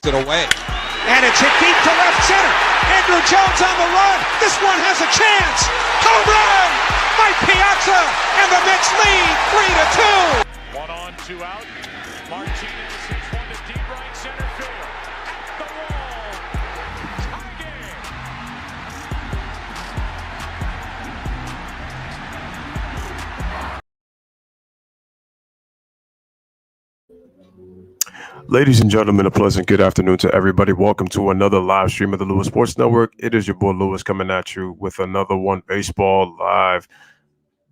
it away. And it's hit deep to left center. Andrew Jones on the run. This one has a chance. Home run! Mike Piazza, and the Mets lead 3-2. 1 on, 2 out. Martinez hits one to deep right center field. At the wall. Tie game. Ladies and gentlemen, a pleasant good afternoon to everybody. Welcome to another live stream of the Lewis Sports Network. It is your boy Lewis coming at you with another one baseball live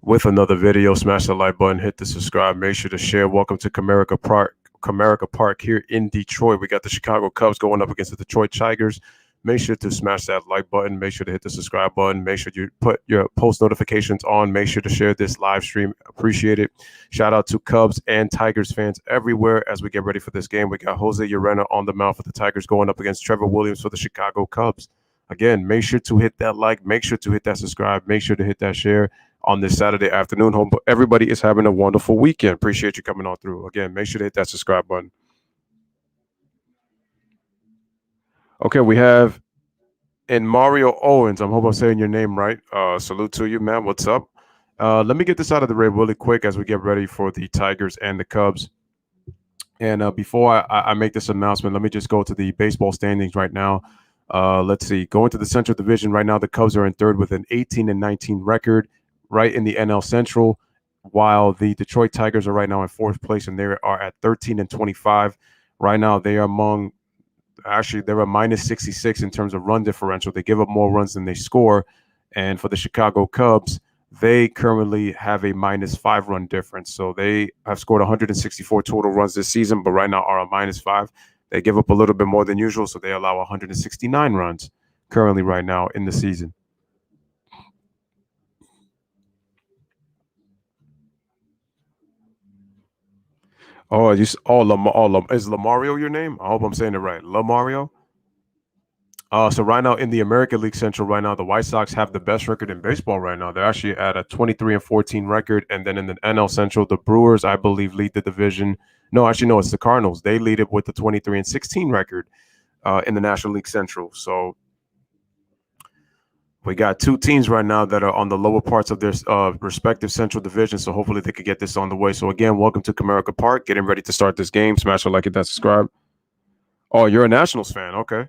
with another video. Smash the like button, hit the subscribe, make sure to share. Welcome to Comerica Park here in Detroit. We got the Chicago Cubs going up against the Detroit Tigers. Make sure to smash that like button. Make sure to hit the subscribe button. Make sure you put your post notifications on. Make sure to share this live stream. Appreciate it. Shout out to Cubs and Tigers fans everywhere as we get ready for this game. We got Jose Urena on the mound for the Tigers going up against Trevor Williams for the Chicago Cubs. Again, make sure to hit that like. Make sure to hit that subscribe. Make sure to hit that share on this Saturday afternoon. Hope everybody is having a wonderful weekend. Appreciate you coming on through. Again, make sure to hit that subscribe button. Okay, we have in Mario Owens. I hope I'm saying your name right. Salute to you, man. What's up? Let me get this out of the way really quick as we get ready for the Tigers and the Cubs. And before I make this announcement, let me just go to the baseball standings right now. Let's see. Going to the Central Division right now, the Cubs are in third with an 18-19 record, right in the NL Central, while the Detroit Tigers are right now in fourth place, and they are at 13-25. Right now, they are among actually, they're a minus 66 in terms of run differential. They give up more runs than they score. And for the Chicago Cubs, they currently have a minus 5 run difference. So they have scored 164 total runs this season, but right now are a minus 5. They give up a little bit more than usual, so they allow 169 runs currently right now in the season. Oh, is Lamario your name? I hope I'm saying it right. Lamario. So right now in the American League Central, right now the White Sox have the best record in baseball right now. They're actually at a 23-14 record, and then in the NL Central, the Brewers, I believe, lead the division. No, actually, no, it's the Cardinals. They lead it with the 23-16 record in the National League Central. So we got two teams right now that are on the lower parts of their respective Central Division, so hopefully they could get this on the way. So again, welcome to Comerica Park. Getting ready to start this game. Smash a like, hit that subscribe. Oh, you're a Nationals fan. Okay.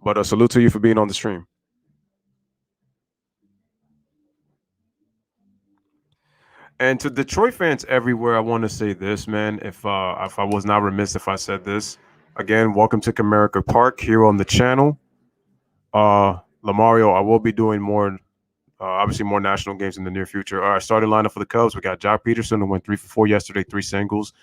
But salute to you for being on the stream. And to Detroit fans everywhere, I want to say this, man. If I was not remiss if I said this. Again, welcome to Comerica Park here on the channel. Lamario, I will be doing more, obviously more national games in the near future. All right, starting lineup for the Cubs. We got Jock Peterson, who went 3 for 4 yesterday, 3 singles.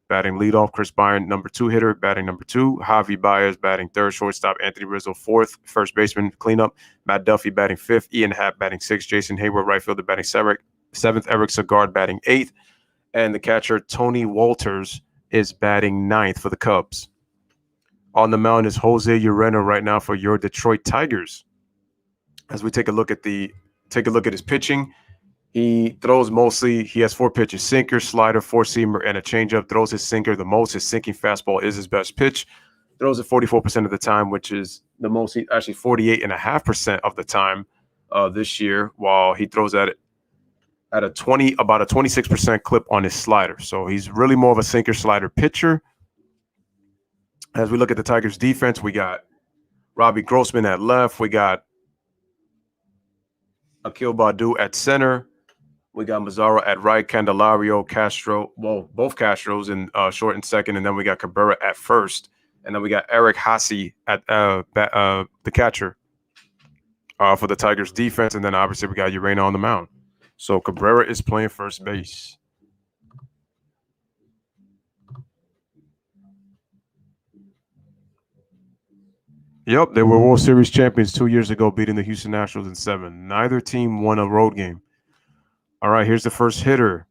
Batting leadoff, Chris Bryant, number 2 hitter, batting number 2. Javi Baez batting 3rd, shortstop, Anthony Rizzo 4th, first baseman cleanup. Matt Duffy batting 5th, Ian Happ batting 6th, Jason Hayward, right fielder, batting 7th, Eric Segard batting 8th, and the catcher, Tony Walters, is batting 9th for the Cubs. On the mound is Jose Urena right now for your Detroit Tigers. As we take a look at his pitching, he throws mostly. He has 4 pitches: sinker, slider, 4-seamer, and a changeup. Throws his sinker the most. His sinking fastball is his best pitch. Throws it 44% of the time, which is the most. Actually 48.5% of the time this year. While he throws at about a 26% clip on his slider. So he's really more of a sinker slider pitcher. As we look at the Tigers defense, we got Robbie Grossman at left. We got Akil Baddoo at center. We got Mazzara at right, Candelario, Castro. Well, both Castros in short and second. And then we got Cabrera at first. And then we got Eric Haase at the catcher for the Tigers defense. And then obviously we got Urena on the mound. So Cabrera is playing first base. Yep, they were World Series champions 2 years ago, beating the Houston Nationals in 7. Neither team won a road game. All right, here's the first hitter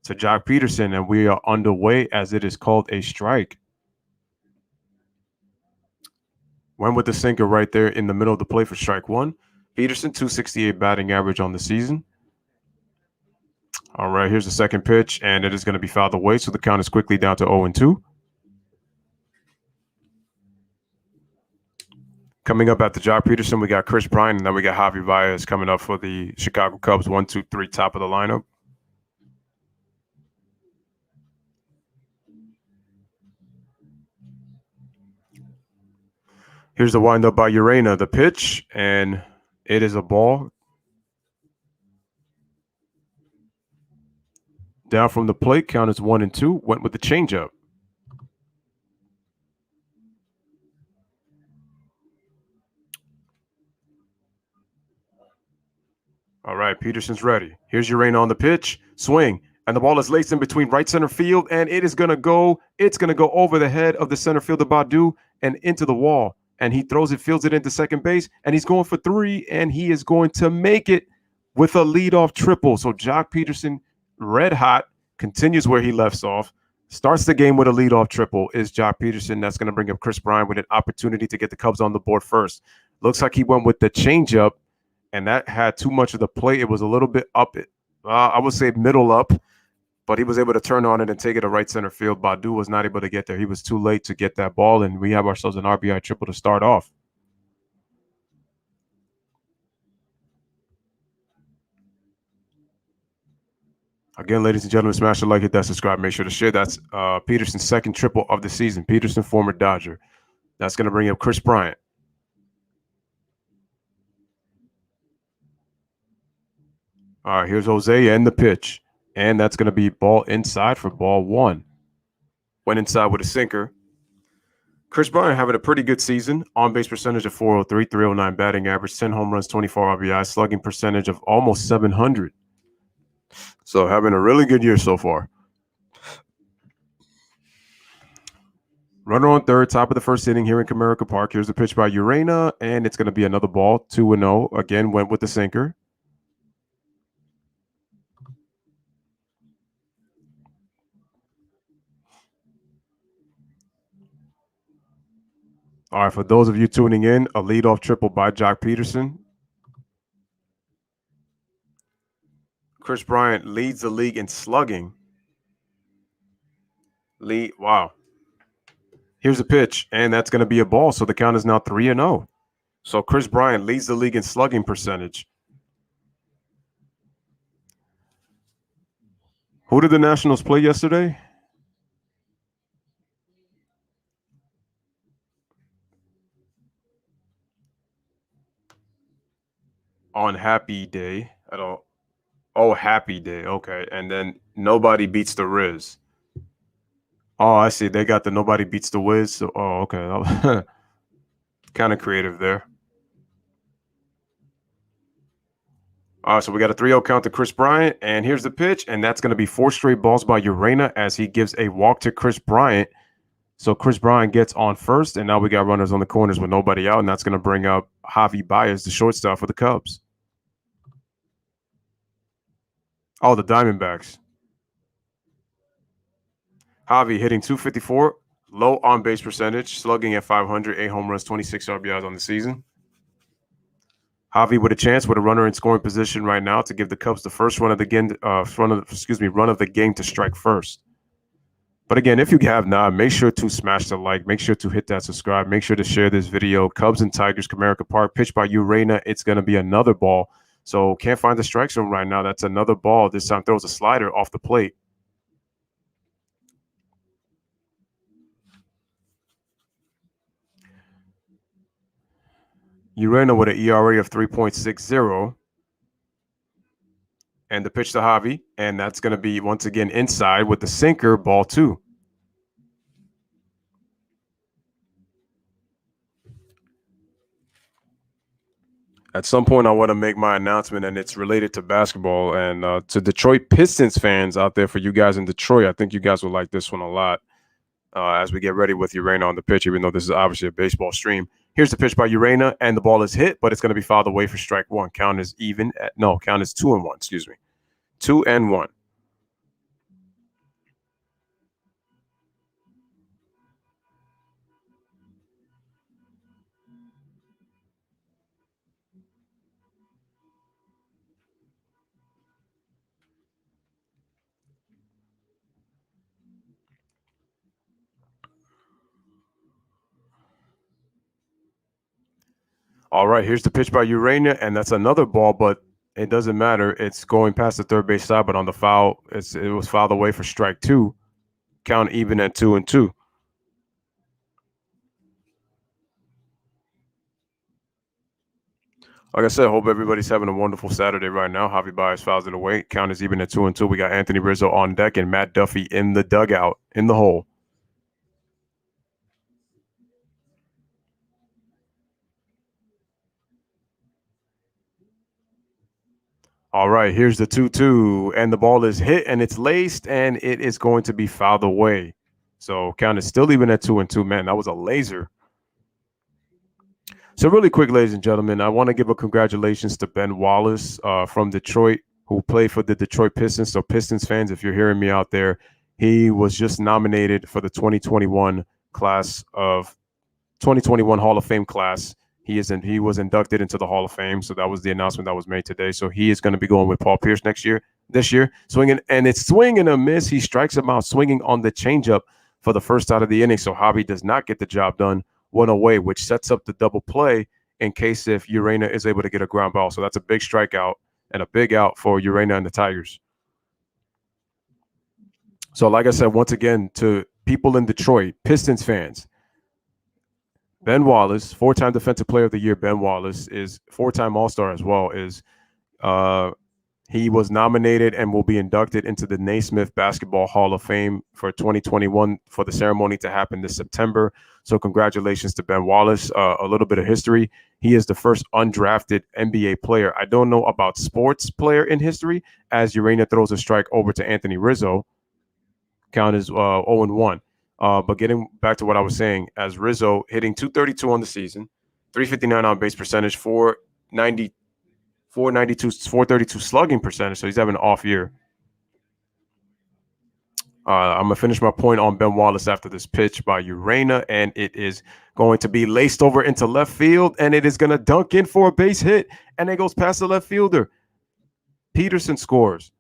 to Jock Peterson, and we are underway as it is called a strike. Went with the sinker right there in the middle of the plate for strike 1. Peterson, 268 batting average on the season. All right, here's the second pitch, and it is going to be fouled away, so the count is quickly down to 0-2. Coming up after Jock Peterson, we got Chris Bryant, and then we got Javi Baez coming up for the Chicago Cubs. 1, 2, 3, top of the lineup. Here's the windup by Urena. The pitch, and it is a ball. Down from the plate, count is 1 and 2. Went with the changeup. All right, Peterson's ready. Here's Urena on the pitch. Swing. And the ball is laced in between right center field, and it is going to go. It's going to go over the head of the center fielder Badu and into the wall. And he throws it, fields it into second base, and he's going for 3, and he is going to make it with a leadoff triple. So Jock Peterson, red hot, continues where he left off. Starts the game with a leadoff triple. Is Jock Peterson. That's going to bring up Chris Bryant with an opportunity to get the Cubs on the board first. Looks like he went with the changeup, and that had too much of the plate. It was a little bit up it. I would say middle up, but he was able to turn on it and take it to right center field. Badu was not able to get there. He was too late to get that ball, and we have ourselves an RBI triple to start off. Again, ladies and gentlemen, smash the like, hit that subscribe, make sure to share. That's Peterson's second triple of the season. Peterson, former Dodger. That's going to bring up Chris Bryant. All right, here's Jose and the pitch. And that's going to be ball inside for ball 1. Went inside with a sinker. Chris Bryant having a pretty good season. On-base percentage of 403, 309 batting average, 10 home runs, 24 RBI, slugging percentage of almost 700. So having a really good year so far. Runner on third, top of the first inning here in Comerica Park. Here's the pitch by Urena, and it's going to be another ball, 2-0. Again, went with the sinker. All right, for those of you tuning in, a leadoff triple by Jock Peterson. Chris Bryant leads the league in slugging. Wow. Here's a pitch, and that's going to be a ball, so the count is now 3-0. So Chris Bryant leads the league in slugging percentage. Who did the Nationals play yesterday? On Happy Day. I don't. Oh, Happy Day. Okay. And then nobody beats the Riz. Oh, I see. They got the nobody beats the Wiz. So, oh, okay. Kind of creative there. All right, so we got a 3-0 count to Chris Bryant. And here's the pitch. And that's going to be 4 straight balls by Urena as he gives a walk to Chris Bryant. So Chris Bryant gets on first. And now we got runners on the corners with nobody out. And that's going to bring up Javi Baez, the shortstop for the Cubs. Oh, the Diamondbacks. Javi hitting 254, low on-base percentage, slugging at 500, 8 home runs, 26 RBIs on the season. Javi with a chance with a runner in scoring position right now to give the Cubs the first run of the game, run of the game to strike first. But again, if you have not, make sure to smash the like, make sure to hit that subscribe, make sure to share this video. Cubs and Tigers, Comerica Park, pitched by Urena. It's going to be another ball. So can't find the strike zone right now. That's another ball. This time throws a slider off the plate. Urena with an ERA of 3.60. And the pitch to Javi. And that's going to be, once again, inside with the sinker, ball 2. At some point, I want to make my announcement, and it's related to basketball. And to Detroit Pistons fans out there, for you guys in Detroit, I think you guys will like this one a lot as we get ready with Urena on the pitch, even though this is obviously a baseball stream. Here's the pitch by Urena, and the ball is hit, but it's going to be fouled away for strike 1. Count is even. Count is 2-1. Excuse me, 2-1. All right, here's the pitch by Urania, and that's another ball, but it doesn't matter. It's going past the third base side, but on the foul, it was fouled away for strike 2. Count even at 2-2. Like I said, hope everybody's having a wonderful Saturday right now. Javi Baez fouls it away. Count is even at 2-2. We got Anthony Rizzo on deck and Matt Duffy in the dugout, in the hole. All right, here's the 2-2, and the ball is hit, and it's laced, and it is going to be fouled away. So count is still even at 2-2. Man, that was a laser. So really quick, ladies and gentlemen, I want to give a congratulations to Ben Wallace from Detroit, who played for the Detroit Pistons. So Pistons fans, if you're hearing me out there, he was just nominated for the 2021 Hall of Fame class. He was inducted into the Hall of Fame. So that was the announcement that was made today. So he is going to be going with Paul Pierce this year, swinging, and it's swing and a miss. He strikes him out swinging on the changeup for the first out of the inning. So Javi does not get the job done. One away, which sets up the double play in case if Urena is able to get a ground ball. So that's a big strikeout and a big out for Urena and the Tigers. So like I said, once again, to people in Detroit, Pistons fans, Ben Wallace, 4-time Defensive Player of the Year. Ben Wallace is 4-time All-Star as well. He was nominated and will be inducted into the Naismith Basketball Hall of Fame for 2021 for the ceremony to happen this September. So congratulations to Ben Wallace. A little bit of history. He is the first undrafted NBA player. I don't know about sports player in history, as Urena throws a strike over to Anthony Rizzo. Count is 0-1. But getting back to what I was saying, as Rizzo hitting 232 on the season, 359 on base percentage, 432 slugging percentage. So he's having an off year. I'm going to finish my point on Ben Wallace after this pitch by Urena, and it is going to be laced over into left field, and it is going to dunk in for a base hit, and it goes past the left fielder. Peterson scores.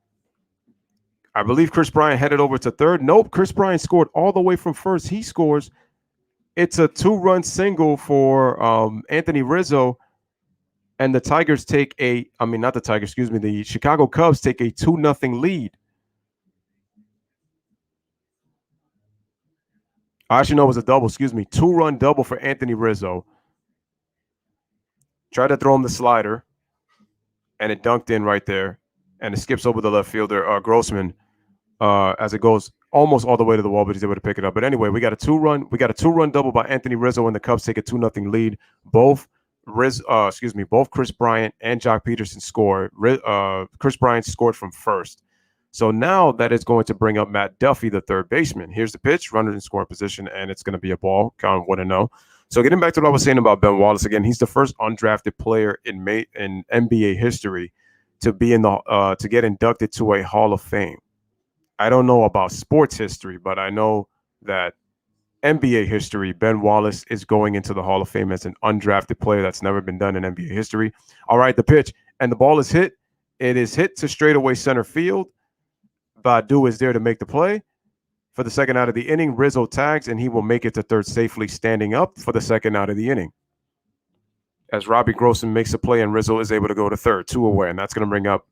I believe Chris Bryant headed over to third. Nope, Chris Bryant scored all the way from first. He scores. It's a 2-run single for Anthony Rizzo, and the the Chicago Cubs take a 2-0 lead. I actually know it was a double, 2-run double for Anthony Rizzo. Tried to throw him the slider, and it dunked in right there, and it skips over the left fielder, Grossman, as it goes almost all the way to the wall, but he's able to pick it up. But anyway, we got a two-run double by Anthony Rizzo, and the Cubs take a 2-0 lead. Both Chris Bryant and Jock Peterson score. Chris Bryant scored from first. So now that is going to bring up Matt Duffy, the third baseman. Here's the pitch, runner in scoring position, and it's going to be a ball. Count 1-0. So getting back to what I was saying about Ben Wallace again, he's the first undrafted player in NBA history to be to get inducted to a Hall of Fame. I don't know about sports history, but I know that NBA history, Ben Wallace is going into the Hall of Fame as an undrafted player. That's never been done in NBA history. All right, the pitch, and the ball is hit. It is hit to straightaway center field. Badu is there to make the play. For the second out of the inning, Rizzo tags, and he will make it to third safely, standing up for the second out of the inning. As Robbie Grossman makes a play, and Rizzo is able to go to third, 2 away, and that's going to bring up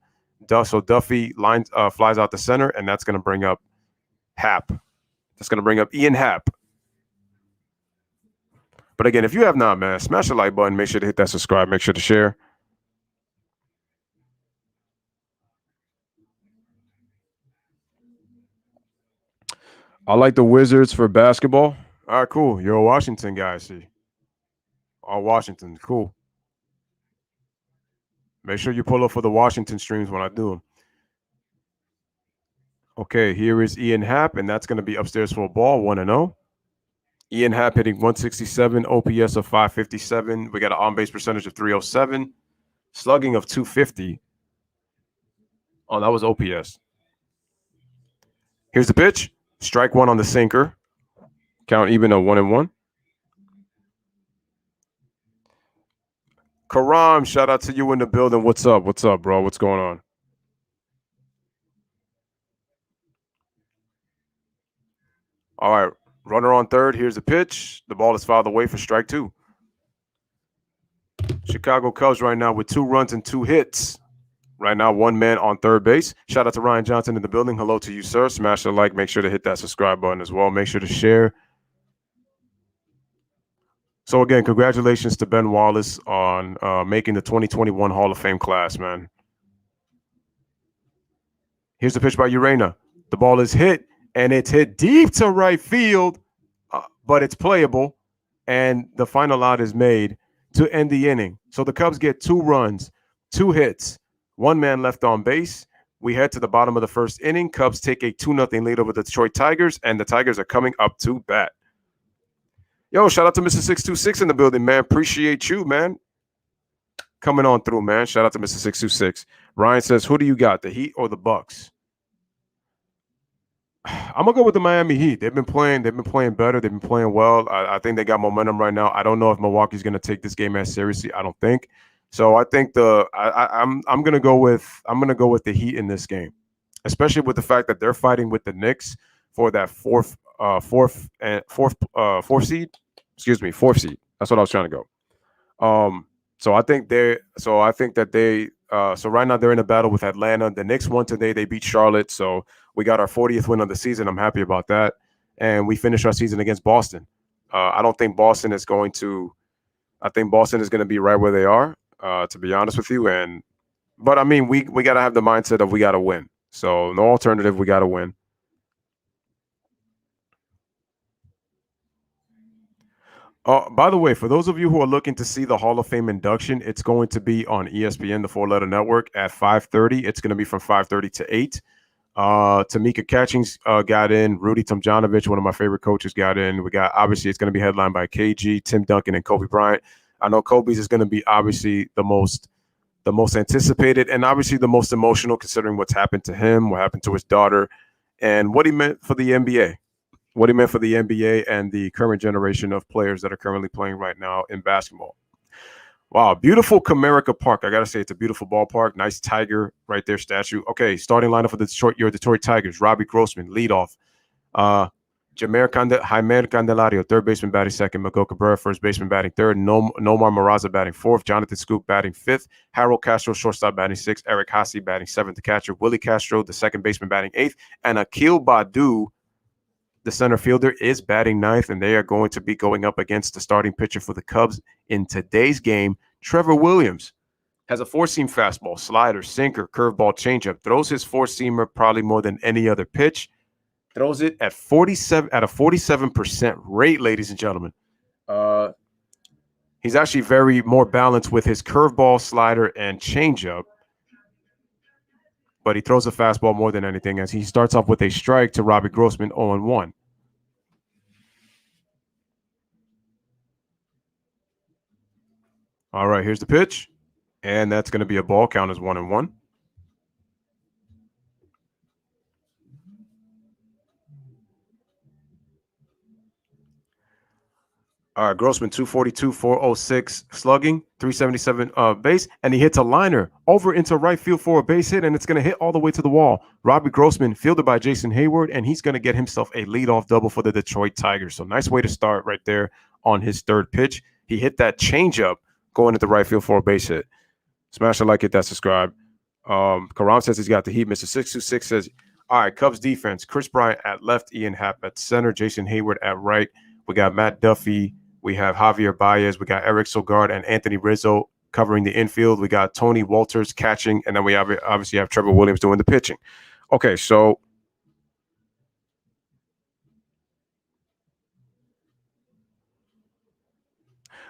so Duffy flies out the center, and that's going to bring up Happ. That's going to bring up Ian Happ. But again, if you have not, man, smash the like button. Make sure to hit that subscribe. Make sure to share. I like the Wizards for basketball. All right, cool. You're a Washington guy, I see. All Washington, cool. Make sure you pull up for the Washington streams when I do them. Okay, here is Ian Happ, and that's going to be upstairs for a ball, 1-0. Ian Happ hitting 167, OPS of 557. We got an on-base percentage of 307, slugging of 250. Oh, that was OPS. Here's the pitch. Strike 1 on the sinker. Count even a 1-1. Karam, shout out to you in the building. What's up? What's up, bro? What's going on? All right, runner on third. Here's the pitch. The ball is fouled away for strike 2. Chicago Cubs right now with 2 runs and 2 hits. Right now, 1 man on third base. Shout out to Ryan Johnson in the building. Hello to you, sir. Smash the like. Make sure to hit that subscribe button as well. Make sure to share. So, again, congratulations to Ben Wallace on making the 2021 Hall of Fame class, man. Here's the pitch by Urena. The ball is hit, and it's hit deep to right field, but it's playable, and the final out is made to end the inning. So the Cubs get 2 runs, 2 hits, 1 man left on base. We head to the bottom of the first inning. Cubs take a 2-0 lead over the Detroit Tigers, and the Tigers are coming up to bat. Yo, shout out to Mr. 626 in the building, man. Appreciate you, man. Coming on through, man. Shout out to Mr. 626. Ryan says, who do you got, the Heat or the Bucks? I'm gonna go with the Miami Heat. They've been playing better. They've been playing well. I think they got momentum right now. I don't know if Milwaukee's gonna take this game as seriously. I don't think. So I think I'm gonna go with the Heat in this game, especially with the fact that they're fighting with the Knicks for that fourth seed. Excuse me, 4th seed. That's what I was trying to go. So right now they're in a battle with Atlanta. The Knicks won today. They beat Charlotte. So we got our 40th win of the season. I'm happy about that. And we finished our season against Boston. I think Boston is going to be right where they are, to be honest with you. But I mean, we got to have the mindset of we got to win. So no alternative. We got to win. By the way, for those of you who are looking to see the Hall of Fame induction, it's going to be on ESPN, the 4-letter network, at 5:30. It's going to be from 5:30 to 8. Tamika Catchings got in. Rudy Tomjanovich, one of my favorite coaches, got in. Obviously, it's going to be headlined by KG, Tim Duncan, and Kobe Bryant. I know Kobe's is going to be obviously the most anticipated and obviously the most emotional, considering what's happened to him, what happened to his daughter, and what he meant for the NBA. What he meant for the NBA and the current generation of players that are currently playing right now in basketball. Wow, beautiful Comerica Park. I got to say, it's a beautiful ballpark. Nice tiger right there, statue. Okay, starting lineup for your Detroit Tigers. Robbie Grossman, leadoff. Jeimer Candelario, third baseman, batting second. Miguel Cabrera, first baseman, batting third. Nomar Maraza, batting fourth. Jonathan Scoop, batting fifth. Harold Castro, shortstop, batting sixth. Eric Haase, batting seventh. The catcher, Willie Castro, the second baseman, batting eighth. And Akil Badu, the center fielder, is batting ninth, and they are going to be going up against the starting pitcher for the Cubs in today's game. Trevor Williams has a 4-seam fastball, slider, sinker, curveball, changeup. Throws his 4-seamer probably more than any other pitch. Throws it at a 47% rate, ladies and gentlemen. He's actually very more balanced with his curveball, slider, and changeup. But he throws a fastball more than anything, as he starts off with a strike to Robbie Grossman, 0-1. All right, here's the pitch. And that's going to be a ball. Count as 1-1. All right, Grossman, 242, 406 slugging, 377 base, and he hits a liner over into right field for a base hit, and it's going to hit all the way to the wall. Robbie Grossman, fielded by Jason Hayward, and he's going to get himself a leadoff double for the Detroit Tigers. So nice way to start right there on his third pitch. He hit that changeup going into right field for a base hit. Smash a like, hit that subscribe. Karam says he's got the heat. Mr. 626 says, all right, Cubs defense, Chris Bryant at left, Ian Happ at center, Jason Hayward at right. We got Matt Duffy. We have Javier Baez. We got Eric Sogard and Anthony Rizzo covering the infield. We got Tony Walters catching. And then we obviously have Trevor Williams doing the pitching. Okay, so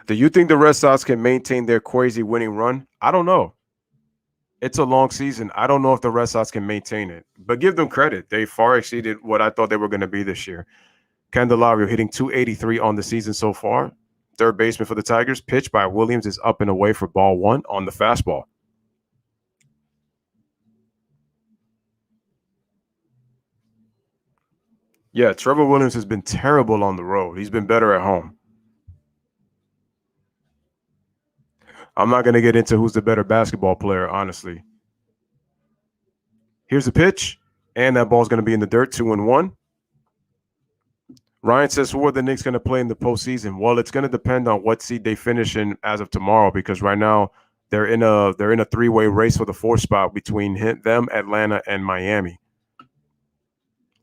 do you think the Red Sox can maintain their crazy winning run? I don't know. It's a long season. I don't know if the Red Sox can maintain it. But give them credit. They far exceeded what I thought they were going to be this year. Candelario hitting 283 on the season so far. Third baseman for the Tigers. Pitch by Williams is up and away for ball one on the fastball. Yeah, Trevor Williams has been terrible on the road. He's been better at home. I'm not going to get into who's the better basketball player, honestly. Here's the pitch, and that ball's going to be in the dirt, 2-1. Ryan says, who are the Knicks going to play in the postseason? Well, it's going to depend on what seed they finish in as of tomorrow, because right now they're in a three-way race for the 4th spot between them, Atlanta, and Miami.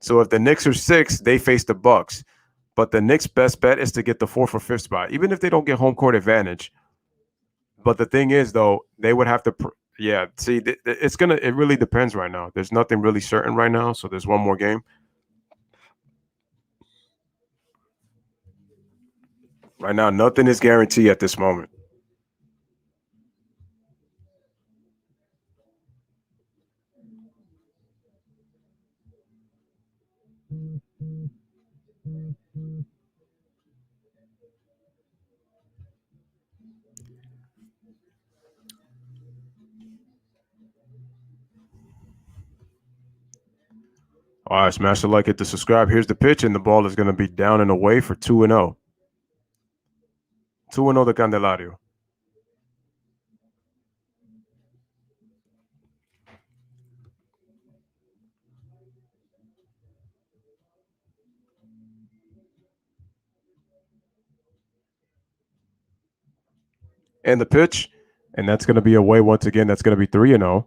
So if the Knicks are 6, they face the Bucks. But the Knicks' best bet is to get the 4th or 5th spot, even if they don't get home court advantage. But the thing is, though, they would have to it really depends right now. There's nothing really certain right now, so there's one more game. Right now, nothing is guaranteed at this moment. All right, smash the like, hit the subscribe. Here's the pitch, and the ball is going to be down and away for 2-0. 2-0 to Candelario. And the pitch, and that's going to be away once again. That's going to be 3-0.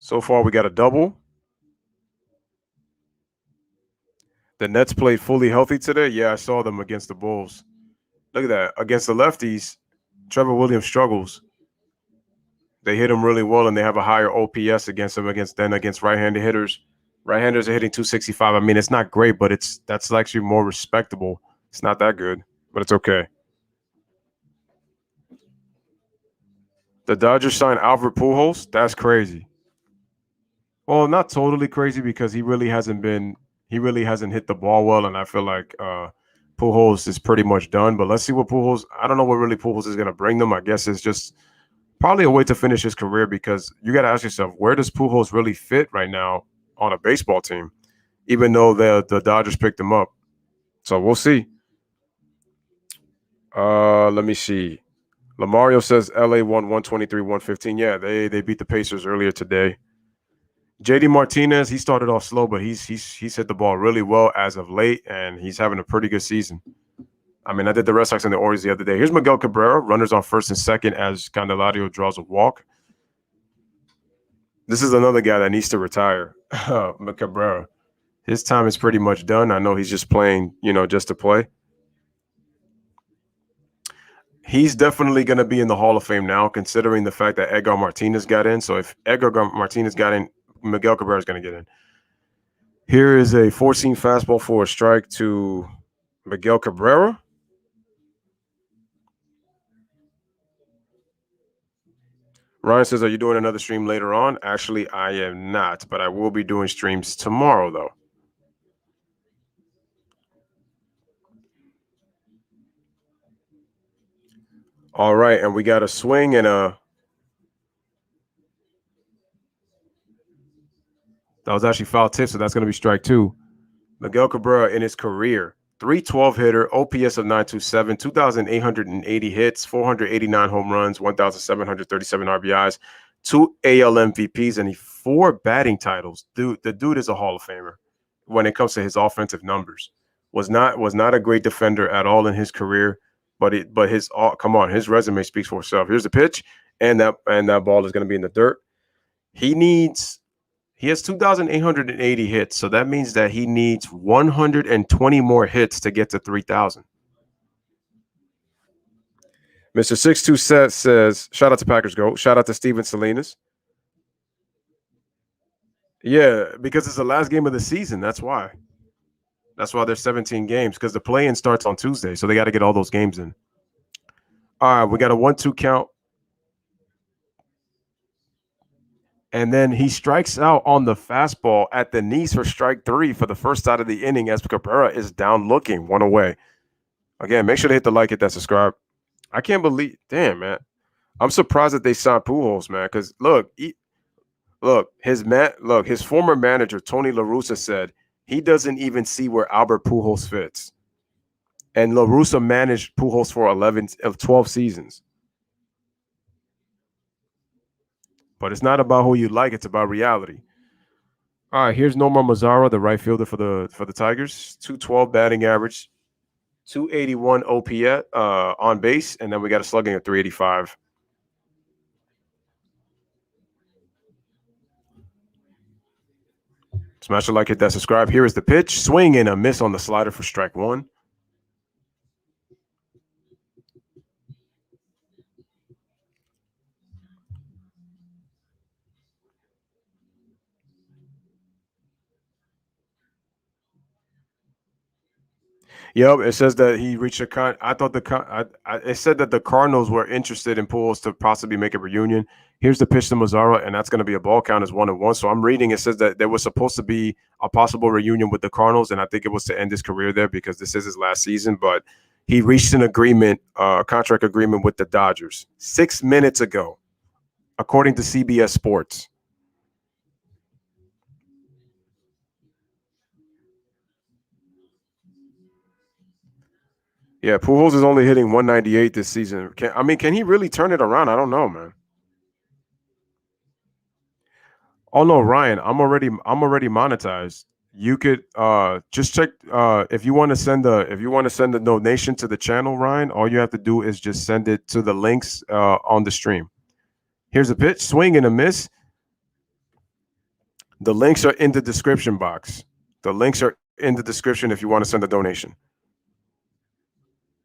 So far, we got a double. The Nets played fully healthy today. Yeah, I saw them against the Bulls. Look at that. Against the lefties, Trevor Williams struggles. They hit him really well, and they have a higher OPS against him than against right-handed hitters. Right-handers are hitting 265. I mean, it's not great, but that's actually more respectable. It's not that good, but it's okay. The Dodgers signed Albert Pujols. That's crazy. Well, not totally crazy, because he really hasn't hit the ball well, and I feel like Pujols is pretty much done. But let's see what Pujols. I don't know what really Pujols is going to bring them. I guess it's just probably a way to finish his career, because you got to ask yourself, where does Pujols really fit right now on a baseball team, even though the Dodgers picked him up. So we'll see. Let me see. Lamario says LA won 123-115. Yeah, they beat the Pacers earlier today. JD Martinez, he started off slow, but he's hit the ball really well as of late, and he's having a pretty good season. I mean, I did the Red Sox and the Orioles the other day. Here's Miguel Cabrera, runners on first and second as Candelario draws a walk. This is another guy that needs to retire, Cabrera. His time is pretty much done. I know he's just playing, just to play. He's definitely going to be in the Hall of Fame now, considering the fact that Edgar Martinez got in. So if Edgar Martinez got in, Miguel Cabrera is going to get in. Here is a 4-seam fastball for a strike to Miguel Cabrera. Ryan says, are you doing another stream later on? Actually, I am not, but I will be doing streams tomorrow, though. All right, and we got a swing and a... That was actually foul tip, so that's going to be strike 2. Miguel Cabrera in his career, .312 hitter, OPS of 927, 2,880 hits, 489 home runs, 1,737 RBIs, 2 AL MVPs, and 4 batting titles. The dude is a Hall of Famer when it comes to his offensive numbers. Was not a great defender at all in his career, but his resume speaks for itself. Here's the pitch, and that ball is going to be in the dirt. He has 2,880 hits, so that means that he needs 120 more hits to get to 3,000. Mr. 62 says, shout out to Packers Go. Shout out to Steven Salinas. Yeah, because it's the last game of the season. That's why. That's why there's 17 games, because the play-in starts on Tuesday, so they got to get all those games in. All right, we got a 1-2 count. And then he strikes out on the fastball at the knees for strike 3 for the first out of the inning as Cabrera is down looking, 1 away. Again, make sure to hit the like, hit that subscribe. I can't believe, damn, man. I'm surprised that they signed Pujols, man, because his former manager, Tony La Russa, said he doesn't even see where Albert Pujols fits. And La Russa managed Pujols for 12 seasons. But it's not about who you like; it's about reality. All right, here's Nomar Mazara, the right fielder for the Tigers. 212 batting average, 281 OPS on base, and then we got a slugging of 385. Smash a like, hit that subscribe. Here is the pitch. Swing and a miss on the slider for strike one. Yep, it says that he reached a I thought it said that the Cardinals were interested in Pujols to possibly make a reunion. Here's the pitch to Mazara, and that's going to be a ball count as 1-1. So I'm reading. It says that there was supposed to be a possible reunion with the Cardinals, and I think it was to end his career there because this is his last season. But he reached an agreement, contract agreement with the Dodgers 6 minutes ago, according to CBS Sports. Yeah, Pujols is only hitting 198 this season. Can he really turn it around? I don't know, man. Oh no, Ryan, I'm already monetized. You could just check if you want to send a donation to the channel, Ryan, all you have to do is just send it to the links on the stream. Here's a pitch, swing and a miss. The links are in the description box. The links are in the description if you want to send a donation.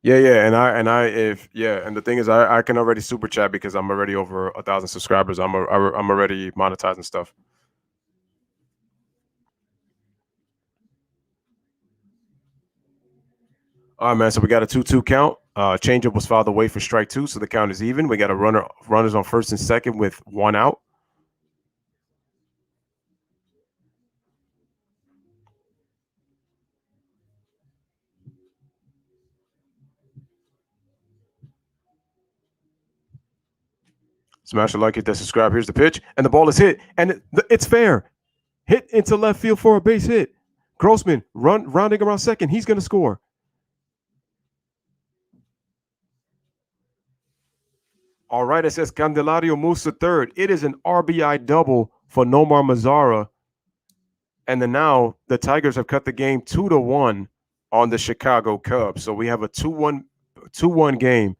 Yeah, and the thing is, I can already super chat because I'm already over 1,000 subscribers. I'm already monetizing stuff. All right, man. So we got a 2-2 count. Changeup was fouled away for strike two, so the count is even. We got runners on first and second with one out. Smash a like, hit that subscribe. Here's the pitch, and the ball is hit, and it's fair. Hit into left field for a base hit. Grossman rounding around second. He's going to score. All right, it says Candelario moves to third. It is an RBI double for Nomar Mazara. And then now the Tigers have cut the game 2-1 on the Chicago Cubs. So we have a 2-1 game.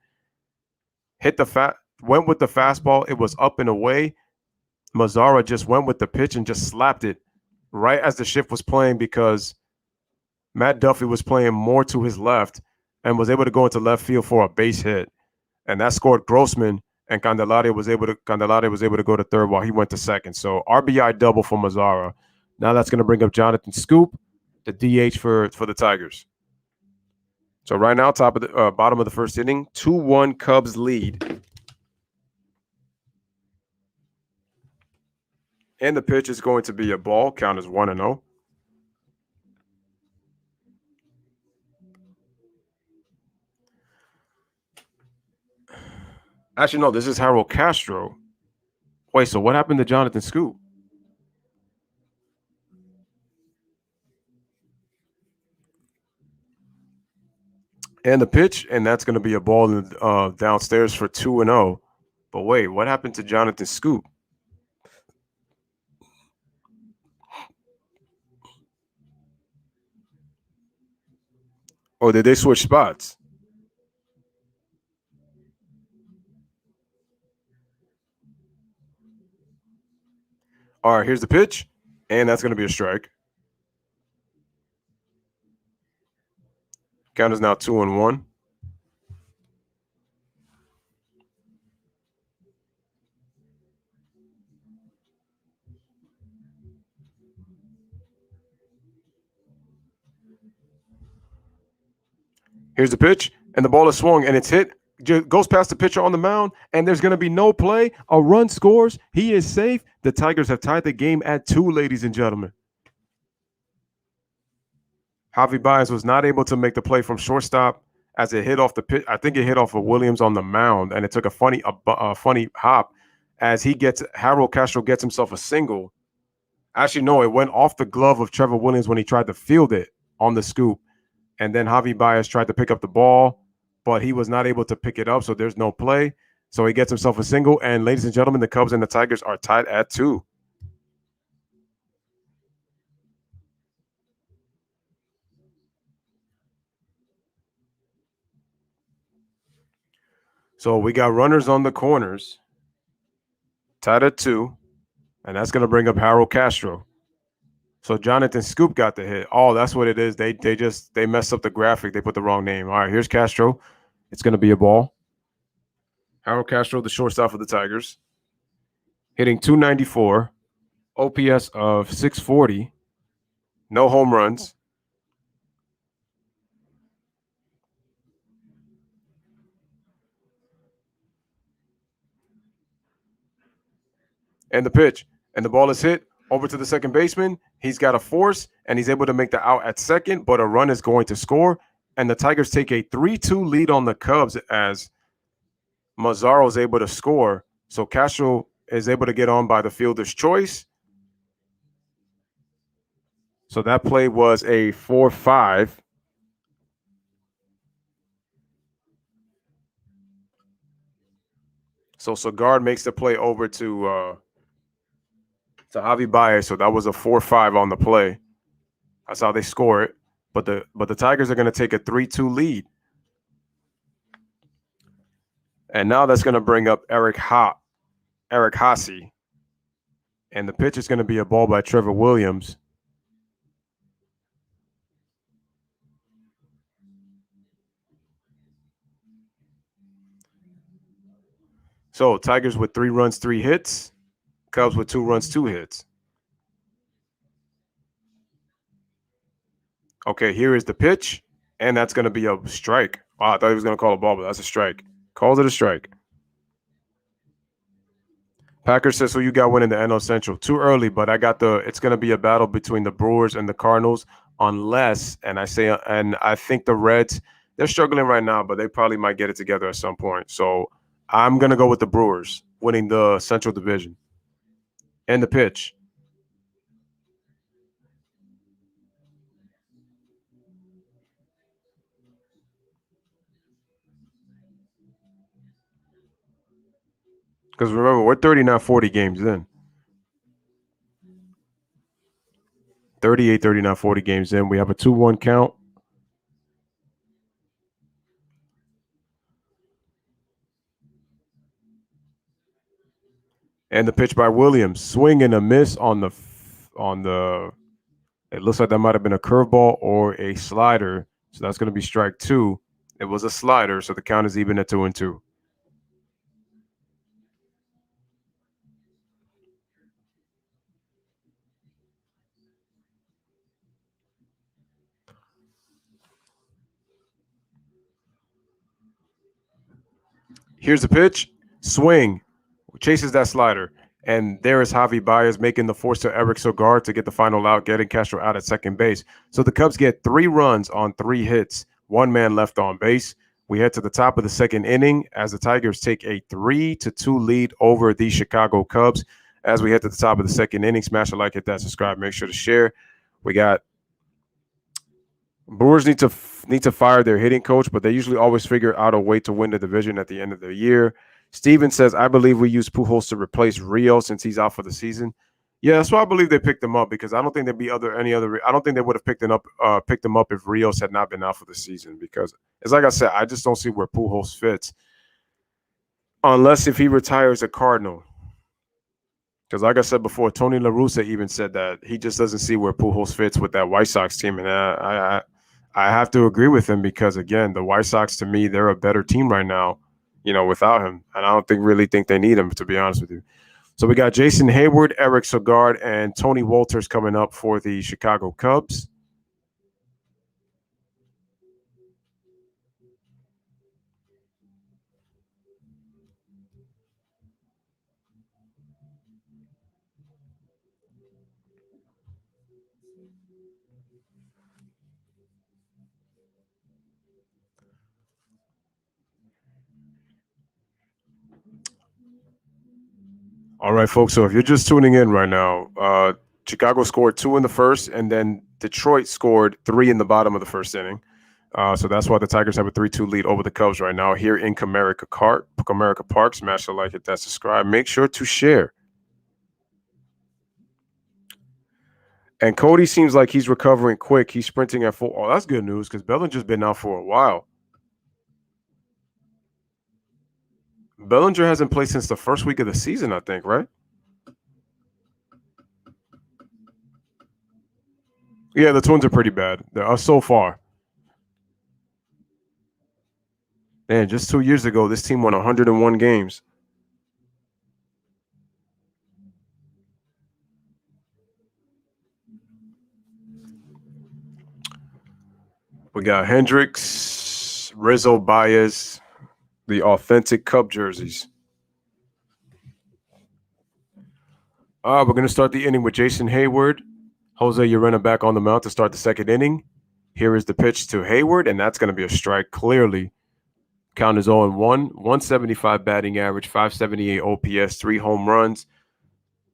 Went with the fastball. It was up and away. Mazara just went with the pitch and just slapped it right as the shift was playing because Matt Duffy was playing more to his left and was able to go into left field for a base hit. And that scored Grossman, and Candelario was able to go to third while he went to second. So RBI double for Mazara. Now that's going to bring up Jonathan Scoop, the DH for the Tigers. So right now, bottom of the first inning, 2-1 Cubs lead. And the pitch is going to be a ball. Count is 1-0. Actually, no, this is Harold Castro. Wait, so what happened to Jonathan Scoop? And the pitch, and that's going to be a ball downstairs for 2-0. But wait, what happened to Jonathan Scoop? Oh, did they switch spots? All right, here's the pitch, and that's going to be a strike. Count is now 2-1. Here's the pitch, and the ball is swung, and it's hit. Goes past the pitcher on the mound, and there's going to be no play. A run scores. He is safe. The Tigers have tied the game at 2, ladies and gentlemen. Javi Baez was not able to make the play from shortstop as it hit off the pitch. I think it hit off of Williams on the mound, and it took a funny hop as Harold Castro gets himself a single. Actually, no, it went off the glove of Trevor Williams when he tried to field it on the scoop. And then Javi Baez tried to pick up the ball, but he was not able to pick it up, so there's no play. So he gets himself a single. And ladies and gentlemen, the Cubs and the Tigers are tied at 2. So we got runners on the corners, tied at 2, and that's going to bring up Harold Castro. So Jonathan Scoop got the hit. Oh, that's what it is. They messed up the graphic. They put the wrong name. All right, here's Castro. It's going to be a ball. Harold Castro, the shortstop of the Tigers, hitting .294, OPS of .640, no home runs. And the pitch. And the ball is hit over to the second baseman. He's got a force, and he's able to make the out at second, but a run is going to score. And the Tigers take a 3-2 lead on the Cubs as Mazzaro is able to score. So Castro is able to get on by the fielder's choice. So that play was a 4-5. So Sagard makes the play over to Javi Baez. So that was a 4-5 on the play. That's how they score it. But the Tigers are going to take a 3-2 lead. And now that's going to bring up Eric Haase. And the pitch is going to be a ball by Trevor Williams. So Tigers with 3 runs, 3 hits. Cubs with 2 runs, 2 hits. Okay, here is the pitch. And that's going to be a strike. Wow, I thought he was going to call a ball, but that's a strike. Calls it a strike. Packers says, who you got winning the NL Central? Too early, but it's going to be a battle between the Brewers and the Cardinals unless, and I think the Reds, they're struggling right now, but they probably might get it together at some point. So I'm going to go with the Brewers winning the Central Division. And the pitch. Because remember, we're 39, 40 games in. 38, 39, 40 games in. We have a 2-1 count. And the pitch by Williams. Swing and a miss on the it looks like that might have been a curveball or a slider. So that's going to be strike 2. It was a slider, so the count is even at 2-2. Here's the pitch. Swing. Chases that slider. And there is Javi Baez making the force to Eric Sagard to get the final out, getting Castro out at second base. So the Cubs get 3 runs on 3 hits, 1 man left on base. We head to the top of the second inning as the Tigers take a 3-2 lead over the Chicago Cubs. As we head to the top of the second inning, smash a like, hit that subscribe, make sure to share. We got Brewers need to fire their hitting coach, but they usually always figure out a way to win the division at the end of the year. Steven says, I believe we use Pujols to replace Rio since he's out for the season. Yeah, that's why I believe they picked him up, because I don't think there'd be any other. I don't think they would have picked him up if Rios had not been out for the season, because it's like I said, I just don't see where Pujols fits, unless if he retires a Cardinal. Because like I said before, Tony La Russa even said that he just doesn't see where Pujols fits with that White Sox team, and I have to agree with him, because again, the White Sox, to me, they're a better team right now, without him, and I don't really think they need him, to be honest with you. So we got Jason Hayward, Eric Sagard, and Tony Walters coming up for the Chicago Cubs. All right, folks. So if you're just tuning in right now, Chicago scored 2 in the first, and then Detroit scored 3 in the bottom of the first inning. So that's why the Tigers have a 3-2 lead over the Cubs right now here in Comerica Park. Smash the like, hit that subscribe. Make sure to share. And Cody seems like he's recovering quick. He's sprinting at full. Oh, that's good news because Bellinger's been out for a while. Bellinger hasn't played since the first week of the season, I think, right? Yeah, the Twins are pretty bad. They're so far. Man, just 2 years ago, this team won 101 games. We got Hendricks, Rizzo, Baez, the authentic Cub jerseys. We're going to start the inning with Jason Hayward. Jose Urena back on the mound to start the second inning. Here is the pitch to Hayward, and that's going to be a strike clearly. Count is 0-1, 175 batting average, 578 OPS, 3 home runs,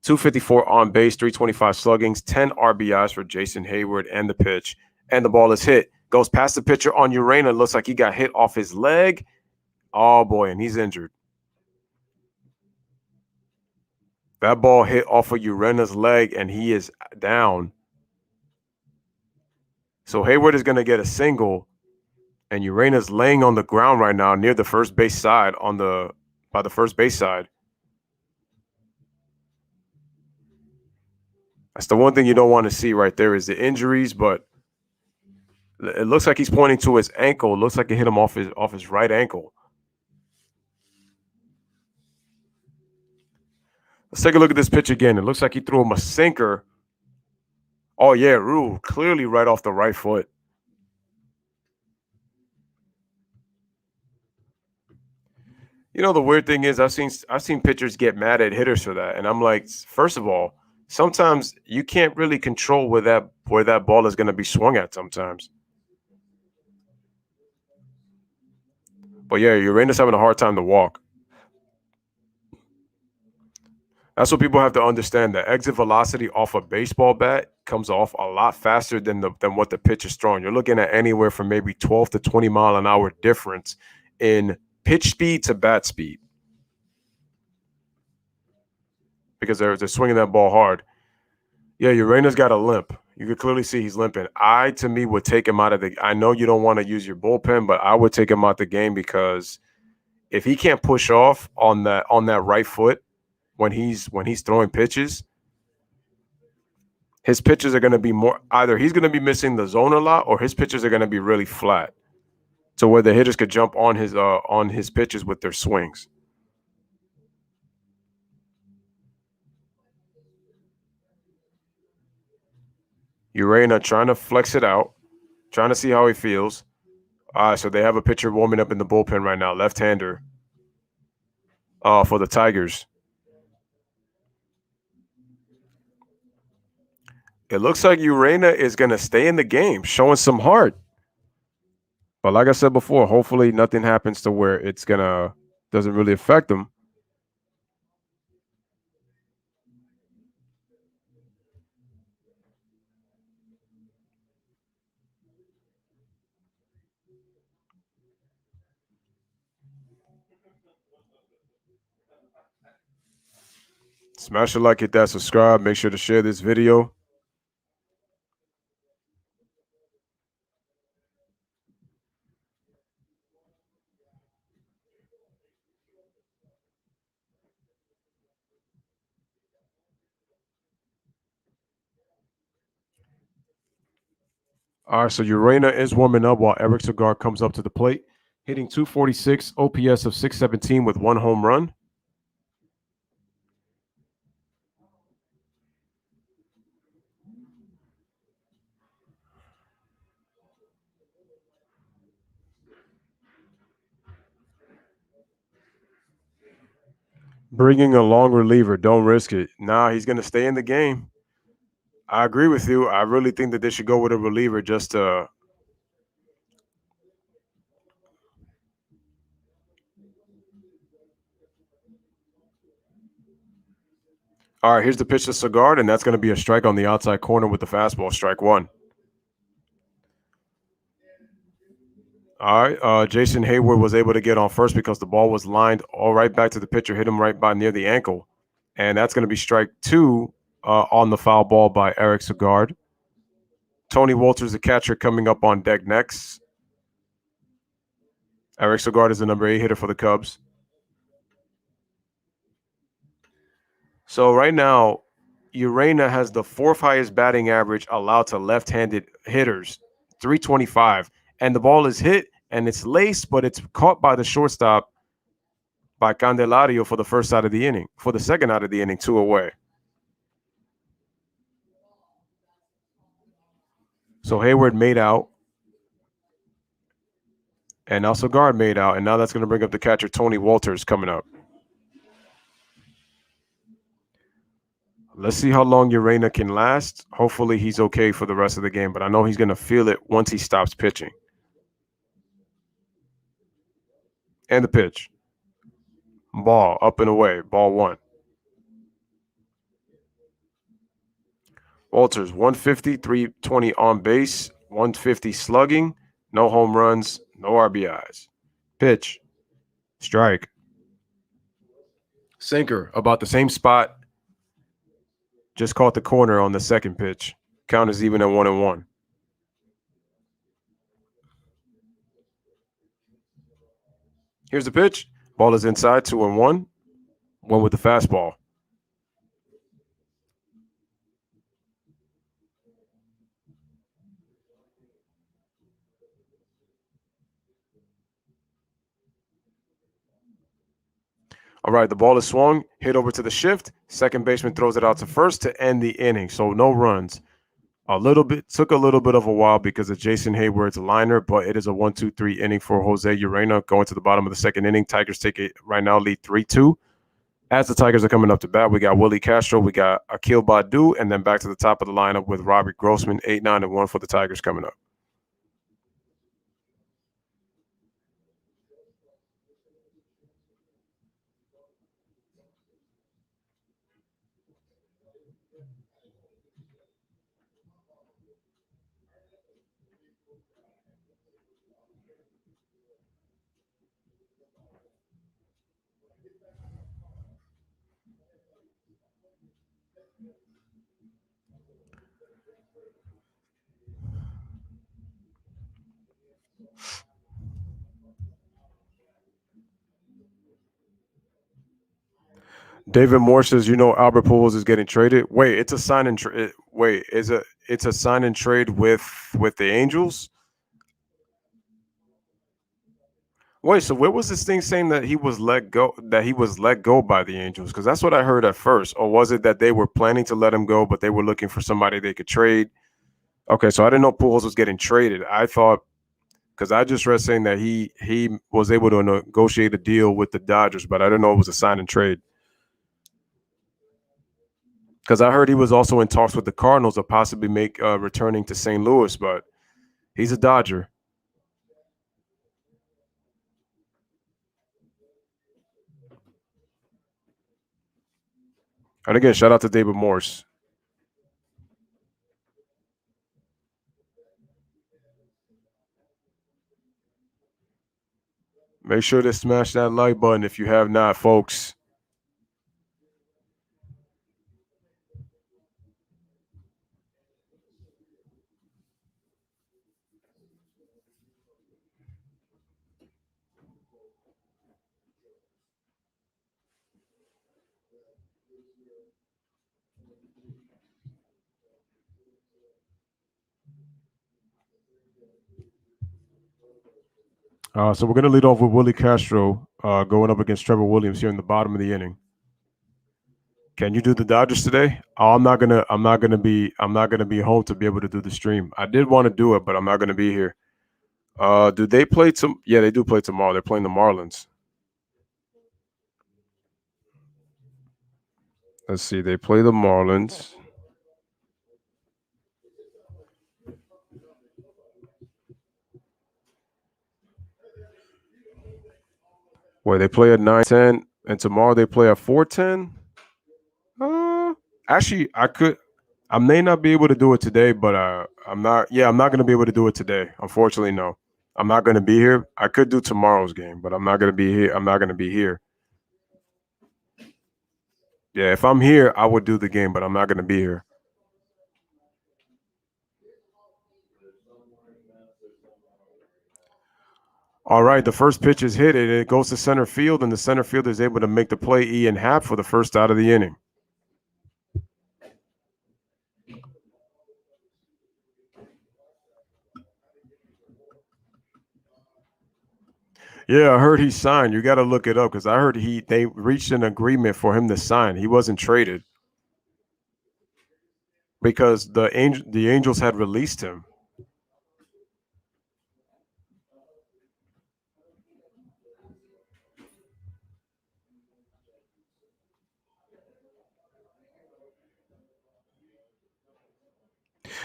254 on base, 325 sluggings, 10 RBIs for Jason Hayward, and the pitch. And the ball is hit. Goes past the pitcher on Urena. Looks like he got hit off his leg. Oh, boy, and he's injured. That ball hit off of Urena's leg, and he is down. So Hayward is going to get a single, and Urena's laying on the ground right now near the first base side by the first base side. That's the one thing you don't want to see right there is the injuries, but it looks like he's pointing to his ankle. It looks like it hit him off his right ankle. Let's take a look at this pitch again. It looks like he threw him a sinker. Oh, yeah, Rue, clearly right off the right foot. You know, the weird thing is I've seen pitchers get mad at hitters for that. And I'm like, first of all, sometimes you can't really control where that ball is going to be swung at sometimes. But yeah, Urena's having a hard time to walk. That's what people have to understand. The exit velocity off a baseball bat comes off a lot faster than what the pitch is throwing. You're looking at anywhere from maybe 12 to 20 mile an hour difference in pitch speed to bat speed because they're swinging that ball hard. Yeah, Urena's got a limp. You could clearly see he's limping. To me, would take him out of the – I know you don't want to use your bullpen, but I would take him out the game because if he can't push off on that right foot when he's throwing pitches, his pitches are going to be more – either he's going to be missing the zone a lot or his pitches are going to be really flat to where the hitters could jump on his pitches with their swings. Urena trying to flex it out, trying to see how he feels. So they have a pitcher warming up in the bullpen right now, left-hander for the Tigers. It looks like Urena is going to stay in the game, showing some heart. But like I said before, hopefully nothing happens to where doesn't really affect him. Smash a like, hit that subscribe. Make sure to share this video. All right, so Urena is warming up while Eric Cigar comes up to the plate, hitting 246, OPS of 617 with 1 home run. Bringing a long reliever, don't risk it. Nah, he's going to stay in the game. I agree with you. I really think that they should go with a reliever just to – all right, here's the pitch to Cigar, and that's going to be a strike on the outside corner with the fastball, strike 1. All right. Jason Hayward was able to get on first because the ball was lined all right back to the pitcher, hit him right by near the ankle. And that's going to be strike two on the foul ball by Eric Segard. Tony Walters, the catcher, coming up on deck next. Eric Segard is the number 8 hitter for the Cubs. So right now, Urena has the 4th highest batting average allowed to left-handed hitters, 325. And the ball is hit and it's laced, but it's caught by the shortstop by Candelario for the first out of the inning. For the second out of the inning, 2 away. So Hayward made out. And now Segard made out. And now that's going to bring up the catcher, Tony Walters, coming up. Let's see how long Urena can last. Hopefully he's okay for the rest of the game, but I know he's going to feel it once he stops pitching. And the pitch. Ball up and away. Ball 1. Walters, 150, 320 on base, 150 slugging, no home runs, no RBIs. Pitch. Strike. Sinker, about the same spot. Just caught the corner on the second pitch. Count is even at 1-1. Here's the pitch. Ball is inside, 2-1. One with the fastball. All right, the ball is swung, hit over to the shift. Second baseman throws it out to first to end the inning. So no runs. Took a little bit of a while because of Jason Hayward's liner, but it is a 1-2-3 inning for Jose Urena going to the bottom of the second inning. Tigers take it right now, lead 3-2. As the Tigers are coming up to bat, we got Willie Castro, we got Akil Badu, and then back to the top of the lineup with Robbie Grossman, 8-9-1 for the Tigers coming up. David Moore says, Albert Pujols is getting traded. Wait, it's a sign and trade. Wait, it's a sign and trade with the Angels? Wait, so where was this thing saying that he was let go? That he was let go by the Angels? Because that's what I heard at first. Or was it that they were planning to let him go, but they were looking for somebody they could trade? Okay, so I didn't know Pujols was getting traded. I thought, because I just read saying that he was able to negotiate a deal with the Dodgers, but I didn't know it was a sign and trade. Because I heard he was also in talks with the Cardinals of possibly returning to St. Louis, but he's a Dodger. And again, shout out to David Morse. Make sure to smash that like button if you have not, folks. So we're going to lead off with Willie Castro going up against Trevor Williams here in the bottom of the inning. Can you do the Dodgers today? Oh, I'm not gonna be home to be able to do the stream. I did want to do it, but I'm not gonna be here. Do they play Yeah, they do play tomorrow. They're playing the Marlins. Let's see. They play the Marlins. Wait, they play at 9:10, and tomorrow they play at 4:10. Actually, I may not be able to do it today, but I'm not. Yeah, I'm not gonna be able to do it today. Unfortunately, no. I'm not going to be here. I could do tomorrow's game, but I'm not going to be here. I'm not going to be here. Yeah, if I'm here, I would do the game, but I'm not going to be here. All right, the first pitch is hit, and it goes to center field, and the center fielder is able to make the play Ian Happ for the first out of the inning. Yeah, I heard he signed. You got to look it up because I heard they reached an agreement for him to sign. He wasn't traded because the Angels had released him.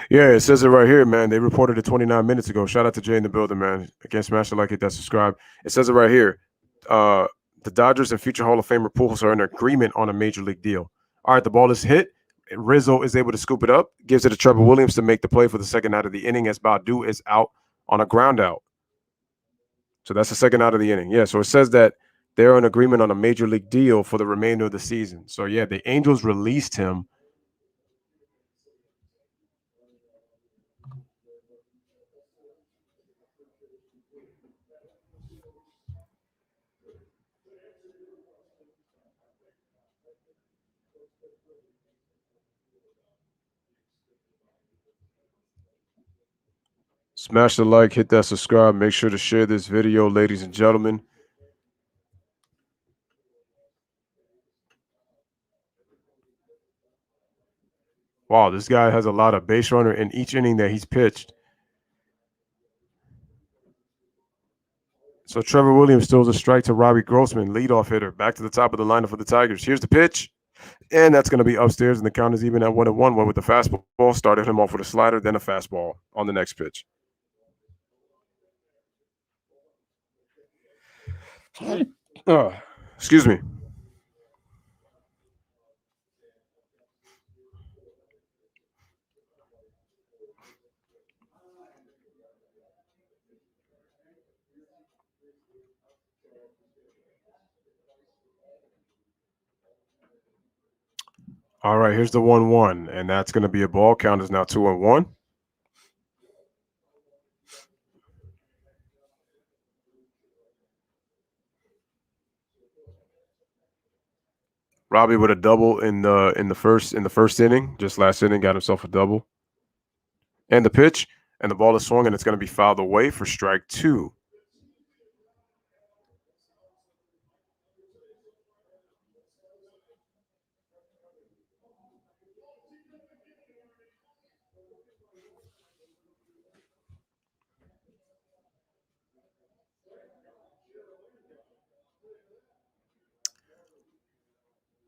Yeah, it says it right here, man. They reported it 29 minutes ago. Shout out to Jay in the building, man. Again, smash the like, hit that subscribe. It says it right here. The Dodgers and future Hall of Famer Pujols are in agreement on a major league deal. All right, the ball is hit. Rizzo is able to scoop it up, gives it to Trevor Williams to make the play for the second out of the inning as Badu is out on a ground out. So that's the second out of the inning. Yeah, so it says that they're in agreement on a major league deal for the remainder of the season. So, yeah, the Angels released him. Smash the like, hit that subscribe. Make sure to share this video, ladies and gentlemen. Wow, this guy has a lot of base runner in each inning that he's pitched. So Trevor Williams throws a strike to Robbie Grossman, leadoff hitter, back to the top of the lineup for the Tigers. Here's the pitch, and that's going to be upstairs, and the count is even at 1-1. Went with the fastball, started him off with a slider, then a fastball on the next pitch. Excuse me. All right, here's the 1-1, and that's going to be a ball. Count is now 2-1. Robbie with a double in the first inning, just last inning, got himself a double. And the pitch, and the ball is swung, and it's going to be fouled away for strike 2.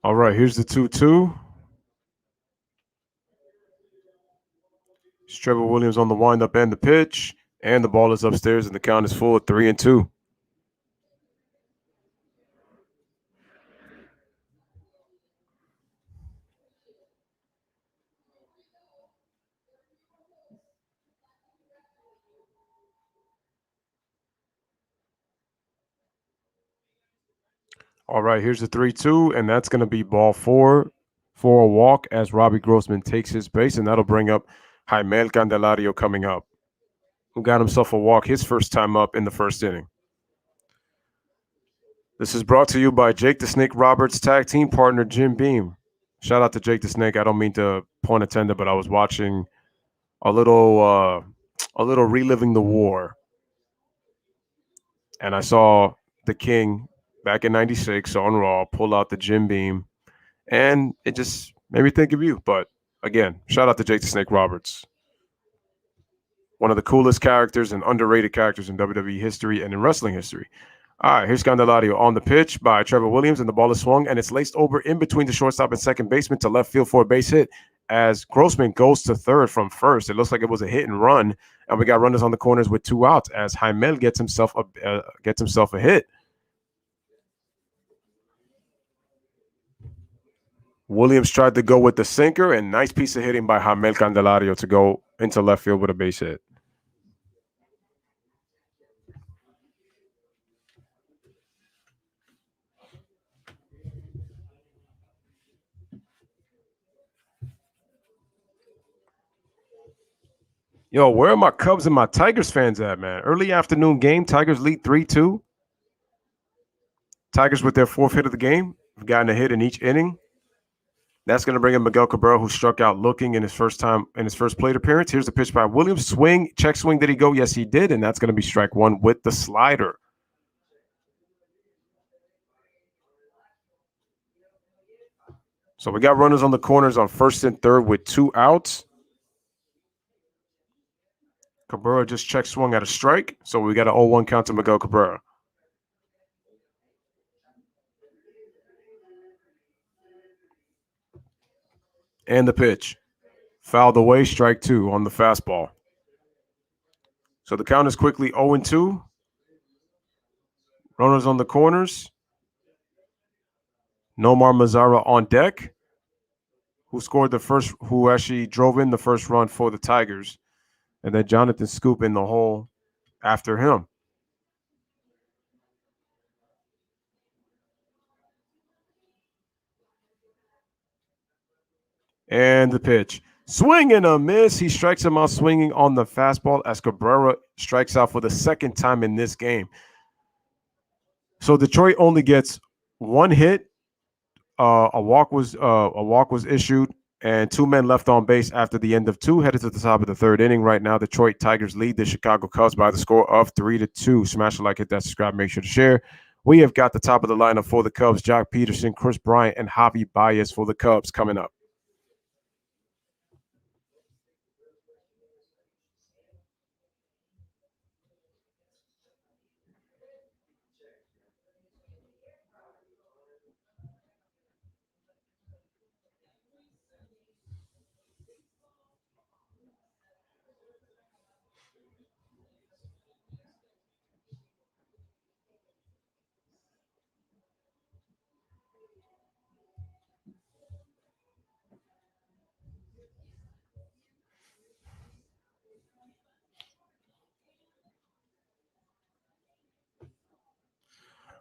All right, here's the 2-2. It's Trevor Williams on the windup and the pitch, and the ball is upstairs, and the count is full at 3-2. All right, here's the 3-2, and that's going to be ball 4 for a walk as Robbie Grossman takes his base, and that'll bring up Jaimel Candelario coming up, who got himself a walk his first time up in the first inning. This is brought to you by Jake the Snake Roberts' tag team partner, Jim Beam. Shout out to Jake the Snake. I don't mean to point a tender, but I was watching a little reliving the war, and I saw the King back in '96 on Raw pull out the Jim Beam, and it just made me think of you. But again, shout out to Jake the Snake Roberts, one of the coolest characters and underrated characters in WWE history and in wrestling history. All right, here's Candelario on the pitch by Trevor Williams, and the ball is swung, and it's laced over in between the shortstop and second baseman to left field for a base hit as Grossman goes to third from first. It looks like it was a hit and run, and we got runners on the corners with 2 outs as Jaimel gets himself a hit. Williams tried to go with the sinker, and nice piece of hitting by Jaimel Candelario to go into left field with a base hit. Yo, where are my Cubs and my Tigers fans at, man? Early afternoon game. Tigers lead 3-2. Tigers with their fourth hit of the game. Have gotten a hit in each inning. That's going to bring in Miguel Cabrera, who struck out looking in his first plate appearance. Here's the pitch by Williams. Swing, check swing. Did he go? Yes, he did. And that's going to be strike one with the slider. So we got runners on the corners on first and third with 2 outs. Cabrera just check swung at a strike. So we got an 0-1 count to Miguel Cabrera. And the pitch. Fouled away, strike 2 on the fastball. So the count is quickly 0-2. Runners on the corners. Nomar Mazara on deck, who actually drove in the first run for the Tigers. And then Jonathan Scoop in the hole after him. And the pitch. Swing and a miss. He strikes him out swinging on the fastball as Cabrera strikes out for the second time in this game. So Detroit only gets 1 hit. A walk was issued, and 2 men left on base after the end of 2. Headed to the top of the third inning right now. Detroit Tigers lead the Chicago Cubs by the score of 3-2. Smash a like, hit that subscribe, make sure to share. We have got the top of the lineup for the Cubs: Jock Peterson, Chris Bryant, and Javi Baez for the Cubs coming up.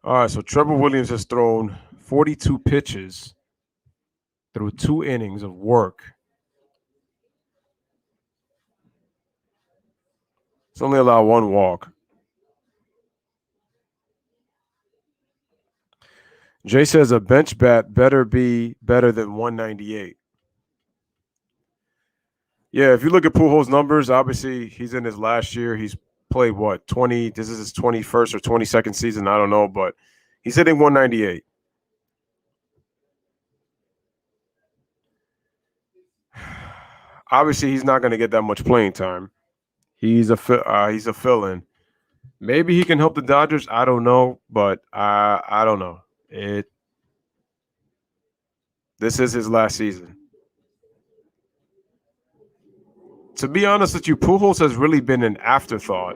All right, so Trevor Williams has thrown 42 pitches through 2 innings of work. It's only allowed 1 walk. Jay says a bench bat better be better than 198. Yeah, if you look at Pujols' numbers, obviously he's in his last year. He's played what, 20? This is his 21st or 22nd season. I don't know, but he's hitting 198. Obviously, he's not going to get that much playing time. He's a fill-in. Maybe he can help the Dodgers. I don't know, but I don't know. This is his last season. To be honest with you, Pujols has really been an afterthought.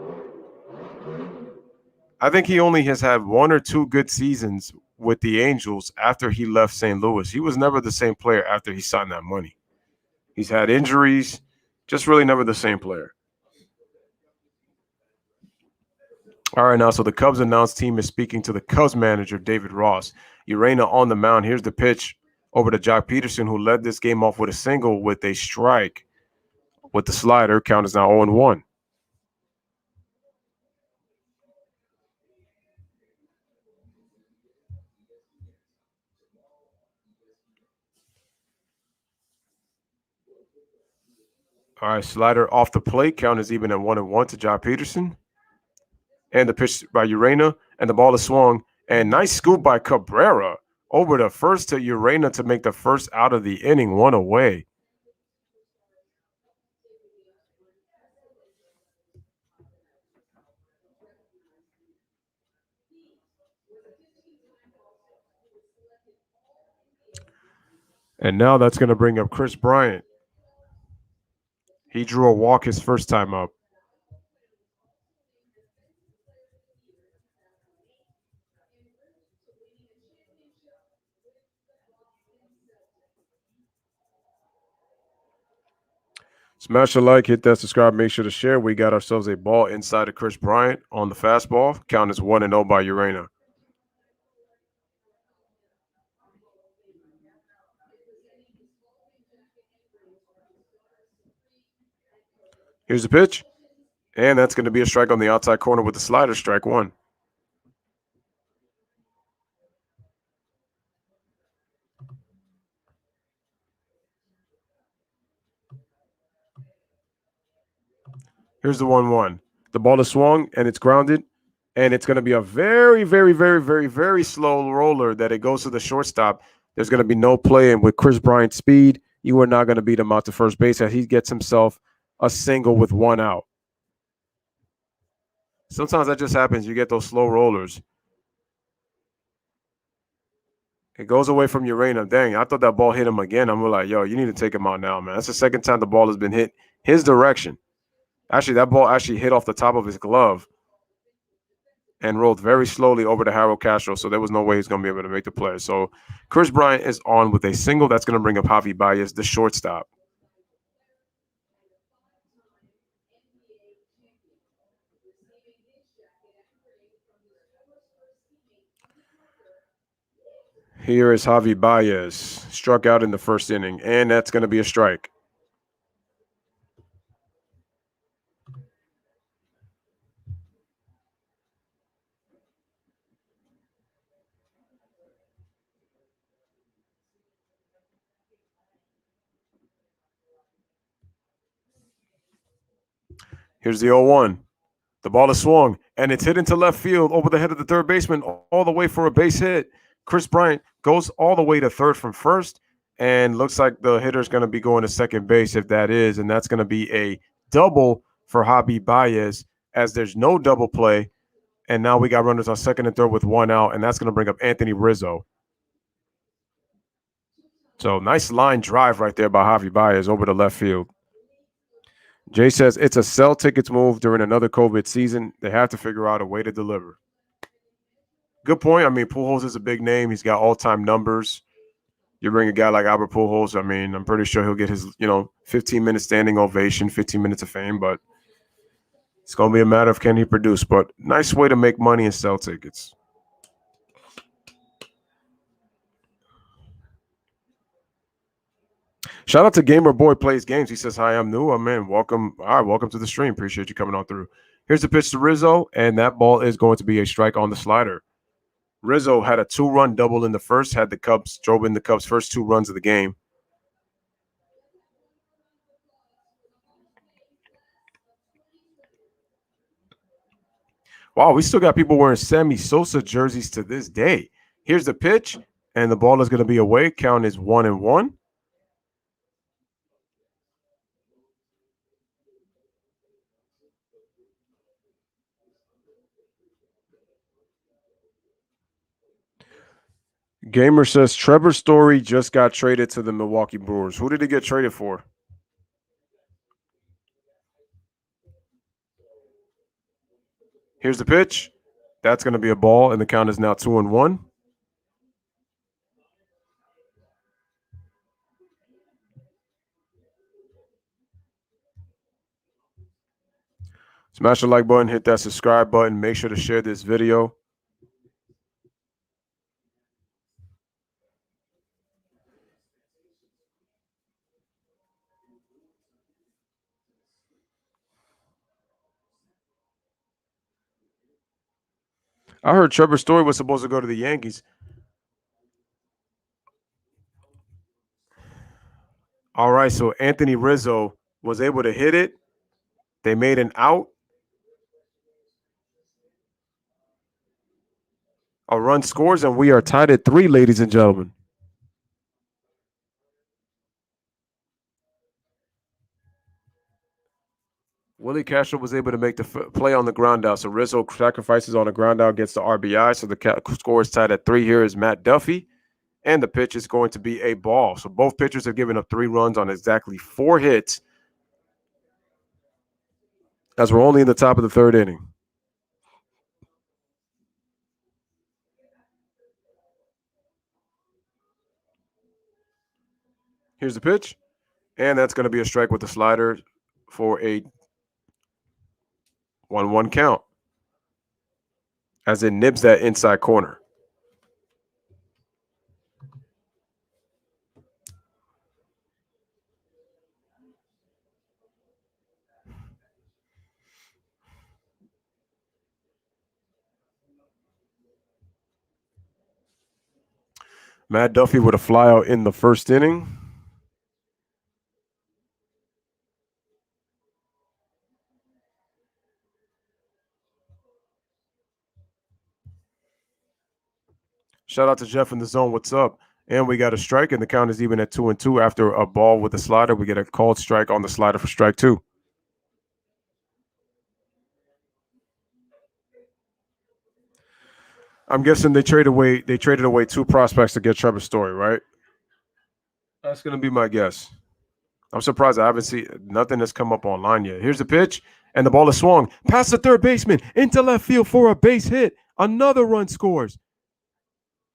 I think he only has had 1 or 2 good seasons with the Angels after he left St. Louis. He was never the same player after he signed that money. He's had injuries, just really never the same player. All right, now, so the Cubs announced team is speaking to the Cubs manager, David Ross. Urena on the mound. Here's the pitch over to Jock Peterson, who led this game off with a single with a strike with the slider. Count is now 0-1. All right, slider off the plate. Count is even at 1-1 to Jock Peterson. And the pitch by Urena, and the ball is swung. And nice scoop by Cabrera over the first to Urena to make the first out of the inning, 1 away. And now that's going to bring up Chris Bryant. He drew a walk his first time up. Smash a like, hit that subscribe, make sure to share. We got ourselves a ball inside of Chris Bryant on the fastball. Count is 1-0 by Urena. Here's the pitch. And that's going to be a strike on the outside corner with the slider, strike one. Here's the 1-1. The ball is swung and it's grounded. And it's going to be a very, very, very, very, very slow roller that it goes to the shortstop. There's going to be no play. And with Chris Bryant's speed, you are not going to beat him out to first base as he gets himself a single with one out. Sometimes that just happens. You get those slow rollers. It goes away from Urena. Dang, I thought that ball hit him again. I'm like, yo, you need to take him out now, man. That's the second time the ball has been hit his direction. Actually, that ball actually hit off the top of his glove and rolled very slowly over to Harold Castro, so there was no way he's going to be able to make the play. So Chris Bryant is on with a single. That's going to bring up Javi Baez, the shortstop. Here is Javi Baez, struck out in the first inning, and that's going to be a strike. Here's the 0-1. The ball is swung, and it's hit into left field over the head of the third baseman all the way for a base hit. Chris Bryant goes all the way to third from first, and looks like the hitter's going to be going to second base if that is, and that's going to be a double for Javi Baez as there's no double play, and now we got runners on second and third with one out, and that's going to bring up Anthony Rizzo. So nice line drive right there by Javi Baez over the left field. Jay says it's a sell tickets move during another COVID season. They have to figure out a way to deliver. Good point. I mean, Pujols is a big name. He's got all-time numbers. You bring a guy like Albert Pujols, I mean, I'm pretty sure he'll get his, 15-minute standing ovation, 15 minutes of fame, but it's going to be a matter of can he produce. But nice way to make money and sell tickets. Shout out to Gamer Boy Plays Games. He says, hi, I'm new. I'm in. Welcome. All right, welcome to the stream. Appreciate you coming on through. Here's the pitch to Rizzo, and that ball is going to be a strike on the slider. Rizzo had a 2-run double in the first, drove in the Cubs' first 2 runs of the game. Wow, we still got people wearing Sammy Sosa jerseys to this day. Here's the pitch, and the ball is going to be away. Count is 1-1. Gamer says Trevor Story just got traded to the Milwaukee Brewers. Who did he get traded for? Here's the pitch. That's going to be a ball, and the count is now 2-1. Smash the like button, hit that subscribe button. Make sure to share this video. I heard Trevor Story was supposed to go to the Yankees. All right, so Anthony Rizzo was able to hit it. They made an out. A run scores, and we are tied at 3, ladies and gentlemen. Willie Castro was able to make the play on the ground out. So Rizzo sacrifices on the ground out, gets the RBI. So the score is tied at 3. Here is Matt Duffy. And the pitch is going to be a ball. So both pitchers have given up 3 runs on exactly 4 hits as we're only in the top of the 3rd inning. Here's the pitch. And that's going to be a strike with the slider for a 1-1 count as it nibs that inside corner. Matt Duffy with a flyout in the first inning. Shout out to Jeff in the zone. What's up? And we got a strike, and the count is even at 2-2 after a ball with a slider. We get a called strike on the slider for strike 2. I'm guessing they traded away 2 prospects to get Trevor Story, right? That's gonna be my guess. I'm surprised I haven't seen nothing that's come up online yet. Here's the pitch, and the ball is swung past the third baseman into left field for a base hit. Another run scores.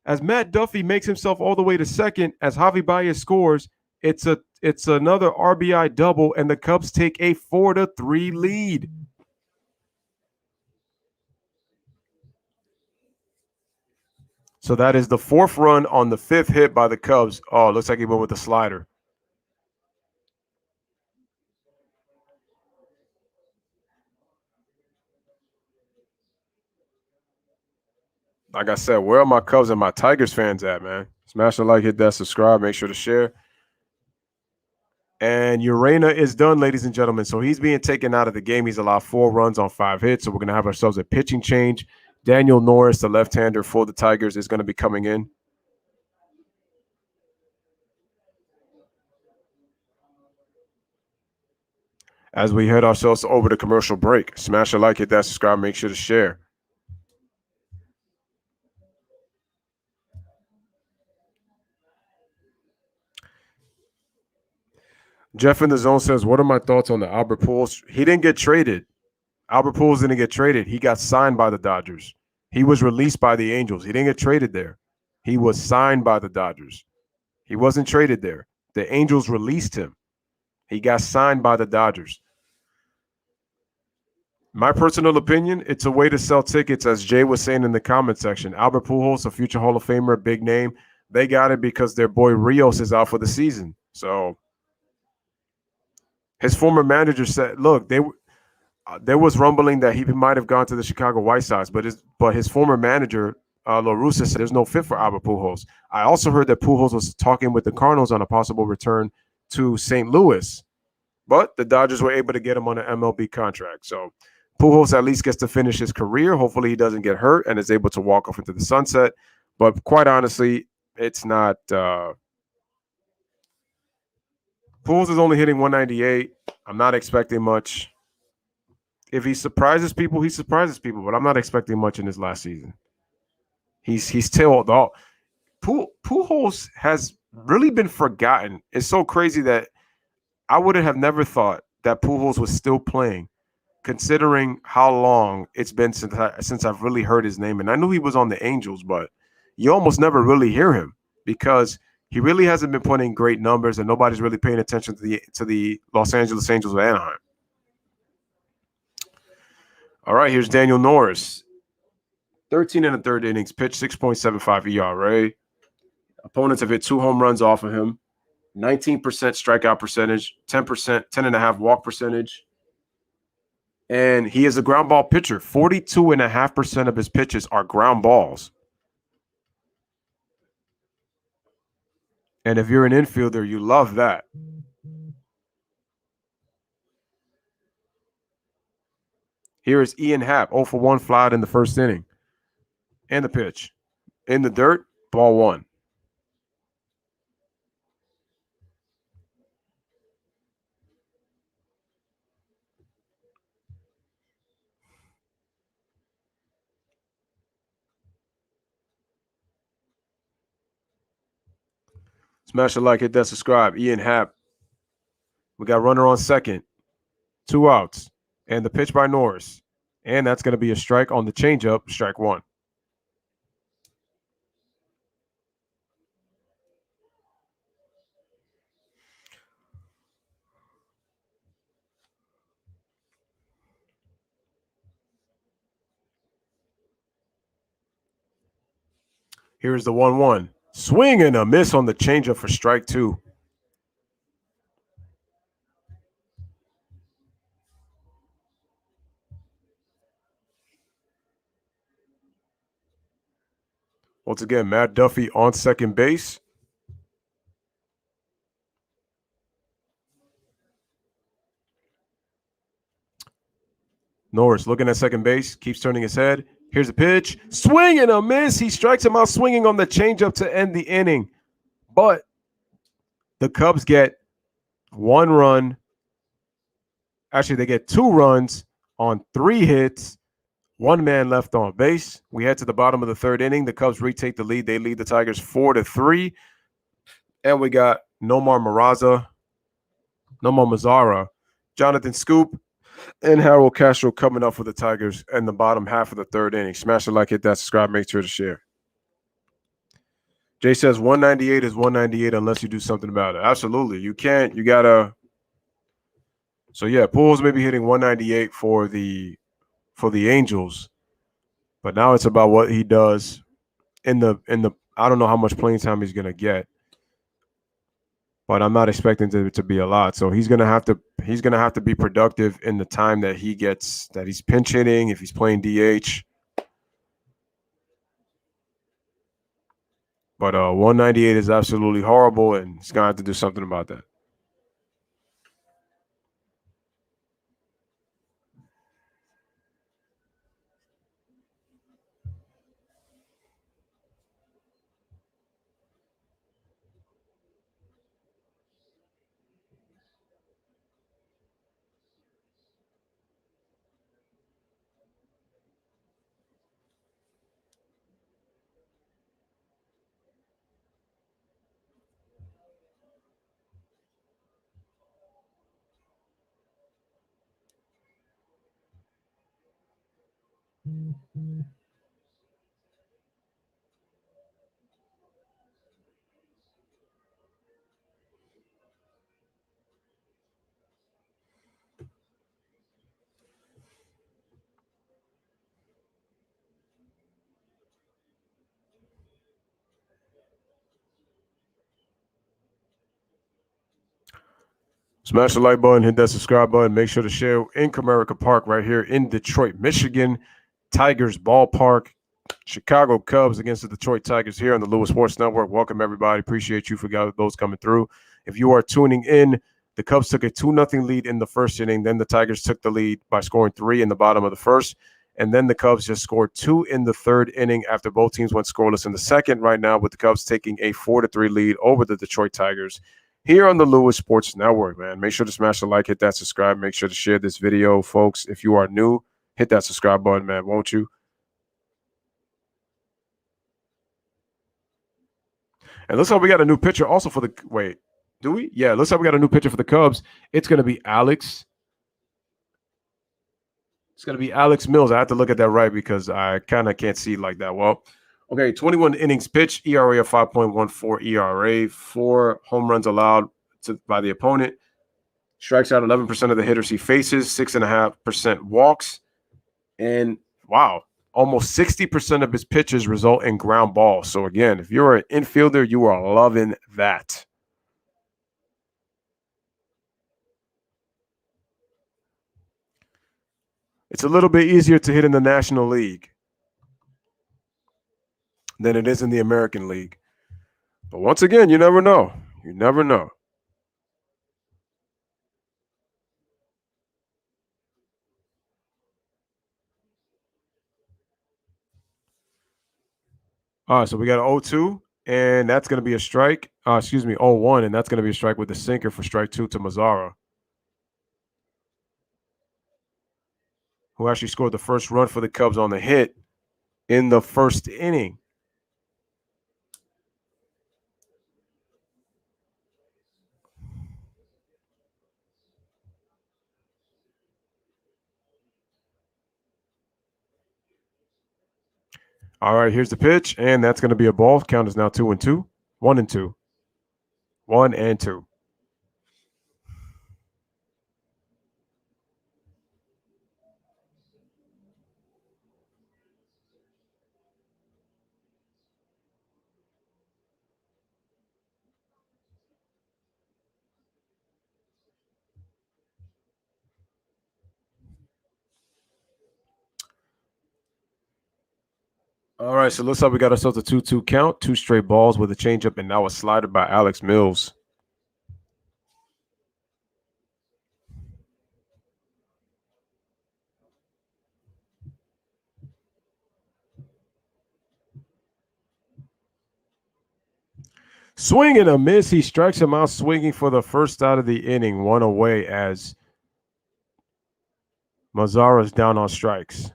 As Matt Duffy makes himself all the way to second, as Javi Baez scores, it's another RBI double, and the Cubs take a 4-3 lead. So that is the 4th run on the 5th hit by the Cubs. Oh, looks like he went with the slider. Like I said, where are my Cubs and my Tigers fans at, man? Smash the like, hit that subscribe, make sure to share. And Urena is done, ladies and gentlemen. So he's being taken out of the game. He's allowed 4 runs on 5 hits. So we're going to have ourselves a pitching change. Daniel Norris, the left-hander for the Tigers, is going to be coming in. As we head ourselves over to commercial break, smash a like, hit that subscribe, make sure to share. Jeff in the zone says, what are my thoughts on the Albert Pujols? He didn't get traded. Albert Pujols didn't get traded. He got signed by the Dodgers. He was released by the Angels. He didn't get traded there. He was signed by the Dodgers. He wasn't traded there. The Angels released him. He got signed by the Dodgers. My personal opinion, it's a way to sell tickets, as Jay was saying in the comment section. Albert Pujols, a future Hall of Famer, big name. They got it because their boy Rios is out for the season. So his former manager said, look, there was rumbling that he might have gone to the Chicago White Sox, but his former manager, La Russa, said there's no fit for Albert Pujols. I also heard that Pujols was talking with the Cardinals on a possible return to St. Louis, but the Dodgers were able to get him on an MLB contract. So Pujols at least gets to finish his career. Hopefully he doesn't get hurt and is able to walk off into the sunset. But quite honestly, it's not Pujols is only hitting 198. I'm not expecting much. If he surprises people, he surprises people, but I'm not expecting much in his last season. He's tailed off. Pujols has really been forgotten. It's so crazy that I would have never thought that Pujols was still playing, considering how long it's been since I've really heard his name. And I knew he was on the Angels, but you almost never really hear him because he really hasn't been putting great numbers, and nobody's really paying attention to the Los Angeles Angels of Anaheim. All right, here's Daniel Norris. 13 and a third innings, pitched 6.75 ERA. Opponents have hit 2 home runs off of him. 19% strikeout percentage, 10%, 10.5 walk percentage. And he is a ground ball pitcher. 42.5% of his pitches are ground balls. And if you're an infielder, you love that. Here is Ian Happ, 0 for 1 fly out in the first inning. And the pitch. In the dirt, ball 1. Smash a like, hit that subscribe. Ian Happ. We got runner on second. 2 outs. And the pitch by Norris. And that's going to be a strike on the changeup, strike 1. Here's the 1-1. Swing and a miss on the changeup for strike 2. Once again, Matt Duffy on second base. Norris looking at second base, keeps turning his head. Here's a pitch. Swing and a miss. He strikes him out swinging on the changeup to end the inning. But the Cubs get 1 run. Actually, they get 2 runs on 3 hits. 1 man left on base. We head to the bottom of the 3rd inning. The Cubs retake the lead. They lead the Tigers 4-3. And we got Nomar Mazara, Jonathan Scoop, and Harold Castro coming up for the Tigers in the bottom half of the 3rd inning. Smash the like, hit that, subscribe, make sure to share. Jay says 198 is 198 unless you do something about it. Absolutely. You can't. You got to. So, yeah, Pujols may be hitting 198 for the Angels. But now it's about what he does in the I don't know how much playing time he's going to get. But I'm not expecting it to be a lot. So he's gonna have to be productive in the time that he's pinch hitting, if he's playing DH. But 198 is absolutely horrible, and he's gonna have to do something about that. Smash the like button, hit that subscribe button. Make sure to share in Comerica Park right here in Detroit, Michigan. Tigers Ballpark. Chicago Cubs against the Detroit Tigers here on the Lewis Sports Network. Welcome, everybody. Appreciate you for those coming through. If you are tuning in, the Cubs took a 2-0 lead in the 1st inning. Then the Tigers took the lead by scoring 3 in the bottom of the 1st. And then the Cubs just scored 2 in the 3rd inning after both teams went scoreless in the 2nd. Right now, with the Cubs taking a 4-3 lead over the Detroit Tigers here on the Lewis Sports Network, man. Make sure to smash the like, hit that subscribe. Make sure to share this video, folks. If you are new, hit that subscribe button, man, won't you? And looks like we got a new pitcher also for the – wait, do we? Yeah, looks like we got a new pitcher for the Cubs. It's going to be Alex. It's going to be Alex Mills. I have to look at that right because I kind of can't see like that well. Okay, 21 innings pitched, ERA of 5.14 ERA, 4 home runs allowed by the opponent. Strikes out 11% of the hitters he faces, 6.5% walks. And, wow, almost 60% of his pitches result in ground balls. So, again, if you're an infielder, you are loving that. It's a little bit easier to hit in the National League than it is in the American League. But once again, you never know. You never know. All right, so we got an 0-2, and that's going to be a strike. 0-1, and that's going to be a strike with the sinker for strike 2 to Mazara, who actually scored the first run for the Cubs on the hit in the 1st inning. All right, here's the pitch, and that's going to be a ball. Count is now 2-2. 1-2. 1-2. All right, so looks like we got ourselves a 2-2 count, 2 straight balls with a changeup, and now a slider by Alex Mills. Swing and a miss. He strikes him out swinging for the first out of the inning, 1 away as Mazzara's down on strikes.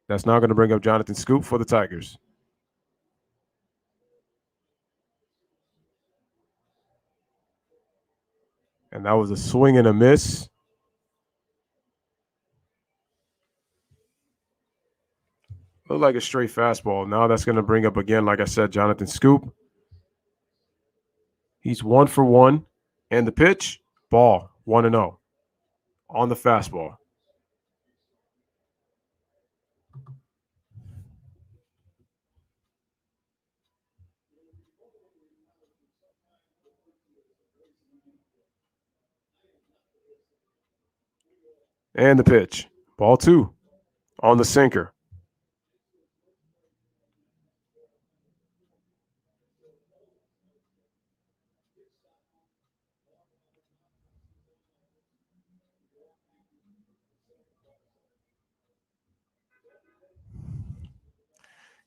That's now going to bring up Jonathan Scoop for the Tigers. And that was a swing and a miss. Looked like a straight fastball. Now that's going to bring up again, like I said, Jonathan Scoop. He's 1 for 1. And the pitch, ball, 1-0 on the fastball. And the pitch, ball 2 on the sinker.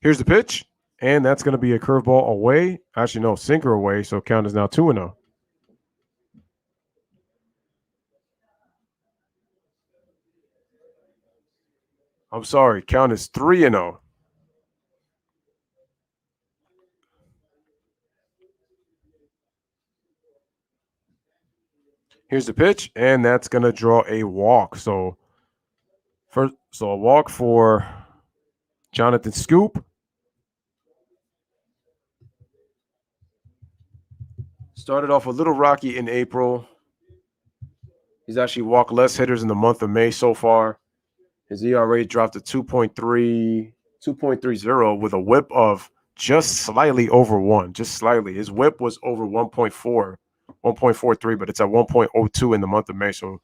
Here's the pitch, and that's going to be a curveball away. Actually, no, sinker away, so count is now 2-0. I'm sorry, count is 3-0. Here's the pitch, and that's going to draw a walk. So a walk for Jonathan Scoop. Started off a little rocky in April. He's actually walked less hitters in the month of May so far. His ERA dropped to 2.30 with a whip of just slightly over 1, just slightly. His whip was over 1.4, 1.43, but it's at 1.02 in the month of May. So,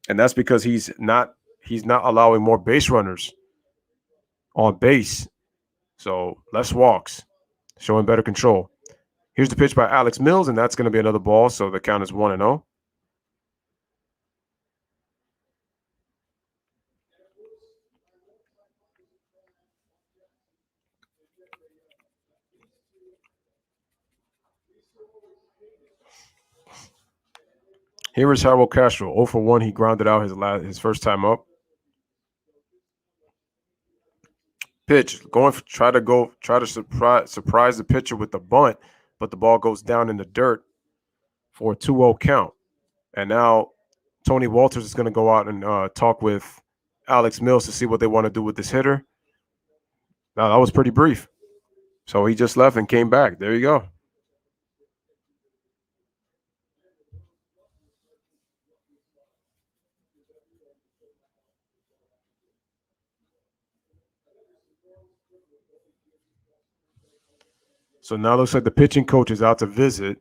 and that's because he's not allowing more base runners on base. So less walks, showing better control. Here's the pitch by Alex Mills, and that's going to be another ball. So the count is 1-0. Here is Harold Castro, 0 for 1. He grounded out his first time up. Pitch, try to surprise the pitcher with the bunt, but the ball goes down in the dirt for a 2-0 count. And now Tony Walters is going to go out and talk with Alex Mills to see what they want to do with this hitter. Now, that was pretty brief. So he just left and came back. There you go. So now it looks like the pitching coach is out to visit.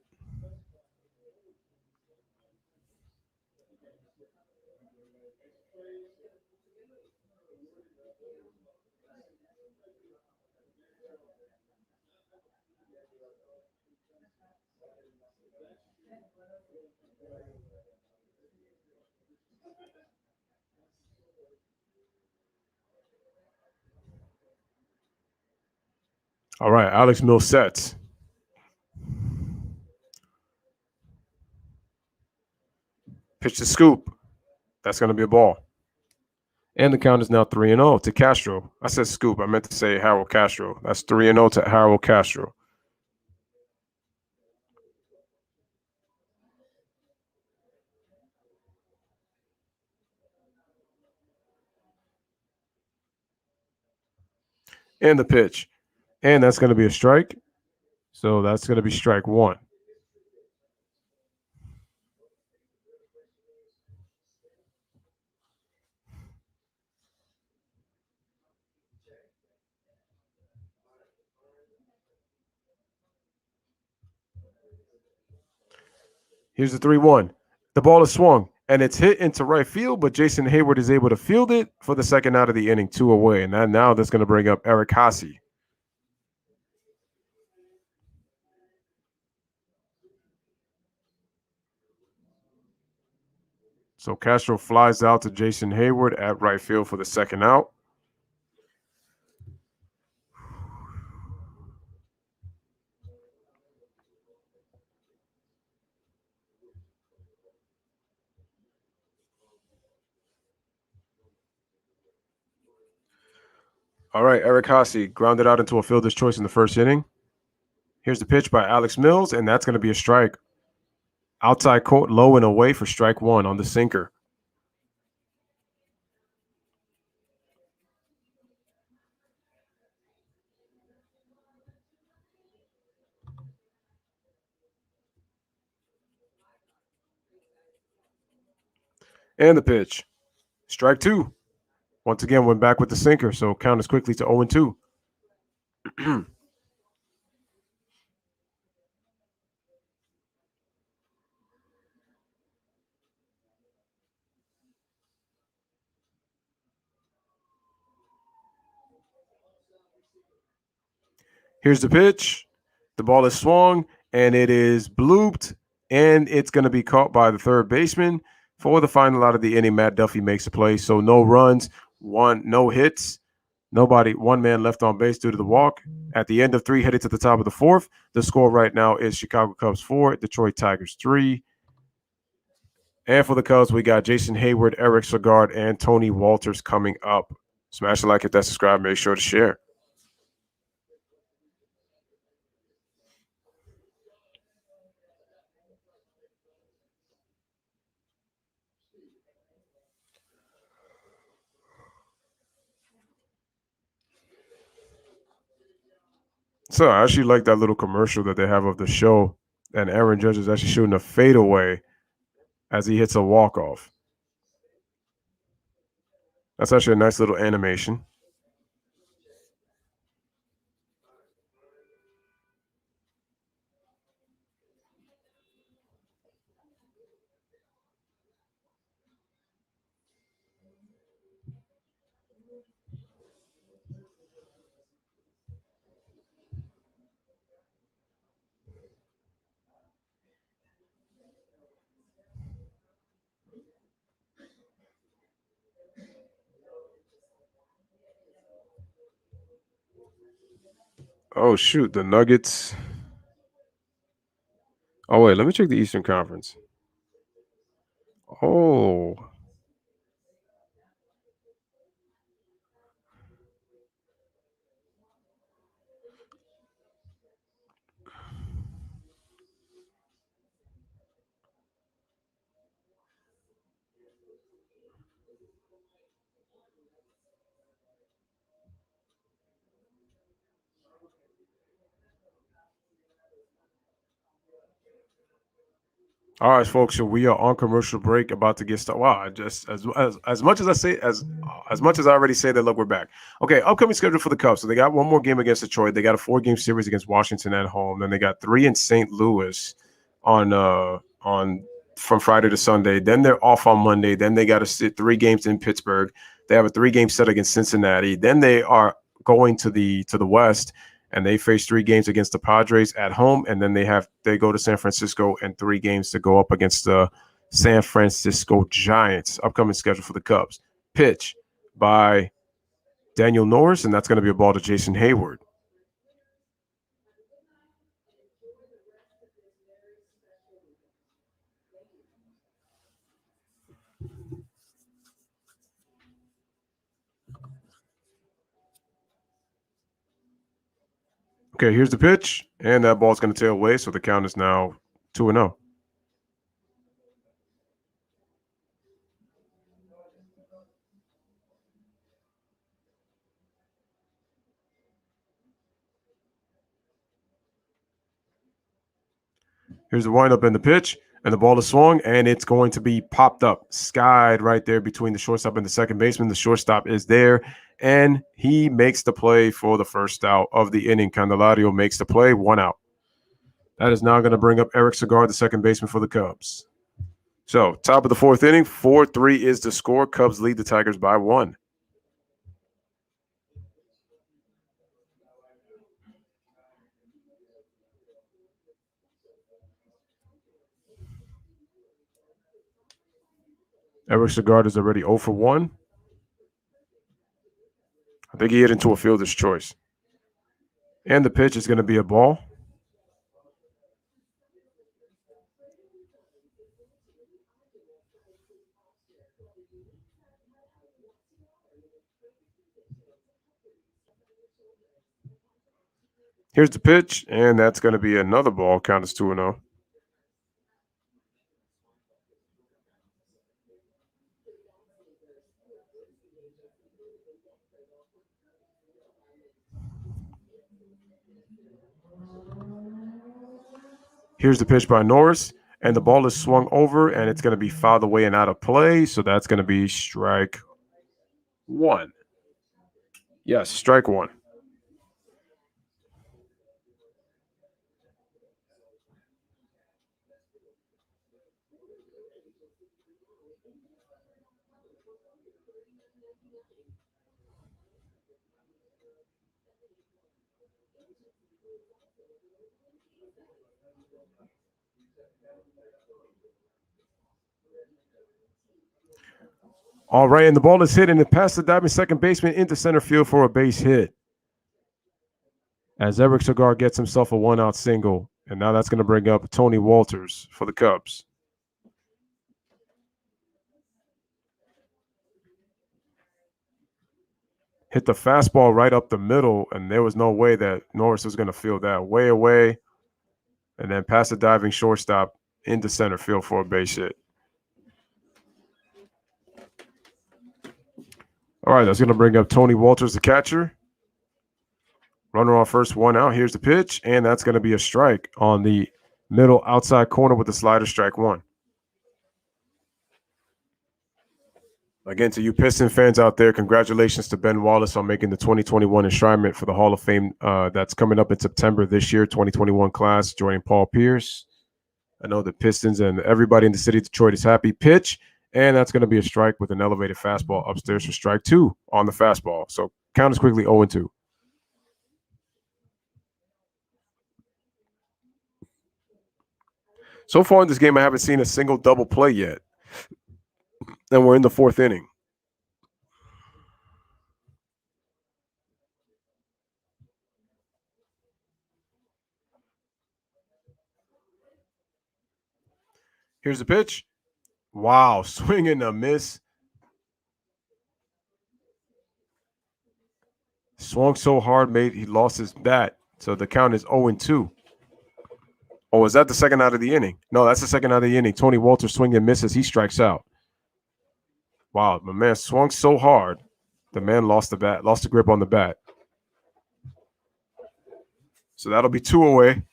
All right, Alex Mills sets. Pitch to Scoop. That's going to be a ball. And the count is now 3-0 to Castro. I said Scoop. I meant to say Harold Castro. That's 3-0 to Harold Castro. And the pitch. And that's going to be a strike. So that's going to be strike 1. Here's the 3-1. The ball is swung, and it's hit into right field, but Jason Hayward is able to field it for the second out of the inning, 2 away. And now that's going to bring up Eric Haase. So Castro flies out to Jason Hayward at right field for the second out. All right, Eric Haase grounded out into a fielder's choice in the first inning. Here's the pitch by Alex Mills, and that's going to be a strike. Outside court, low and away for strike 1 on the sinker. And the pitch. Strike 2. Once again, went back with the sinker, so count is quickly to 0-2. Here's the pitch. The ball is swung, and it is blooped, and it's going to be caught by the third baseman. For the final out of the inning, Matt Duffy makes a play. So no runs, no hits, nobody, one man left on base due to the walk. At the end of 3, headed to the top of the 4th. The score right now is Chicago Cubs 4, Detroit Tigers 3. And for the Cubs, we got Jason Hayward, Eric Segard, and Tony Walters coming up. Smash the like, hit that subscribe, make sure to share. So I actually like that little commercial that they have of the show, and Aaron Judge is actually shooting a fadeaway as he hits a walk-off. That's actually a nice little animation. Oh, shoot, the Nuggets. Oh, wait, let me check the Eastern Conference. Oh. All right, folks. So we are on commercial break, about to get started. Wow, just as much as I say as much as I already say that. Look, we're back. Okay, upcoming schedule for the Cubs. So they got one more game against Detroit. They got a 4-game series against Washington at home. Then they got 3 in St. Louis on from Friday to Sunday. Then they're off on Monday. Then they got to sit 3 games in Pittsburgh. They have a 3-game set against Cincinnati. Then they are going to the West, and they face 3 games against the Padres at home, and then they go to San Francisco and 3 games to go up against the San Francisco Giants. Upcoming schedule for the Cubs. Pitch by Daniel Norris, and that's going to be a ball to Jason Hayward. Okay, here's the pitch, and that ball's going to tail away, so the count is now 2-0. Here's the windup and the pitch, and the ball is swung, and it's going to be popped up, skied right there between the shortstop and the second baseman. The shortstop is there, and he makes the play for the first out of the inning. Candelario makes the play, 1 out. That is now going to bring up Eric Segard, the second baseman for the Cubs. So, top of the fourth inning, 4-3 is the score. Cubs lead the Tigers by 1. Eric Segard is already 0 for 1. I think he hit into a fielder's choice. And the pitch is going to be a ball. Here's the pitch, and that's going to be another ball. Count is 2-0. Here's the pitch by Norris, and the ball is swung over, and it's going to be fouled away and out of play. So that's going to be strike 1. Yes, strike 1. All right, and the ball is hit, and it passed the diving second baseman into center field for a base hit. As Eric Segard gets himself a 1-out single, and now that's going to bring up Tony Walters for the Cubs. Hit the fastball right up the middle, and there was no way that Norris was going to field that. Way away, and then pass the diving shortstop into center field for a base hit. All right, that's going to bring up Tony Walters, the catcher. Runner on first, 1 out. Here's the pitch, and that's going to be a strike on the middle outside corner with the slider, strike 1. Again, to you Piston fans out there, congratulations to Ben Wallace on making the 2021 enshrinement for the Hall of Fame that's coming up in September this year, 2021 class, joining Paul Pierce. I know the Pistons and everybody in the city of Detroit is happy. Pitch, and that's going to be a strike with an elevated fastball upstairs for strike 2 on the fastball. So count is quickly 0-2. So far in this game, I haven't seen a single double play yet. And we're in the 4th inning. Here's the pitch. Wow, swing and a miss. Swung so hard, he lost his bat. So the count is 0-2. Oh, is that the second out of the inning? No, that's the second out of the inning. Tony Walters swing and misses. He strikes out. Wow, my man swung so hard, the man lost the grip on the bat. So that'll be 2 away.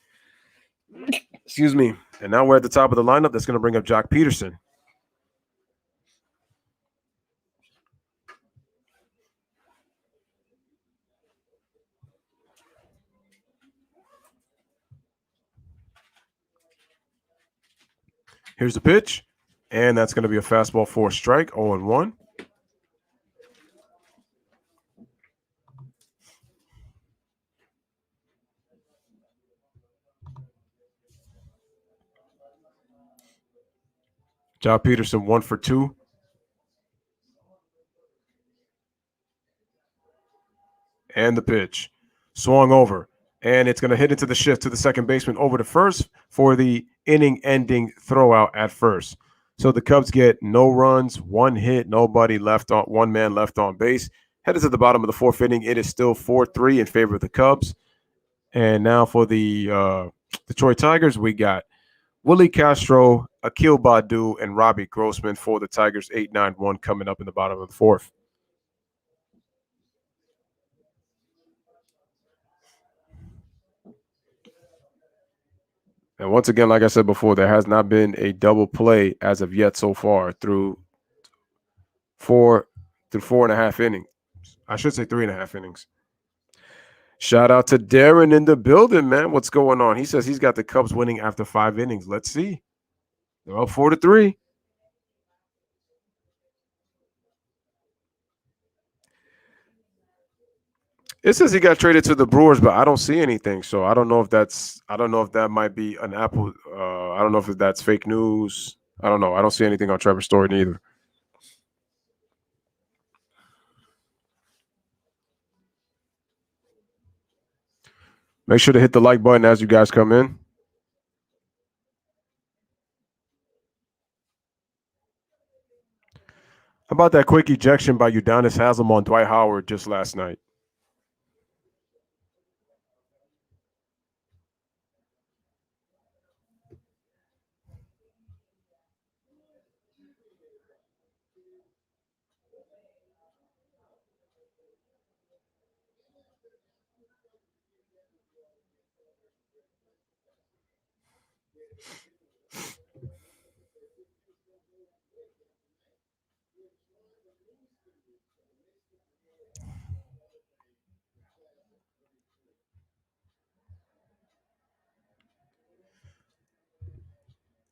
Excuse me. And now we're at the top of the lineup. That's going to bring up Jock Peterson. Here's the pitch, and that's going to be a fastball for a strike, 0-1. Jock Peterson 1 for 2. And the pitch. Swung over. And it's going to hit into the shift to the second baseman over to first for the inning-ending throwout at first. So the Cubs get no runs, 1 hit, nobody left on, 1 man left on base. Headed to the bottom of the 4th inning. It is still 4-3 in favor of the Cubs. And now for the Detroit Tigers, we got Willie Castro, Akil Baddoo, and Robbie Grossman for the Tigers 8-9-1 coming up in the bottom of the 4th. And once again, like I said before, there has not been a double play as of yet so far through 4.5 innings. I should say 3.5 innings. Shout out to Darren in the building, man. What's going on? He says he's got the Cubs winning after 5 innings. Let's see. They're up 4-3. It says he got traded to the Brewers, but I don't see anything. So I don't know if that might be an Apple. I don't know if that's fake news. I don't know. I don't see anything on Trevor's story neither. Make sure to hit the like button as you guys come in. How about that quick ejection by Udonis Haslem on Dwight Howard just last night?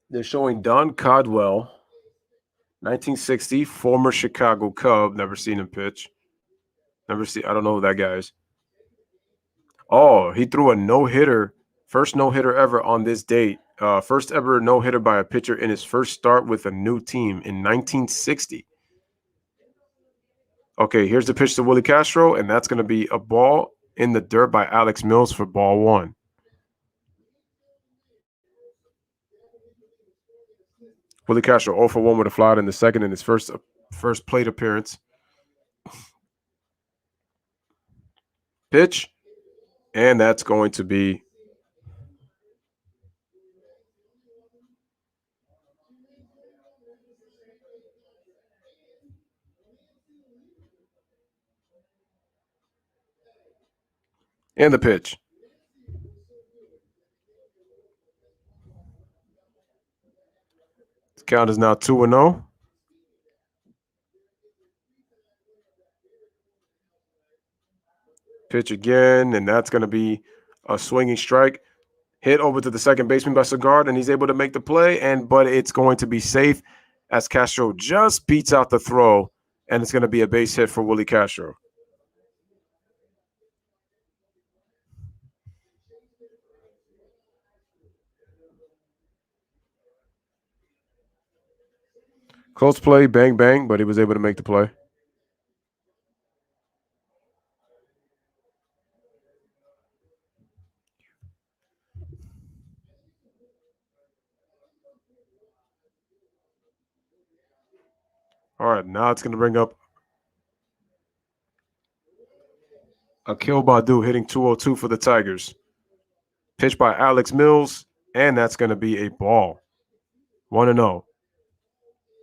They're showing Don Caldwell, 1960, former Chicago Cub. Never seen him pitch. I don't know who that guy is. Oh, he threw a no-hitter. First no-hitter ever on this date. First ever no-hitter by a pitcher in his first start with a new team in 1960. Okay, here's the pitch to Willie Castro, and that's going to be a ball in the dirt by Alex Mills for ball one. Willie Castro 0 for 1 with a fly out in the second in his first plate appearance. Pitch, and that's going to be and the pitch. The count is now 2-0. Pitch again, and that's going to be a swinging strike. Hit over to the second baseman by Segard, and he's able to make the play. But it's going to be safe as Castro just beats out the throw, and it's going to be a base hit for Willie Castro. Close play, bang, bang, but he was able to make the play. All right, now it's going to bring up Akil Baddoo hitting 202 for the Tigers. Pitch by Alex Mills, and that's going to be a ball. 1-0.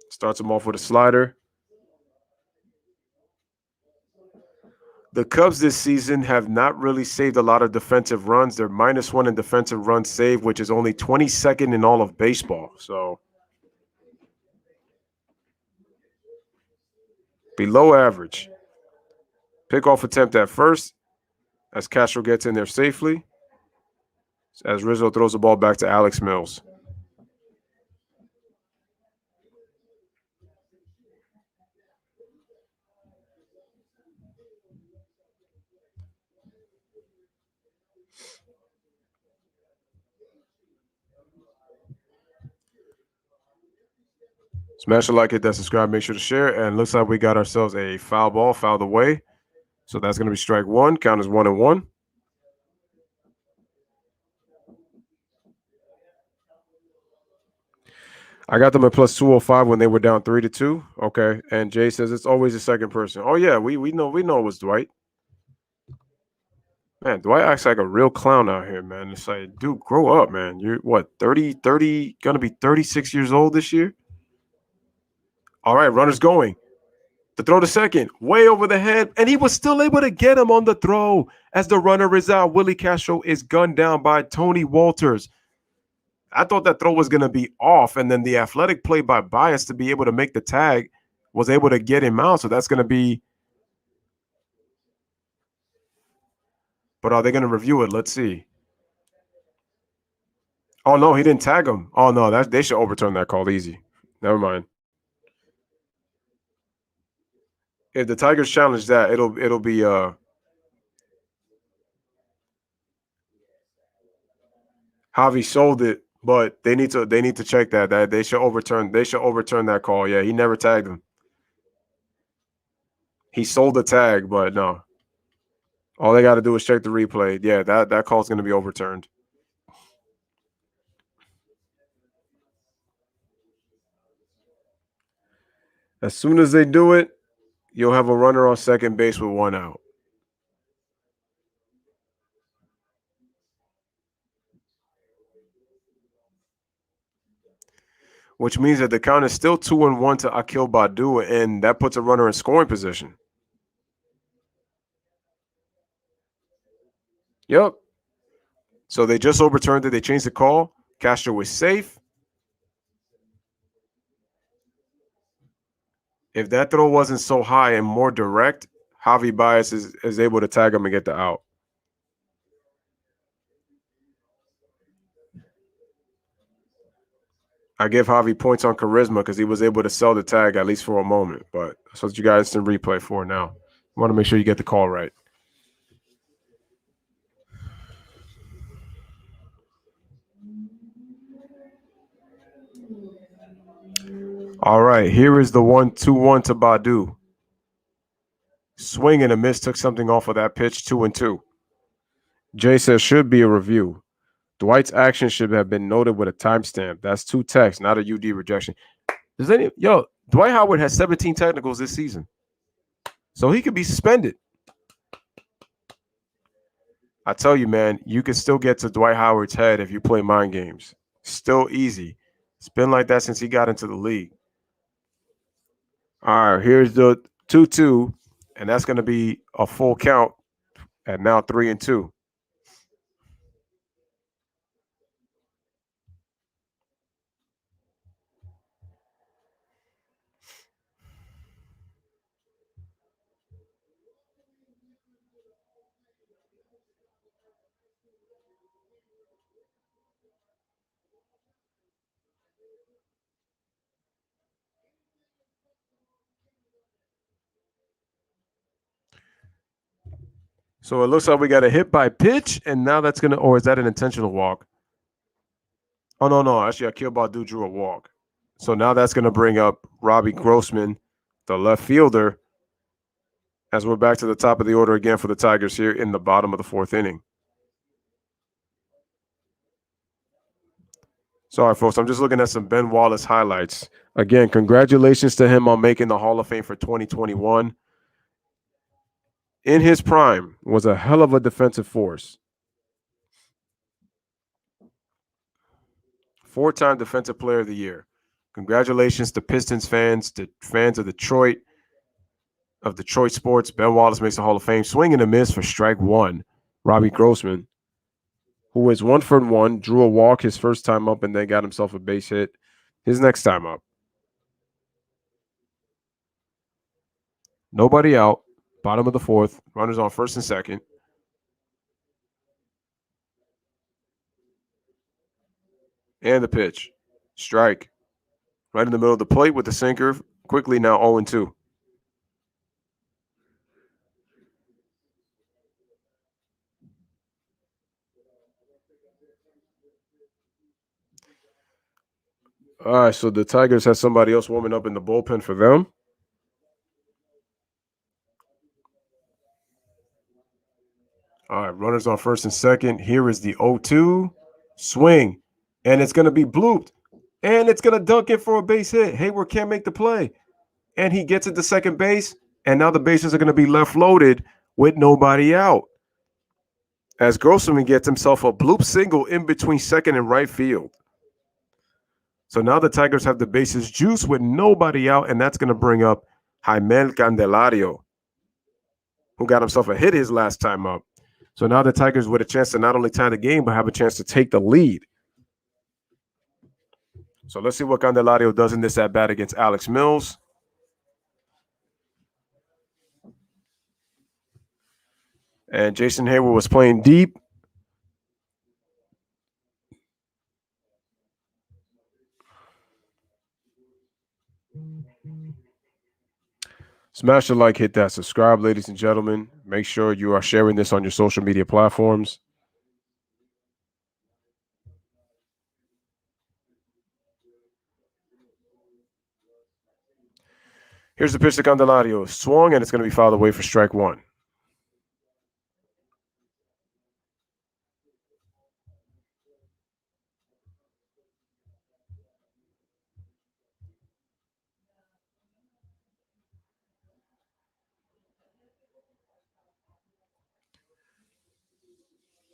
Starts him off with a slider. The Cubs this season have not really saved a lot of defensive runs. They're -1 in defensive runs saved, which is only 22nd in all of baseball. So below average. Pickoff attempt at first as Castro gets in there safely. As Rizzo throws the ball back to Alex Mills. Smash a like, hit that subscribe, make sure to share. And looks like we got ourselves a foul ball, fouled away. So that's going to be strike one. Count is 1-1. I got them at plus 205 when they were down 3-2. Okay. And Jay says it's always the second person. Oh, yeah, we know it was Dwight. Man, Dwight acts like a real clown out here, man. It's like, dude, grow up, man. You're what, 30, gonna be 36 years old this year? All right, runner's going. The throw to second, way over the head, and he was still able to get him on the throw. As the runner is out, Willie Castro is gunned down by Tony Walters. I thought that throw was going to be off, and then the athletic play by Bias to be able to make the tag was able to get him out, so that's going to be – but are they going to review it? Let's see. Oh, no, he didn't tag him. Oh, no, they should overturn that call easy. Never mind. If the Tigers challenge that, it'll be Javi sold it, but they need to check that they should overturn that call. Yeah, he never tagged him. He sold the tag, but no. All they got to do is check the replay. Yeah, that call is going to be overturned. As soon as they do it, you'll have a runner on second base with one out. Which means that the count is still 2-1 to Akil Badu, and that puts a runner in scoring position. Yep. So they just overturned it. They changed the call. Castro was safe. If that throw wasn't so high and more direct, Javi Baez is able to tag him and get the out. I give Javi points on charisma because he was able to sell the tag at least for a moment. But that's what you guys can replay for now. You want to make sure you get the call right. All right, here is the 1-2-1 to Badu. Swing and a miss, took something off of that pitch, 2-2. Jay says should be a review. Dwight's action should have been noted with a timestamp. That's 2 texts, not a UD rejection. Dwight Howard has 17 technicals this season. So he could be suspended. I tell you, man, you can still get to Dwight Howard's head if you play mind games. Still easy. It's been like that since he got into the league. All right, here's the 2-2, and that's going to be a full count at now 3-2. So it looks like we got a hit by pitch, and now that's or is that an intentional walk? Oh, no. Actually, Akil Badu drew a walk. So now that's going to bring up Robbie Grossman, the left fielder, as we're back to the top of the order again for the Tigers here in the bottom of the 4th inning. Sorry, folks. I'm just looking at some Ben Wallace highlights. Again, congratulations to him on making the Hall of Fame for 2021. In his prime, was a hell of a defensive force. 4-time Defensive Player of the Year. Congratulations to Pistons fans, to fans of Detroit sports. Ben Wallace makes the Hall of Fame. Swing and a miss for strike 1. Robbie Grossman, who is 1-for-1, drew a walk his first time up and then got himself a base hit his next time up. Nobody out. Bottom of the 4th. Runners on first and second. And the pitch. Strike. Right in the middle of the plate with the sinker. Quickly now 0-2. All right, so the Tigers have somebody else warming up in the bullpen for them. All right, runners on first and second. Here is the 0-2. Swing. And it's going to be blooped. And it's going to dunk in for a base hit. Hayward can't make the play. And he gets it to second base. And now the bases are going to be left loaded with nobody out, as Grossman gets himself a bloop single in between second and right field. So now the Tigers have the bases juiced with nobody out, and that's going to bring up Jaimel Candelario, who got himself a hit his last time up. So now the Tigers with a chance to not only tie the game, but have a chance to take the lead. So let's see what Candelario does in this at-bat against Alex Mills. And Jason Hayward was playing deep. Smash the like, hit that subscribe, ladies and gentlemen. Make sure you are sharing this on your social media platforms. Here's the pitch to Candelario. Swung, and it's going to be fouled away for strike one.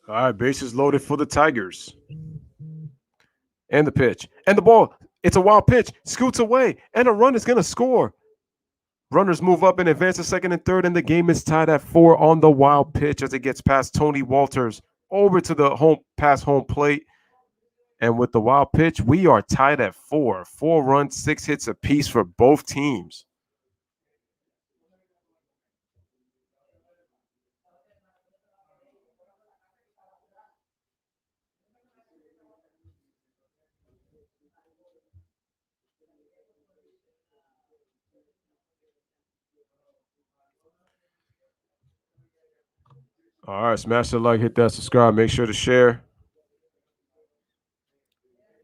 All right, bases loaded for the Tigers. And the pitch. And the ball. It's a wild pitch. Scoots away. And a run is going to score. Runners move up and advance to second and third, and the game is tied at 4 on the wild pitch as it gets past Tony Walters over to the home plate. And with the wild pitch, we are tied at 4. 4 runs, 6 hits apiece for both teams. All right, smash the like, hit that subscribe, make sure to share.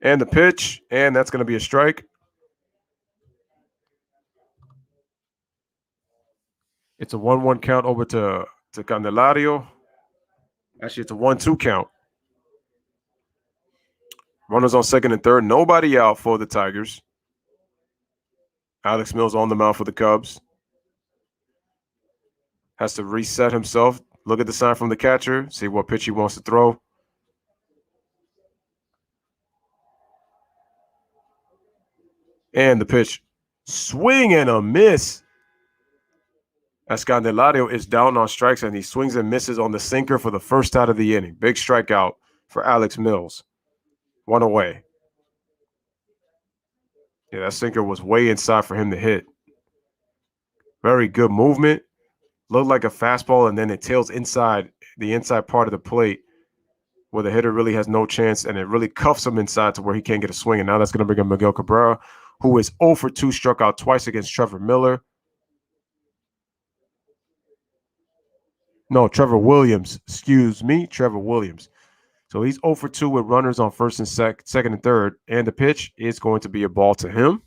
And the pitch, and that's going to be a strike. It's a 1-1 count over to Candelario. Actually, it's a 1-2 count. Runners on second and third. Nobody out for the Tigers. Alex Mills on the mound for the Cubs. Has to reset himself. Look at the sign from the catcher. See what pitch he wants to throw. And the pitch. Swing and a miss. As Candelario is down on strikes, and he swings and misses on the sinker for the first out of the inning. Big strikeout for Alex Mills. 1 away. Yeah, that sinker was way inside for him to hit. Very good movement. Looked like a fastball, and then it tails inside the inside part of the plate where the hitter really has no chance, and it really cuffs him inside to where he can't get a swing. And now that's going to bring up Miguel Cabrera, who is 0 for 2, struck out twice against Trevor Miller. No, Trevor Williams. Excuse me, Trevor Williams. So he's 0 for 2 with runners on first and second and third, and the pitch is going to be a ball to him.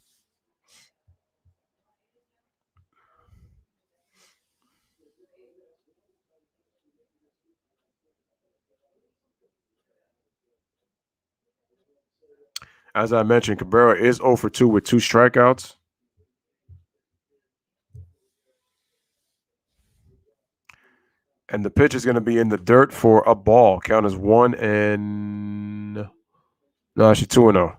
As I mentioned, Cabrera is 0 for 2 with 2 strikeouts. And the pitch is going to be in the dirt for a ball. Count is 1 and... No, actually 2-0.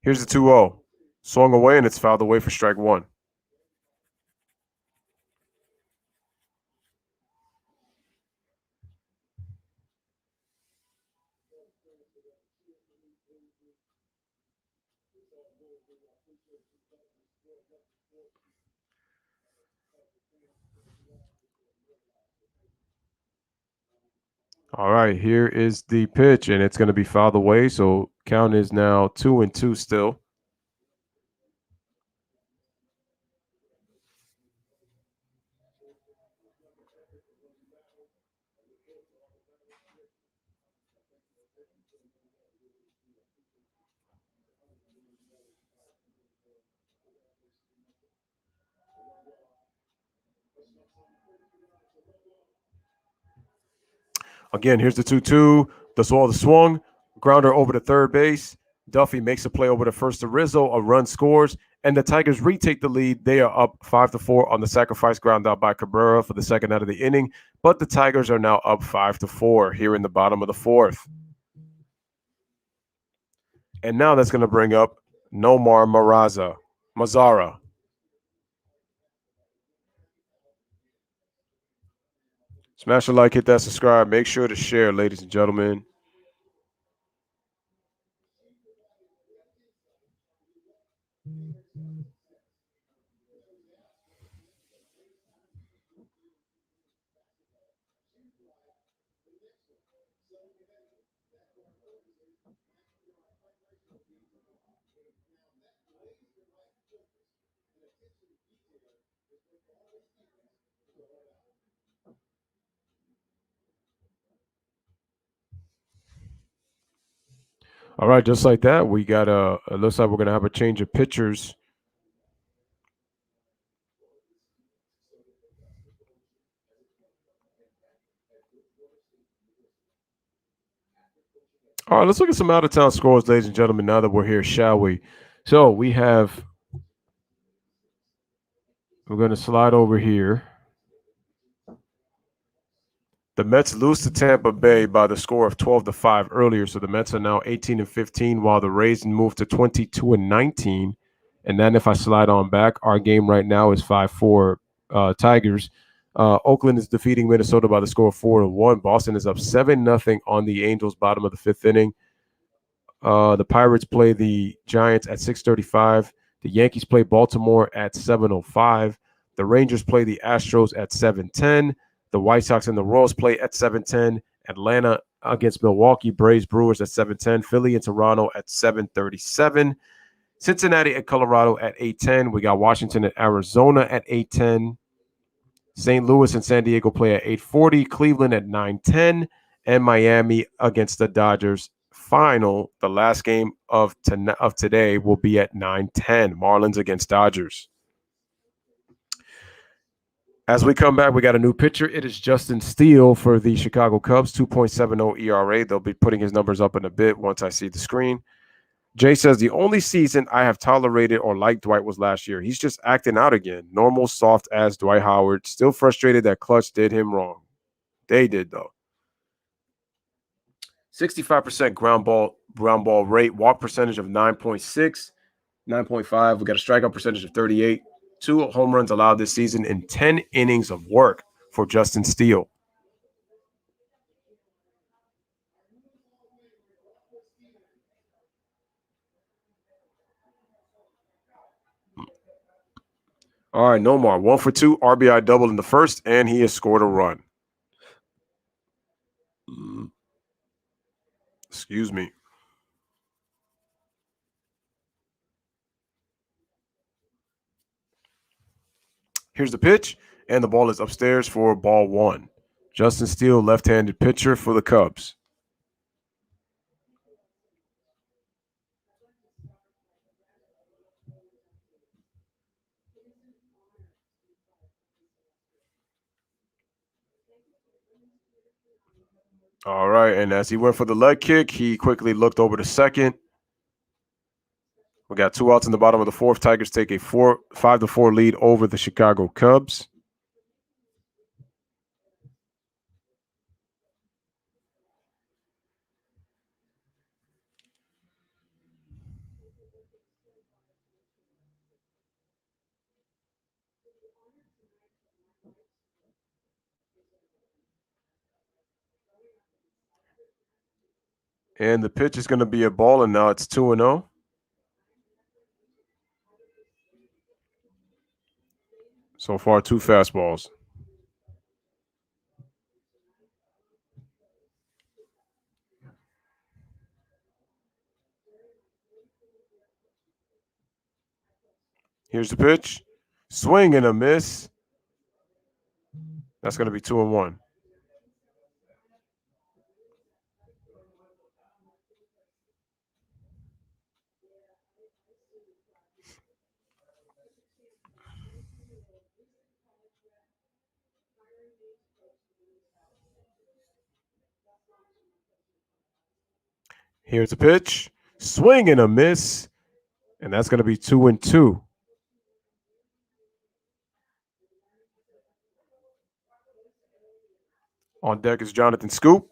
Here's the 2-0. Swung away, and it's fouled away for strike one. All right, here is the pitch, and it's going to be fouled away. So count is now 2-2 still. Again, here's the 2-2. The swung. Grounder over to third base. Duffy makes a play over to first to Rizzo. A run scores, and the Tigers retake the lead. They are up 5-4 on the sacrifice ground out by Cabrera for the second out of the inning. But the Tigers are now up 5-4 here in the bottom of the fourth. And now that's going to bring up Nomar Mazara. Smash a like, hit that subscribe. Make sure to share, ladies and gentlemen. All right, just like that, we got it looks like we're gonna have a change of pitchers. All right, let's look at some out of town scores, ladies and gentlemen. Now that we're here, shall we? So we're going to slide over here. The Mets lose to Tampa Bay by the score of 12-5 earlier, so the Mets are now 18-15, while the Rays move to 22-19. And then if I slide on back, our game right now is 5-4 Tigers. Oakland is defeating Minnesota by the score of 4-1. Boston is up 7-0 on the Angels, bottom of the fifth inning. The Pirates play the Giants at 6:35. The Yankees play Baltimore at 7:05. The Rangers play the Astros at 7:10. The White Sox and the Royals play at 7:10. Atlanta against Milwaukee, Braves, Brewers at 7:10. Philly and Toronto at 7:37. Cincinnati at Colorado at 8:10. We got Washington and Arizona at 8:10. St. Louis and San Diego play at 8:40. Cleveland at 9:10. And Miami against the Dodgers. Final, the last game of today will be at 9:10. Marlins against Dodgers. As we come back, we got a new pitcher. It is Justin Steele for the Chicago Cubs, 2.70 ERA. They'll be putting his numbers up in a bit once I see the screen. Jay says, the only season I have tolerated or liked Dwight was last year. He's just acting out again. Normal, soft as Dwight Howard. Still frustrated that Clutch did him wrong. They did, though. 65% ground ball rate, walk percentage of 9.6, 9.5. We got a strikeout percentage of 38. 2 home runs allowed this season in 10 innings of work for Justin Steele. All right, Nomar, 1 for 2, RBI double in the first, and he has scored a run. Excuse me. Here's the pitch, and the ball is upstairs for ball 1. Justin Steele, left-handed pitcher for the Cubs. All right, and as he went for the leg kick, he quickly looked over to second. We got 2 outs in the bottom of the fourth. Tigers take a 5-4 lead over the Chicago Cubs. And the pitch is going to be a ball, and now it's 2-0. So far, 2 fastballs. Here's the pitch. Swing and a miss. That's going to be 2-1. Here's the pitch. Swing and a miss. And that's going to be 2-2. On deck is Jonathan Scoop.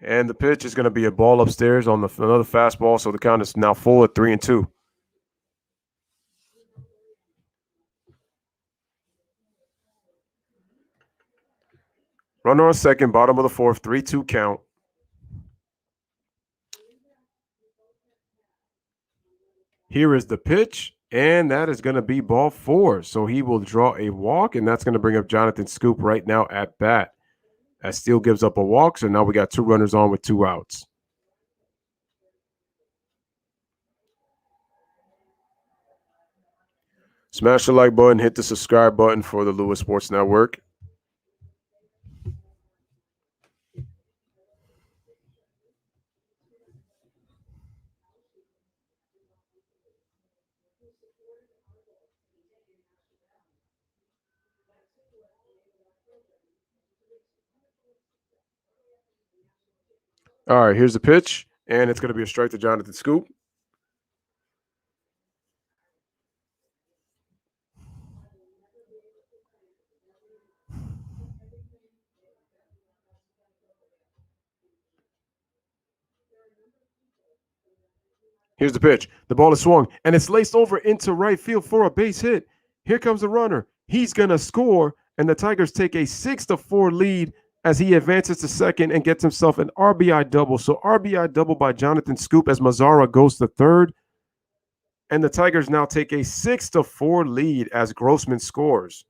And the pitch is going to be a ball upstairs on another fastball. So the count is now full at 3-2. Runner on second, bottom of the fourth, 3-2 count. Here is the pitch. And that is going to be ball 4. So he will draw a walk, and that's going to bring up Jonathan Scoop right now at bat. As Steele gives up a walk, so now we got 2 runners on with 2 outs. Smash the like button, hit the subscribe button for the Lewis Sports Network. All right, here's the pitch, and it's going to be a strike to Jonathan Scoop. Here's the pitch. The ball is swung, and it's laced over into right field for a base hit. Here comes the runner. He's going to score, and the Tigers take a 6-4 lead as he advances to second and gets himself an RBI double. So RBI double by Jonathan Scoop as Mazzara goes to third. And the Tigers now take a 6-4 lead as Grossman scores.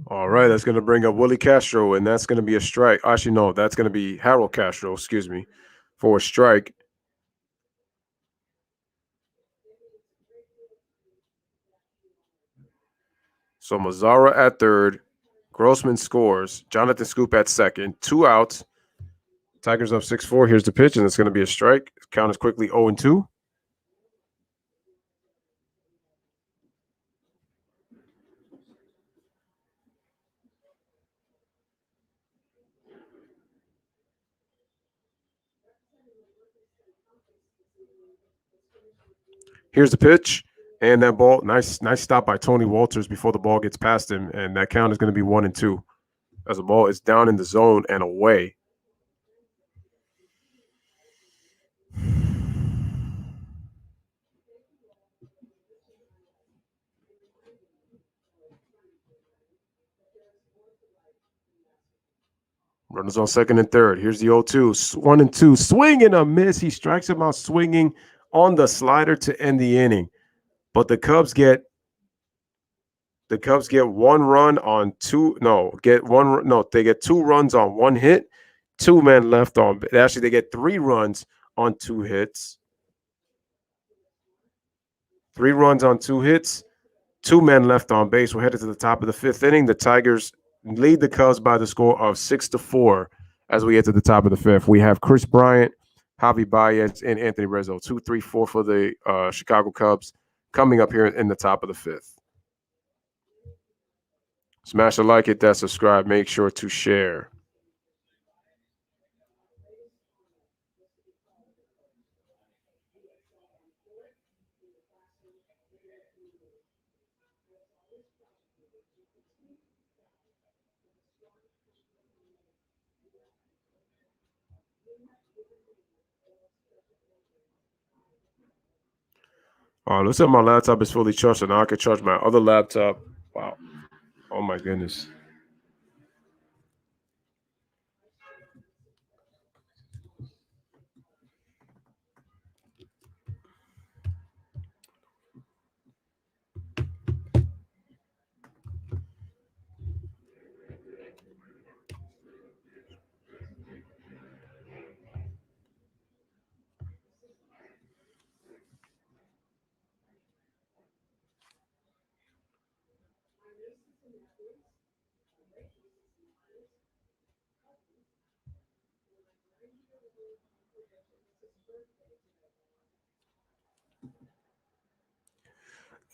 All right, that's going to bring up Willie Castro, and that's going to be a strike. Actually, no, that's going to be Harold Castro, excuse me, for a strike. So Mazzara at third, Grossman scores, Jonathan Scoop at second, 2 outs. Tigers up 6-4. Here's the pitch, and it's going to be a strike. Count is quickly 0-2. Here's the pitch, and that ball, nice stop by Tony Walters before the ball gets past him, and that count is going to be 1-2 as the ball is down in the zone and away. Runners on second and third. Here's the 0-2. 1-2. Swing and a miss. He strikes him out swinging on the slider to end the inning. But the Cubs get 1 run on 2. They get 2 runs on 1 hit. 2 men left on. Actually, they get 3 runs on 2 hits. 3 runs on 2 hits. 2 men left on base. We're headed to the top of the 5th inning. The Tigers lead the Cubs by the score of 6-4 as we get to the top of the 5th. We have Chris Bryant, Javi Baez, and Anthony Rizzo. 2, 3, 4 for the Chicago Cubs coming up here in the top of the 5th. Smash a like, hit that subscribe. Make sure to share. Looks like my laptop is fully charged, so now I can charge my other laptop. Wow. Oh, my goodness.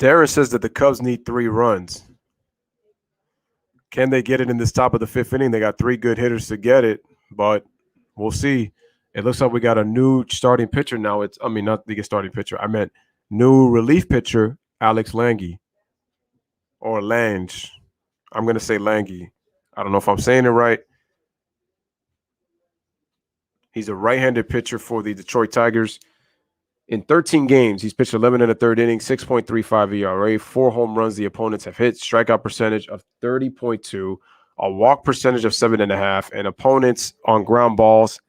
Darren says that the Cubs need 3 runs. Can they get it in this top of the 5th inning? They got 3 good hitters to get it, but we'll see. It looks like we got a new starting pitcher now. Not the starting pitcher. I meant new relief pitcher, Alex Lange. Or Lange. I'm going to say Lange. I don't know if I'm saying it right. He's a right-handed pitcher for the Detroit Tigers. In 13 games, he's pitched 11 and a third inning, 6.35 ERA, 4 home runs the opponents have hit, strikeout percentage of 30.2, a walk percentage of 7.5, and opponents on ground balls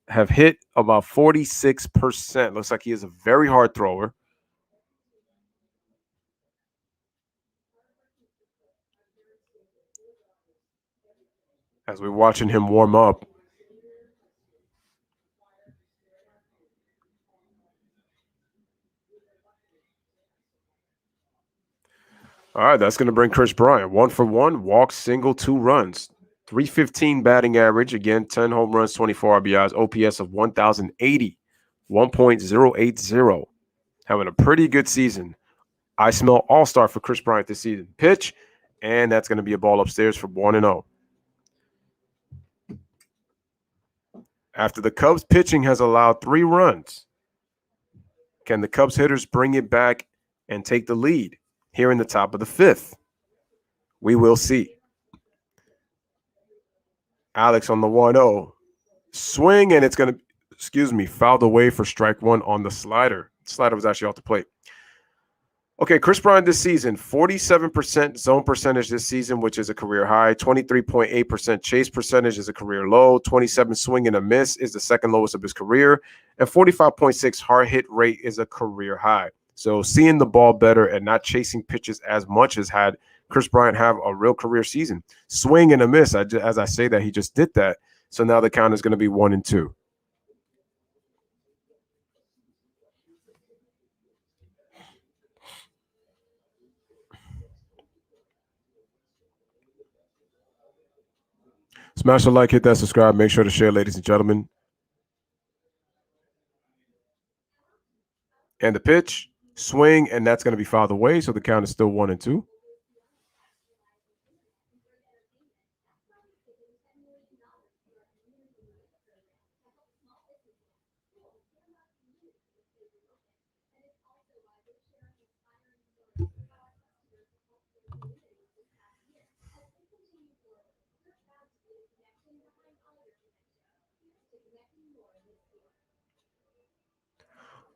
have hit about 46%. Looks like he is a very hard thrower. As we're watching him warm up. All right, that's going to bring Chris Bryant 1 for 1, walk, single, 2 runs, 315 batting average. Again, 10 home runs, 24 RBIs, OPS of 1,080, 1.080. Having a pretty good season. I smell all-star for Chris Bryant this season. Pitch, and that's going to be a ball upstairs for 1-0. After the Cubs pitching has allowed 3 runs, can the Cubs hitters bring it back and take the lead here in the top of the 5th? We will see. Alex on the 1-0. Swing, and it's going to, fouled away for strike 1 on the slider. Slider was actually off the plate. Okay, Chris Bryant this season, 47% zone percentage this season, which is a career high. 23.8% chase percentage is a career low. 27 swing and a miss is the second lowest of his career. And 45.6 hard hit rate is a career high. So seeing the ball better and not chasing pitches as much has had Chris Bryant have a real career season. Swing and a miss, as I say that, he just did that. So now the count is going to be 1-2. Smash the like, hit that subscribe. Make sure to share, ladies and gentlemen. And the pitch, swing, and that's going to be fouled away. So the count is still 1-2.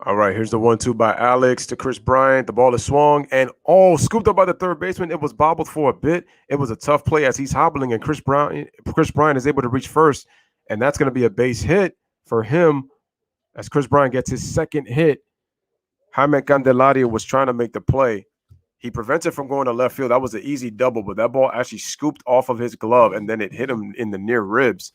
All right, here's the 1-2 by Alex to Chris Bryant. The ball is swung and scooped up by the third baseman. It was bobbled for a bit. It was a tough play as he's hobbling, and Chris Bryant is able to reach first, and that's going to be a base hit for him as Chris Bryant gets his second hit. Jaime Candelaria was trying to make the play. He prevented from going to left field. That was an easy double, but that ball actually scooped off of his glove, and then it hit him in the near ribs.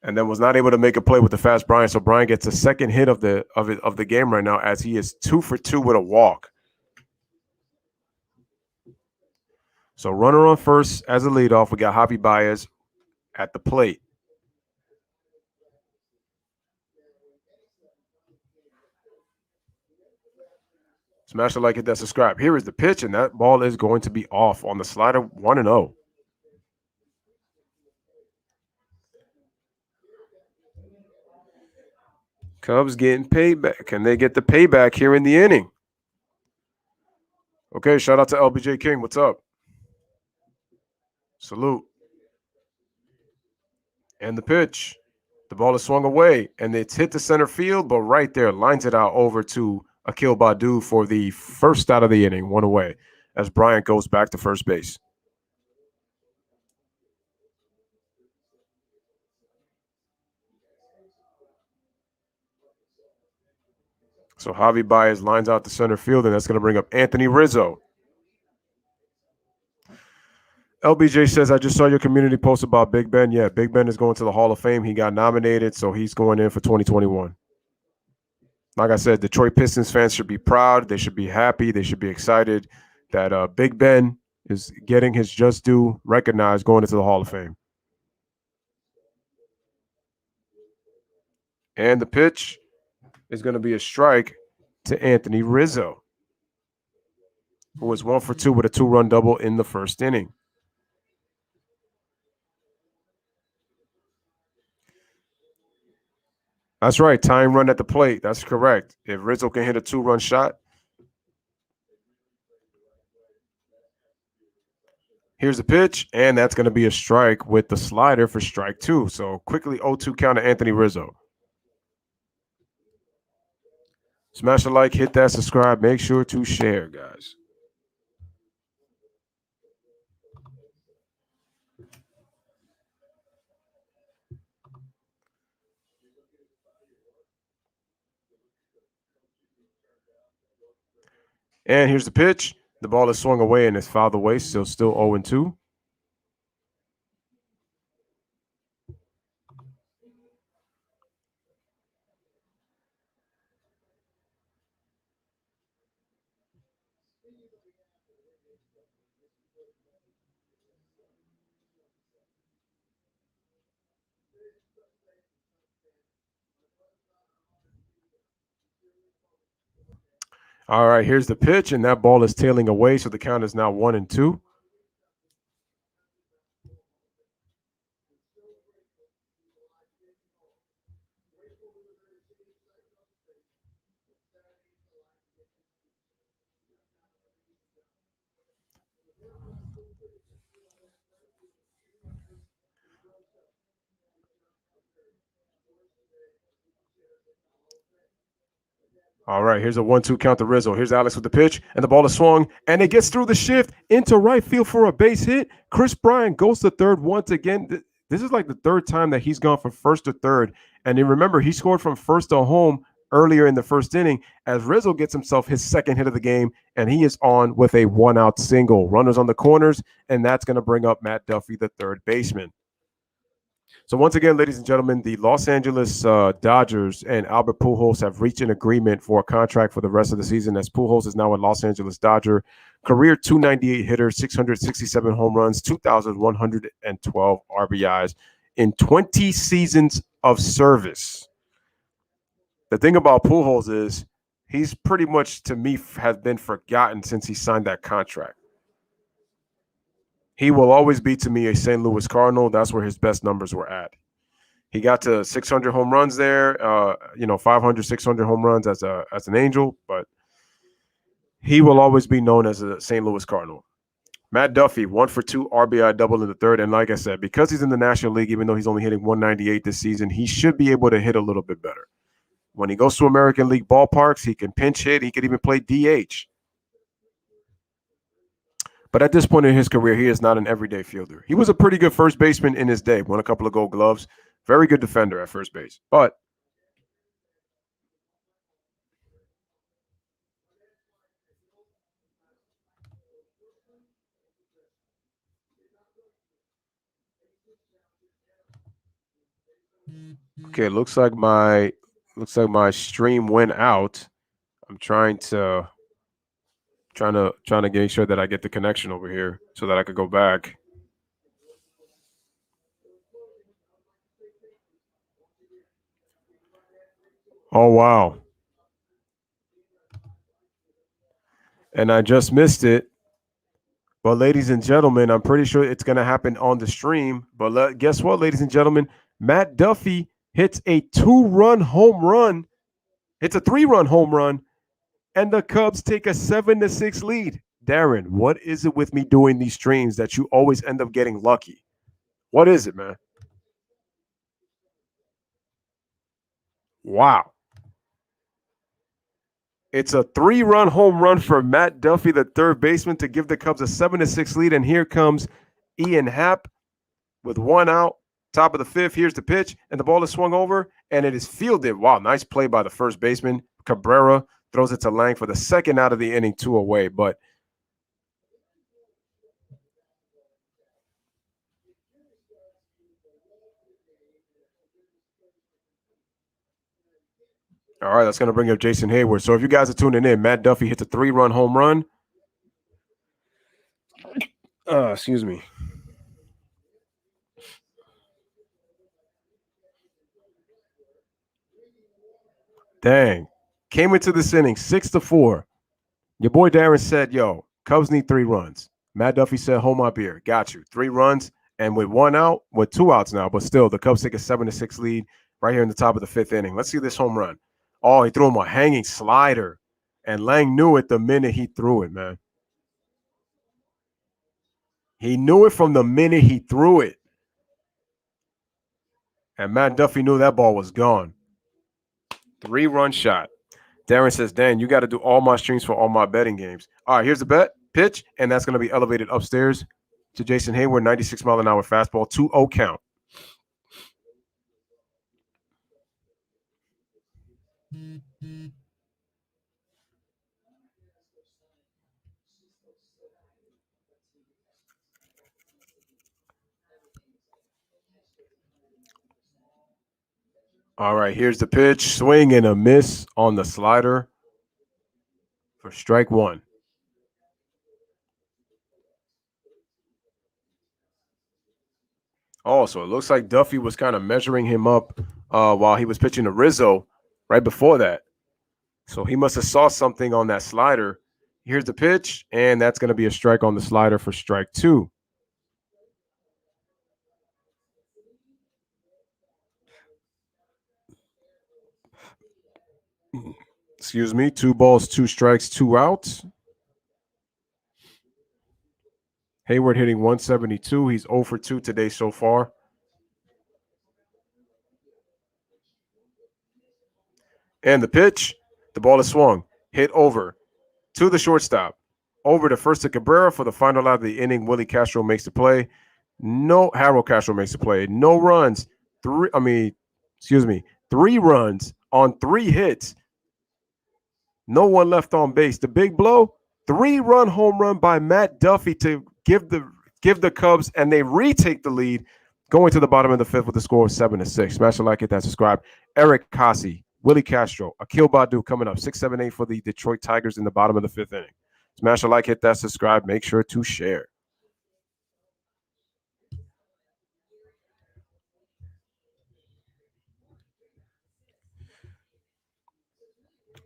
And then was not able to make a play with the fast Bryant. So Bryant gets a second hit of the game right now as he is 2 for 2 with a walk. So runner on first as a leadoff. We got Javi Baez at the plate. Smash the like, hit that subscribe. Here is the pitch, and that ball is going to be off on the slider. 1-0. Cubs getting payback. Can they get the payback here in the inning? Okay, shout out to LBJ King. What's up? Salute. And the pitch. The ball is swung away, and it's hit the center field, but right there lines it out over to Akil Baddoo for the first out of the inning, 1 away, as Bryant goes back to first base. So Javi Baez lines out the center field, and that's going to bring up Anthony Rizzo. LBJ says, I just saw your community post about Big Ben. Yeah, Big Ben is going to the Hall of Fame. He got nominated, so he's going in for 2021. Like I said, Detroit Pistons fans should be proud. They should be happy. They should be excited that Big Ben is getting his just due recognized going into the Hall of Fame. And the pitch is going to be a strike to Anthony Rizzo, who was 1 for 2 with a 2-run double in the first inning. That's right. Tying run at the plate. That's correct. If Rizzo can hit a 2-run shot. Here's the pitch, and that's going to be a strike with the slider for strike 2. So quickly 0-2 count to Anthony Rizzo. Smash a like, hit that subscribe. Make sure to share, guys. And here's the pitch. The ball is swung away and it's fouled away, so still 0-2. All right, here's the pitch, and that ball is tailing away, so the count is now 1-2. All right, here's a 1-2 count to Rizzo. Here's Alex with the pitch, and the ball is swung, and it gets through the shift into right field for a base hit. Chris Bryant goes to third once again. This is like the third time that he's gone from first to third. And then remember, he scored from first to home earlier in the first inning as Rizzo gets himself his second hit of the game, and he is on with a 1-out single. Runners on the corners, and that's going to bring up Matt Duffy, the third baseman. So once again, ladies and gentlemen, the Los Angeles Dodgers and Albert Pujols have reached an agreement for a contract for the rest of the season, as Pujols is now a Los Angeles Dodger. Career 298 hitter, 667 home runs, 2,112 RBIs in 20 seasons of service. The thing about Pujols is he's pretty much, to me, has been forgotten since he signed that contract. He will always be, to me, a St. Louis Cardinal. That's where his best numbers were at. He got to 600 home runs there, 500, 600 home runs as an Angel, but he will always be known as a St. Louis Cardinal. Matt Duffy, 1-for-2 RBI double in the third. And like I said, because he's in the National League, even though he's only hitting 198 this season, he should be able to hit a little bit better. When he goes to American League ballparks, he can pinch hit. He could even play DH. But at this point in his career, he is not an everyday fielder. He was a pretty good first baseman in his day, won a couple of Gold Gloves, very good defender at first base. But okay, looks like my stream went out. I'm trying to make sure that I get the connection over here so that I could go back. Oh, wow. And I just missed it. But ladies and gentlemen, I'm pretty sure it's going to happen on the stream. But guess what, ladies and gentlemen? Matt Duffy hits a 2-run home run. It's a 3-run home run. And the Cubs take a 7-6 lead. Darren, what is it with me doing these streams that you always end up getting lucky? What is it, man? Wow. It's a 3-run home run for Matt Duffy, the third baseman, to give the Cubs a 7-6 lead. And here comes Ian Happ with 1 out, top of the 5th. Here's the pitch, and the ball is swung over, and it is fielded. Wow, nice play by the first baseman. Cabrera throws it to Lang for the second out of the inning, 2 away. But all right, that's going to bring up Jason Hayward. So if you guys are tuning in, Matt Duffy hits a 3-run home run. Excuse me. Dang. Came into this inning 6-4. Your boy Darren said, yo, Cubs need 3 runs. Matt Duffy said, hold my beer. Got you. 3 runs. And with 1 out, with 2 outs now, but still, the Cubs take a 7-6 lead. right here in the top of the 5th inning. Let's see this home run. Oh, he threw him a hanging slider, and Lang knew it the minute he threw it, man. He knew it from the minute he threw it. And Matt Duffy knew that ball was gone. 3-run shot. Darren says, Dan, you got to do all my streams for all my betting games. All right, here's the bet, pitch, and that's going to be elevated upstairs to Jason Hayward, 96-mile-an-hour fastball, 2-0 count. All right, here's the pitch. Swing and a miss on the slider for strike 1. Oh, so it looks like Duffy was kind of measuring him up while he was pitching to Rizzo right before that. So he must have saw something on that slider. Here's the pitch, and that's going to be a strike on the slider for strike 2. Excuse me, 2 balls, 2 strikes, 2 outs. Hayward hitting 172. He's 0 for 2 today so far. And the pitch, the ball is swung, hit over to the shortstop. Over to first to Cabrera for the final out of the inning. Willie Castro makes the play. Harold Castro makes the play. No runs. 3 runs on 3 hits. No one left on base. The big blow, 3-run home run by Matt Duffy to give the Cubs, and they retake the lead, going to the bottom of the 5th with a score of 7-6. Smash a like, hit that subscribe. Eric Haase, Willie Castro, Akil Baddoo coming up 6-7-8 for the Detroit Tigers in the bottom of the 5th inning. Smash a like, hit that subscribe. Make sure to share.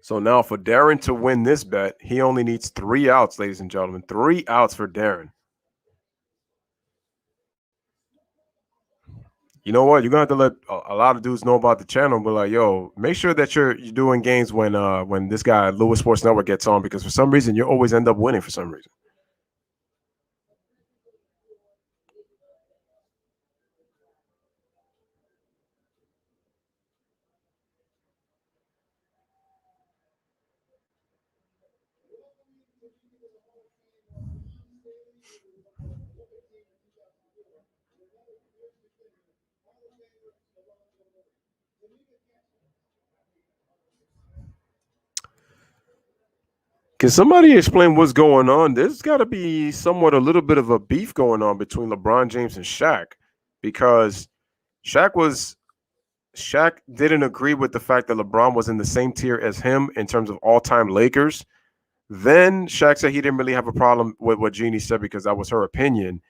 So now for Darren to win this bet, he only needs 3 outs, ladies and gentlemen. 3 outs for Darren. You know what? You're gonna have to let a lot of dudes know about the channel. But like, yo, make sure that you're doing games when this guy Lewis Sports Network gets on, because for some reason you always end up winning for some reason. Can somebody explain what's going on? There's got to be somewhat a little bit of a beef going on between LeBron James and Shaq, because Shaq didn't agree with the fact that LeBron was in the same tier as him in terms of all-time Lakers. Then Shaq said he didn't really have a problem with what Jeannie said because that was her opinion.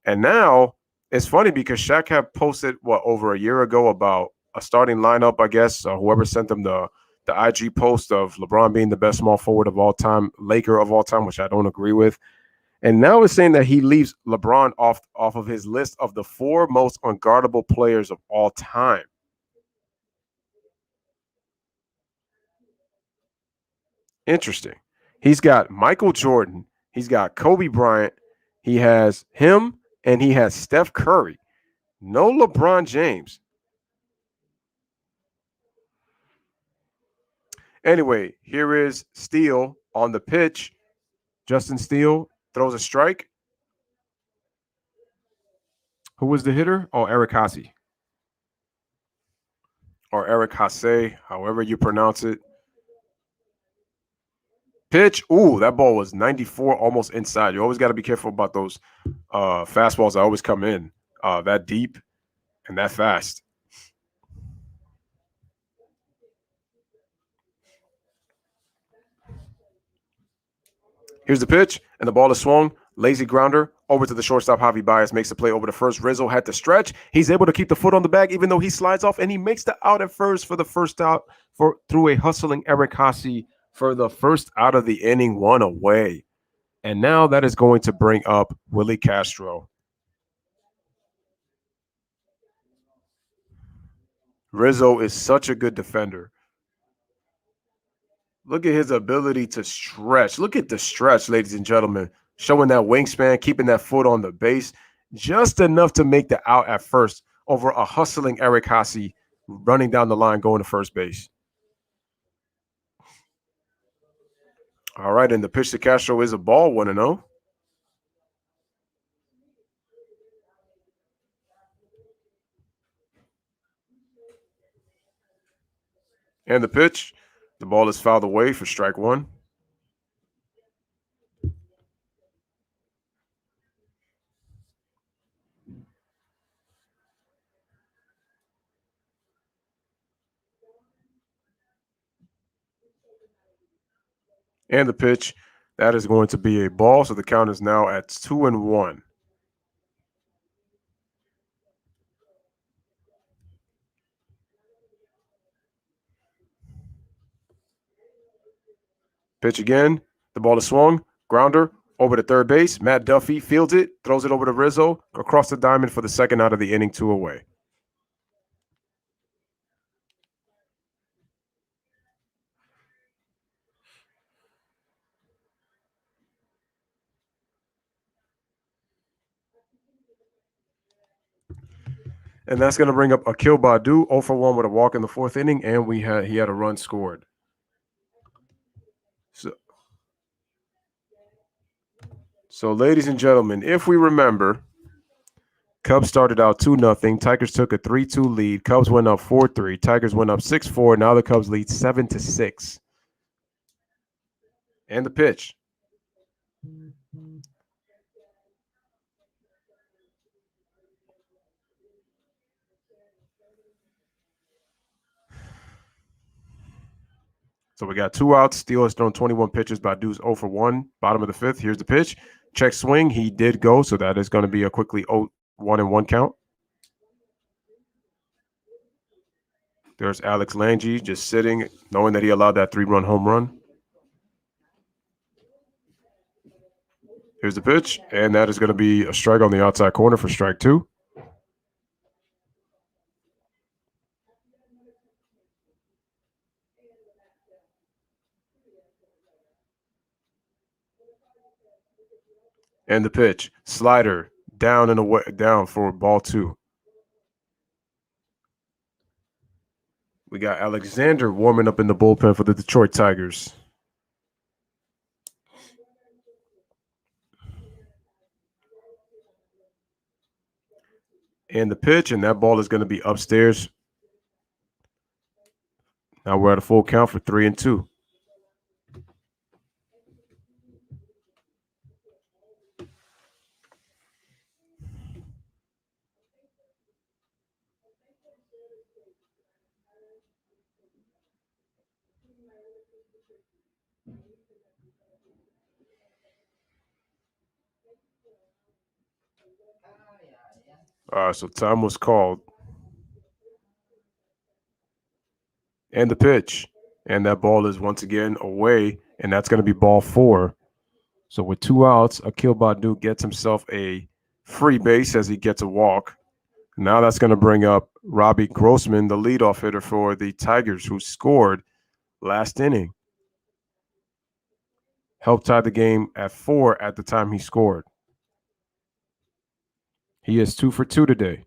And now it's funny because Shaq had posted over a year ago about a starting lineup, I guess, whoever sent them the IG post of LeBron being the best small forward of all time, Laker of all time, which I don't agree with. And now it's saying that he leaves LeBron off of his list of the 4 most unguardable players of all time. Interesting. He's got Michael Jordan. He's got Kobe Bryant. He has him, and he has Steph Curry. No LeBron James. Anyway, here is Steele on the pitch. Justin Steele throws a strike. Who was the hitter? Oh, Eric Haase. Or Eric Haase, however you pronounce it. Pitch. Ooh, that ball was 94, almost inside. You always got to be careful about those fastballs that always come in that deep and that fast. Here's the pitch, and the ball is swung. Lazy grounder over to the shortstop. Javi Baez makes the play over to first. Rizzo had to stretch. He's able to keep the foot on the bag, even though he slides off, and he makes the out at first for the first out through a hustling Eric Haase for the first out of the inning, 1 away. And now that is going to bring up Willie Castro. Rizzo is such a good defender. Look at his ability to stretch. Look at the stretch, ladies and gentlemen. Showing that wingspan, keeping that foot on the base, just enough to make the out at first over a hustling Eric Haase running down the line going to first base. All right, and the pitch to Castro is a ball, 1-0. And the pitch, the ball is fouled away for strike one. And the pitch, that is going to be a ball. So the count is now at 2-1. Pitch again. The ball is swung. Grounder over to third base. Matt Duffy fields it, throws it over to Rizzo across the diamond for the second out of the inning, 2 away. And that's going to bring up Akil Baddoo, 0 for 1 with a walk in the fourth inning, and he had a run scored. So, ladies and gentlemen, if we remember, Cubs started out 2-0. Tigers took a 3-2 lead. Cubs went up 4-3. Tigers went up 6-4. Now the Cubs lead 7-6. And the pitch. So we got 2 outs. Steele has thrown 21 pitches. Baddoo's 0 for 1. Bottom of the fifth. Here's the pitch. Check swing. He did go, so that is going to be a quickly 1-1 count. There's Alex Lange just sitting, knowing that he allowed that 3-run home run. Here's the pitch, and that is going to be a strike on the outside corner for strike 2. And the pitch, slider, down and away, down for ball 2. We got Alexander warming up in the bullpen for the Detroit Tigers. And the pitch, and that ball is going to be upstairs. Now we're at a full count for 3-2. So time was called. And the pitch. And that ball is once again away, and that's going to be ball 4. So with 2 outs, Akil Baddoo gets himself a free base as he gets a walk. Now that's going to bring up Robbie Grossman, the leadoff hitter for the Tigers, who scored last inning. Helped tie the game at 4 at the time he scored. He is 2 for 2 today.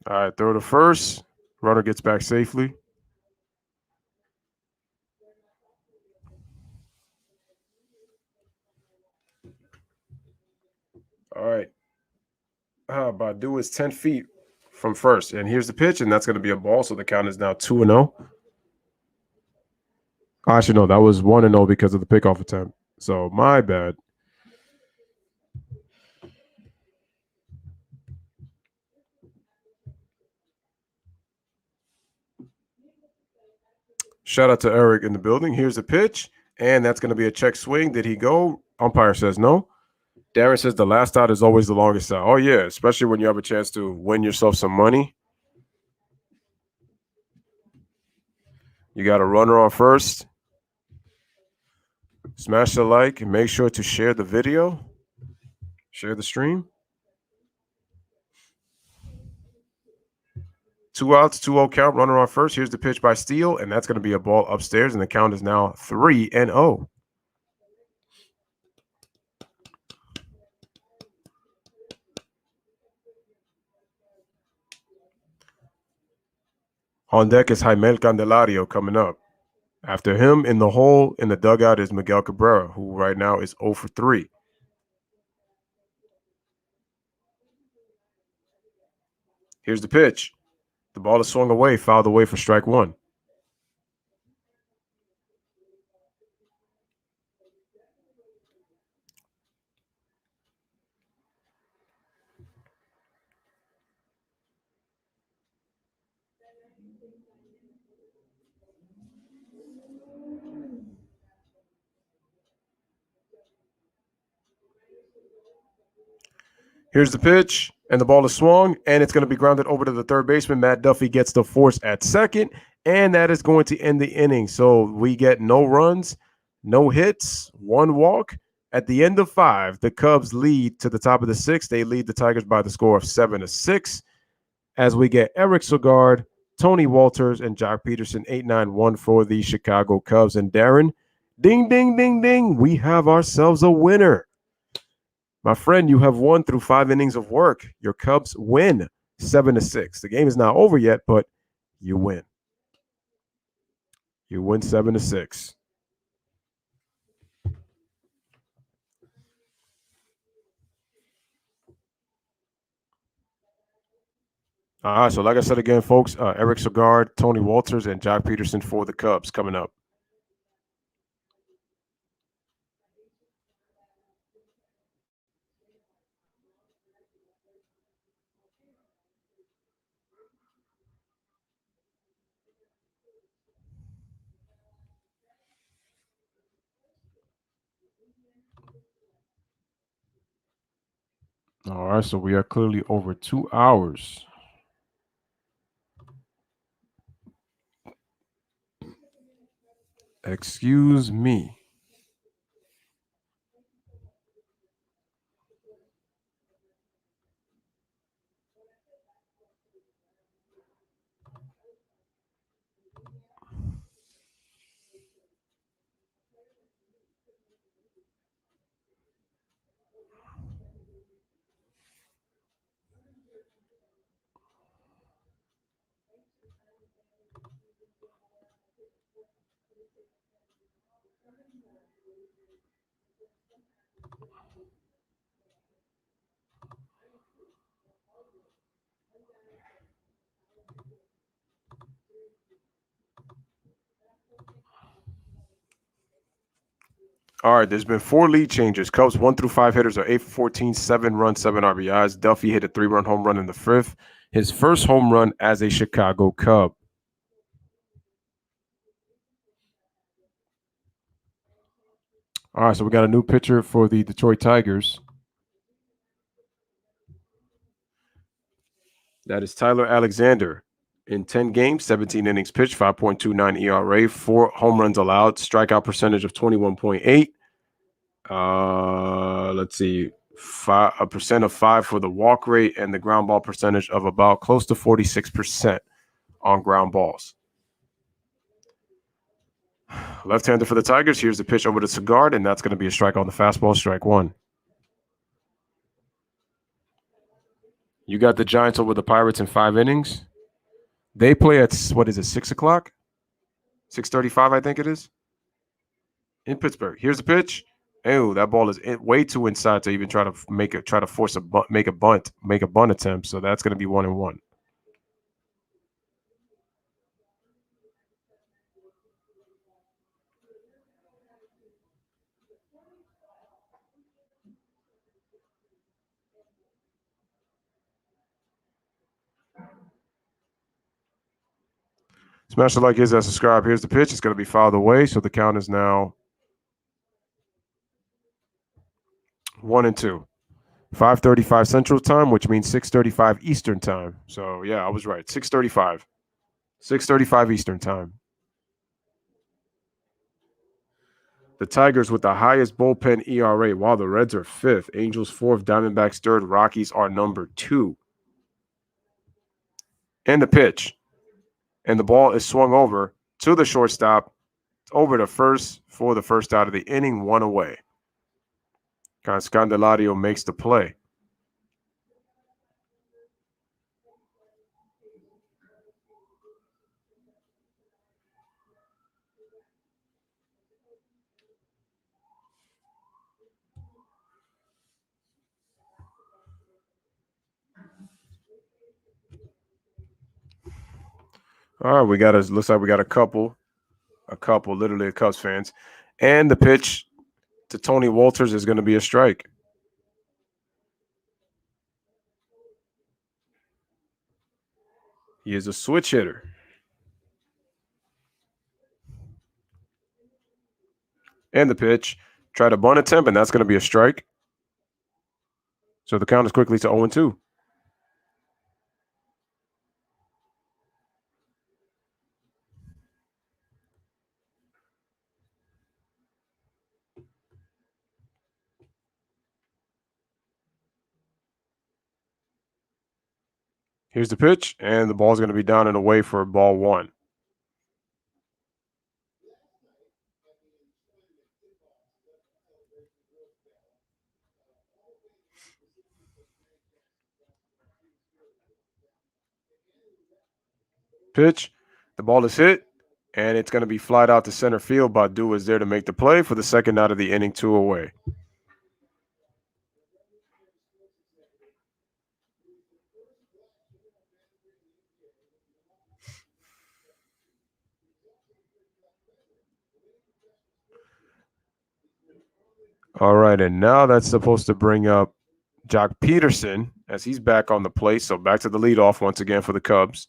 All right, throw to first. Runner gets back safely. All right. Baddoo is 10 feet from first. And here's the pitch, and that's going to be a ball. So the count is now 2-0. Actually, no, that was 1-0 because of the pickoff attempt. So my bad. Shout out to Eric in the building. Here's the pitch, and that's going to be a check swing. Did he go? Umpire says no. Darren says the last out is always the longest out. Oh, yeah, especially when you have a chance to win yourself some money. You got a runner on first. Smash the like and make sure to share the video. Share the stream. 2 outs, 2-0 count, runner on first. Here's the pitch by Steele, and that's going to be a ball upstairs, and the count is now 3-0. On deck is Jaimel Candelario coming up. After him, in the hole in the dugout is Miguel Cabrera, who right now is 0 for 3. Here's the pitch. The ball is swung away, fouled away for strike one. Here's the pitch, and the ball is swung, and it's going to be grounded over to the third baseman. Matt Duffy gets the force at second, and that is going to end the inning. So we get no runs, no hits, 1 walk. At the end of 5, the Cubs lead to the top of the 6th. They lead the Tigers by the score of 7-6. As we get Eric Segard, Tony Walters, and Jock Peterson, 8-9-1 for the Chicago Cubs. And Darren, ding, ding, ding, ding, we have ourselves a winner. My friend, you have won through 5 innings of work. Your Cubs win 7-6. The game is not over yet, but you win. You win 7-6. All right, so like I said again, folks, Eric Segard, Tony Walters, and Jock Peterson for the Cubs coming up. All right, so we are clearly over 2 hours. Excuse me. All right, there's been 4 lead changes. Cubs 1 through 5 hitters are 8 for 14, 7 runs, 7 RBIs. Duffy hit a 3-run home run in the 5th, his first home run as a Chicago Cub. All right, so we got a new pitcher for the Detroit Tigers. That is Tyler Alexander. In 10 games, 17 innings pitched, 5.29 ERA, 4 home runs allowed, strikeout percentage of 21.8. Let's see, a percent of 5 for the walk rate, and the ground ball percentage of about close to 46% on ground balls. Left-hander for the Tigers. Here's the pitch over to Segard, and that's going to be a strike on the fastball, strike 1. You got the Giants over the Pirates in 5 innings. They play at, 6 o'clock? 6:35, I think it is, in Pittsburgh. Here's the pitch. Oh, that ball is way too inside to even try to make a bunt attempt. So that's going to be 1-1. Smash the like, hit that subscribe. Here's the pitch. It's going to be fouled away. So the count is now 1-2. 5:35 Central Time, which means 6:35 Eastern Time. So yeah, I was right. 6:35. 6:35 Eastern Time. The Tigers with the highest bullpen ERA, while the Reds are fifth. Angels fourth, Diamondbacks third, Rockies are number 2. And the pitch. And the ball is swung over to the shortstop, over to first for the first out of the inning, 1 away. Candelario makes the play. All right, looks like we got a couple, literally a Cubs fans. And the pitch to Tony Walters is going to be a strike. He is a switch hitter. And the pitch, try to bunt attempt, and that's going to be a strike. So the count is quickly to 0-2. Here's the pitch, and the ball's going to be down and away for ball 1. Pitch, the ball is hit, and it's going to be flied out to center field. Badu is there to make the play for the second out of the inning, 2 away. All right, and now that's supposed to bring up Jock Peterson as he's back on the plate. So back to the leadoff once again for the Cubs.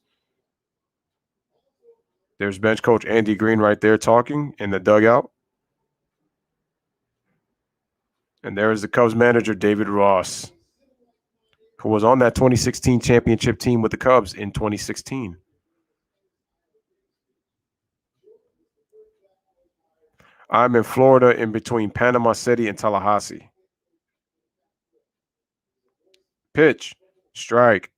There's bench coach Andy Green right there talking in the dugout. And there is the Cubs manager, David Ross, who was on that 2016 championship team with the Cubs in 2016. I'm in Florida in between Panama City and Tallahassee. Pitch, strike.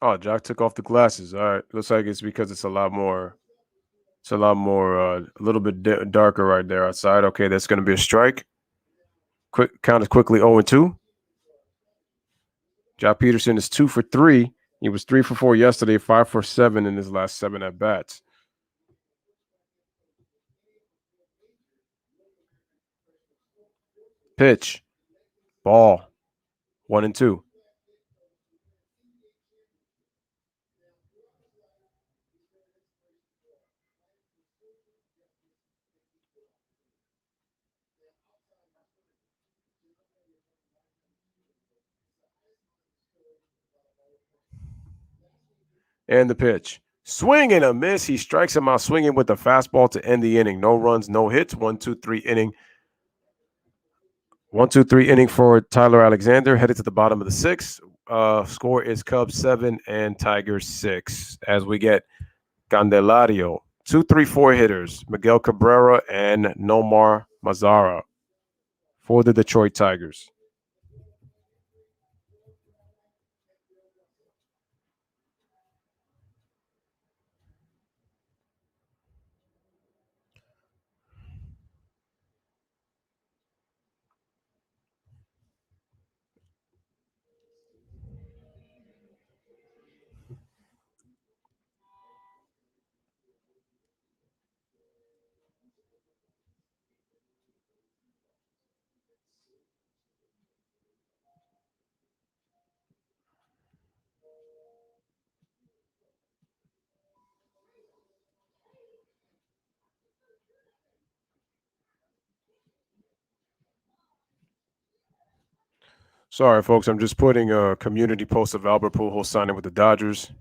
Oh, Jock took off the glasses. All right, looks like it's because it's a little bit darker right there outside. Okay, that's going to be a strike. Quick count is quickly 0-2. Jock Peterson is 2 for 3. He was 3 for 4 yesterday, 5 for 7 in his last 7 at bats. Pitch, ball, 1-2. And the pitch. Swing and a miss. He strikes him out swinging with the fastball to end the inning. No runs, no hits. 1-2-3 inning. 1-2-3 inning for Tyler Alexander. Headed to the bottom of the 6th. Score is Cubs 7 and Tigers 6. As we get Candelario, 2-3-4 hitters, Miguel Cabrera and Nomar Mazara for the Detroit Tigers. Sorry, folks. I'm just putting a community post of Albert Pujols signing with the Dodgers.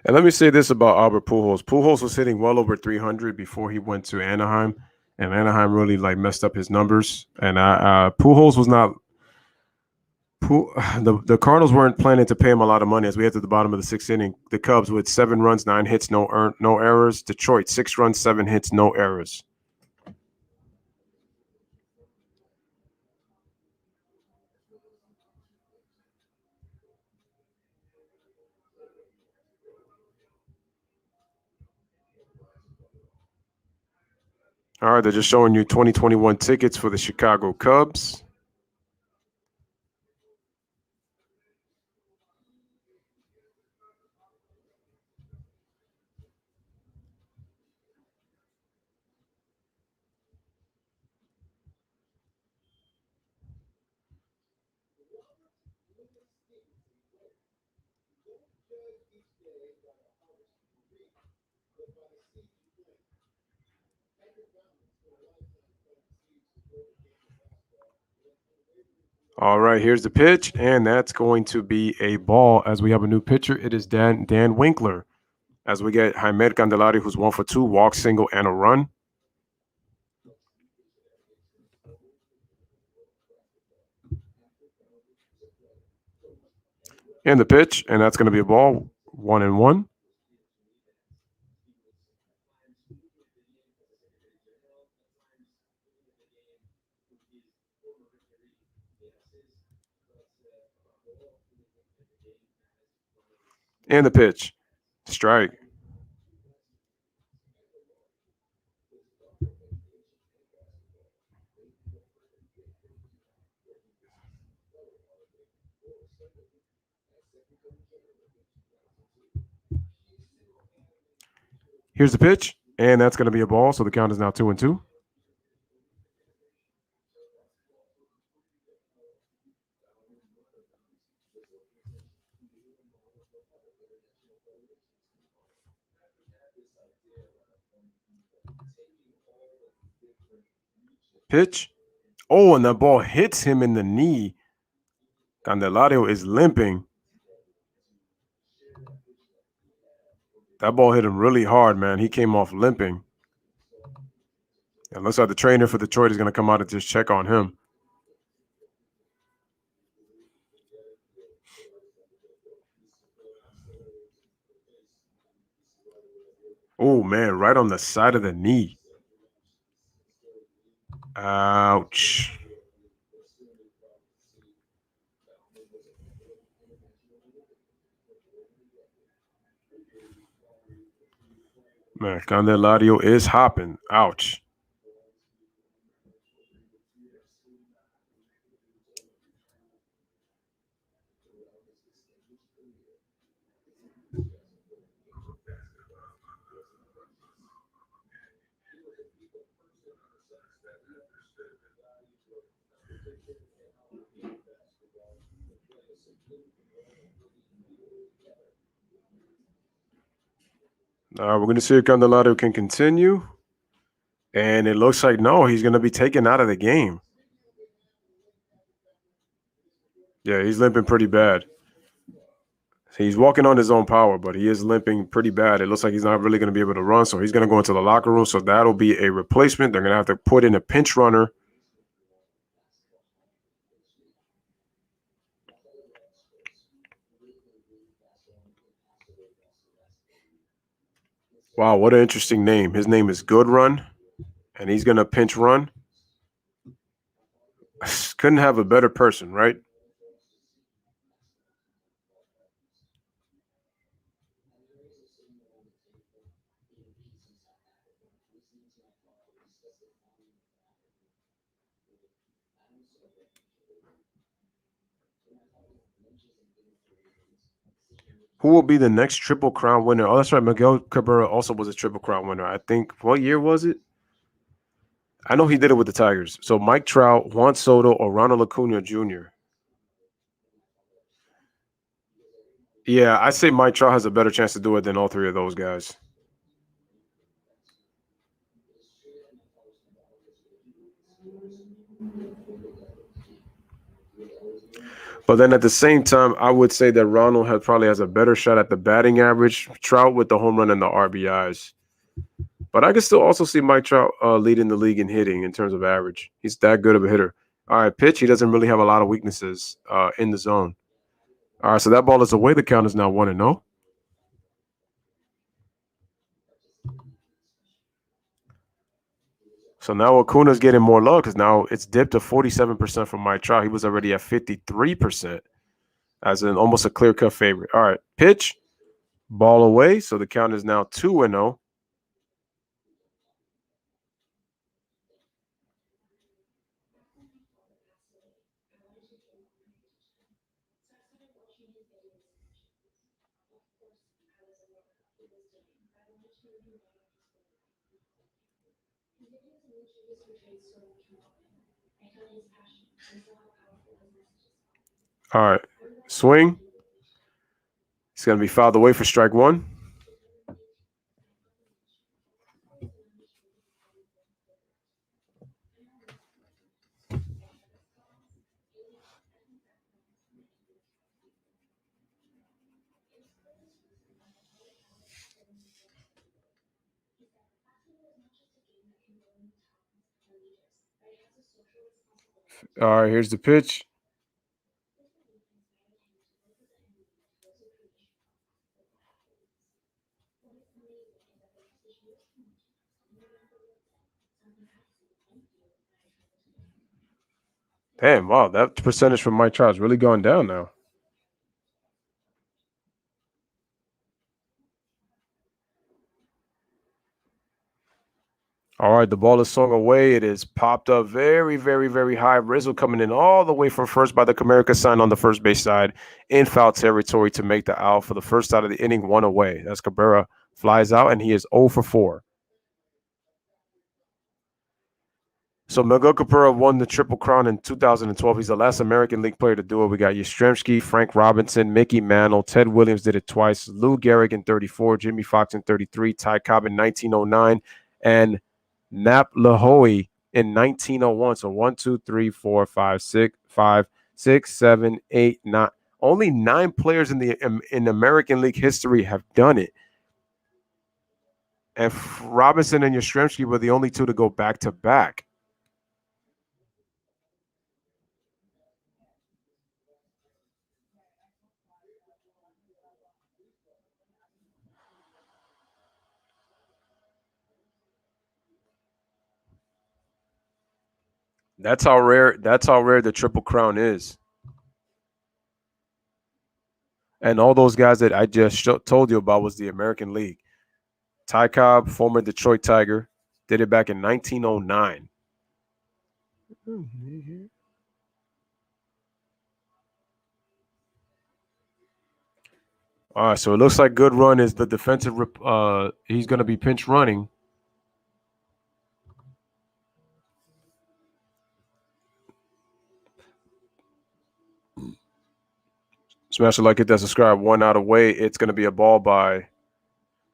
And let me say this about Albert Pujols. Pujols was hitting well over 300 before he went to Anaheim, and Anaheim really like messed up his numbers. And Pujols was not. The Cardinals weren't planning to pay him a lot of money as we head to the bottom of the sixth inning. The Cubs with 7 runs, 9 hits, no errors. Detroit 6 runs, 7 hits, no errors. All right, they're just showing you 2021 tickets for the Chicago Cubs. All right, here's the pitch, and that's going to be a ball as we have a new pitcher. It is Dan Winkler. As we get Jaime Candelario, who's 1 for 2, walk, single, and a run. And the pitch, and that's going to be a ball, 1-1. And the pitch, strike. Here's the pitch, and that's going to be a ball. So the count is now 2-2. Pitch. Oh, and that ball hits him in the knee. Candelario is limping. That ball hit him really hard, man. He came off limping. And looks like the trainer for Detroit is going to come out and just check on him. Oh, man, right on the side of the knee. Ouch. Man, Candelario is hopping. Ouch. We're going to see if Candelario can continue. And it looks like, no, he's going to be taken out of the game. Yeah, he's limping pretty bad. He's walking on his own power, but he is limping pretty bad. It looks like he's not really going to be able to run, so he's going to go into the locker room. So that'll be a replacement. They're going to have to put in a pinch runner. Wow, what an interesting name. His name is Good Run, and he's going to pinch run. Couldn't have a better person, right? Who will be the next Triple Crown winner? Oh, that's right. Miguel Cabrera also was a Triple Crown winner. I think, what year was it? I know he did it with the Tigers. So Mike Trout, Juan Soto, or Ronald Acuna Jr. Yeah, I say Mike Trout has a better chance to do it than all three of those guys. But then at the same time, I would say that Ronald probably has a better shot at the batting average. Trout with the home run and the RBIs. But I can still also see Mike Trout leading the league in hitting in terms of average. He's that good of a hitter. All right, pitch. He doesn't really have a lot of weaknesses in the zone. All right, so that ball is away. The count is now 1-0. So now Acuna's getting more love because now it's dipped to 47% from Mike Trout. He was already at 53% as an almost a clear-cut favorite. All right, pitch, ball away. So the count is now 2-0. All right, swing. It's going to be fouled away for strike one. All right, here's the pitch. Damn, wow, that percentage from Mike Trout is really going down now. All right, the ball is swung away. It is popped up very, very, very high. Rizzo coming in all the way from first by the Comerica sign on the first base side in foul territory to make the out for the first out of the inning, one away. As Cabrera flies out, and he is 0 for 4. So Miguel Cabrera won the Triple Crown in 2012. He's the last American League player to do it. We got Yastrzemski, Frank Robinson, Mickey Mantle, Ted Williams did it twice, Lou Gehrig in 34, Jimmy Foxx in 33, Ty Cobb in 1909, and Nap Lahoe in 1901. So 1, 2, 3, 4, 5, 6, 7, 8, 9. Only 9 players in American League history have done it. And Robinson and Yastrzemski were the only two to go back to back. That's how rare the Triple Crown is. And all those guys that I just told you about was the American League. Ty Cobb, former Detroit Tiger, did it back in 1909. All right, so it looks like good run is the defensive. He's going to be pinch running. Smash it like it does. Subscribe. 1 out away. It's going to be a ball by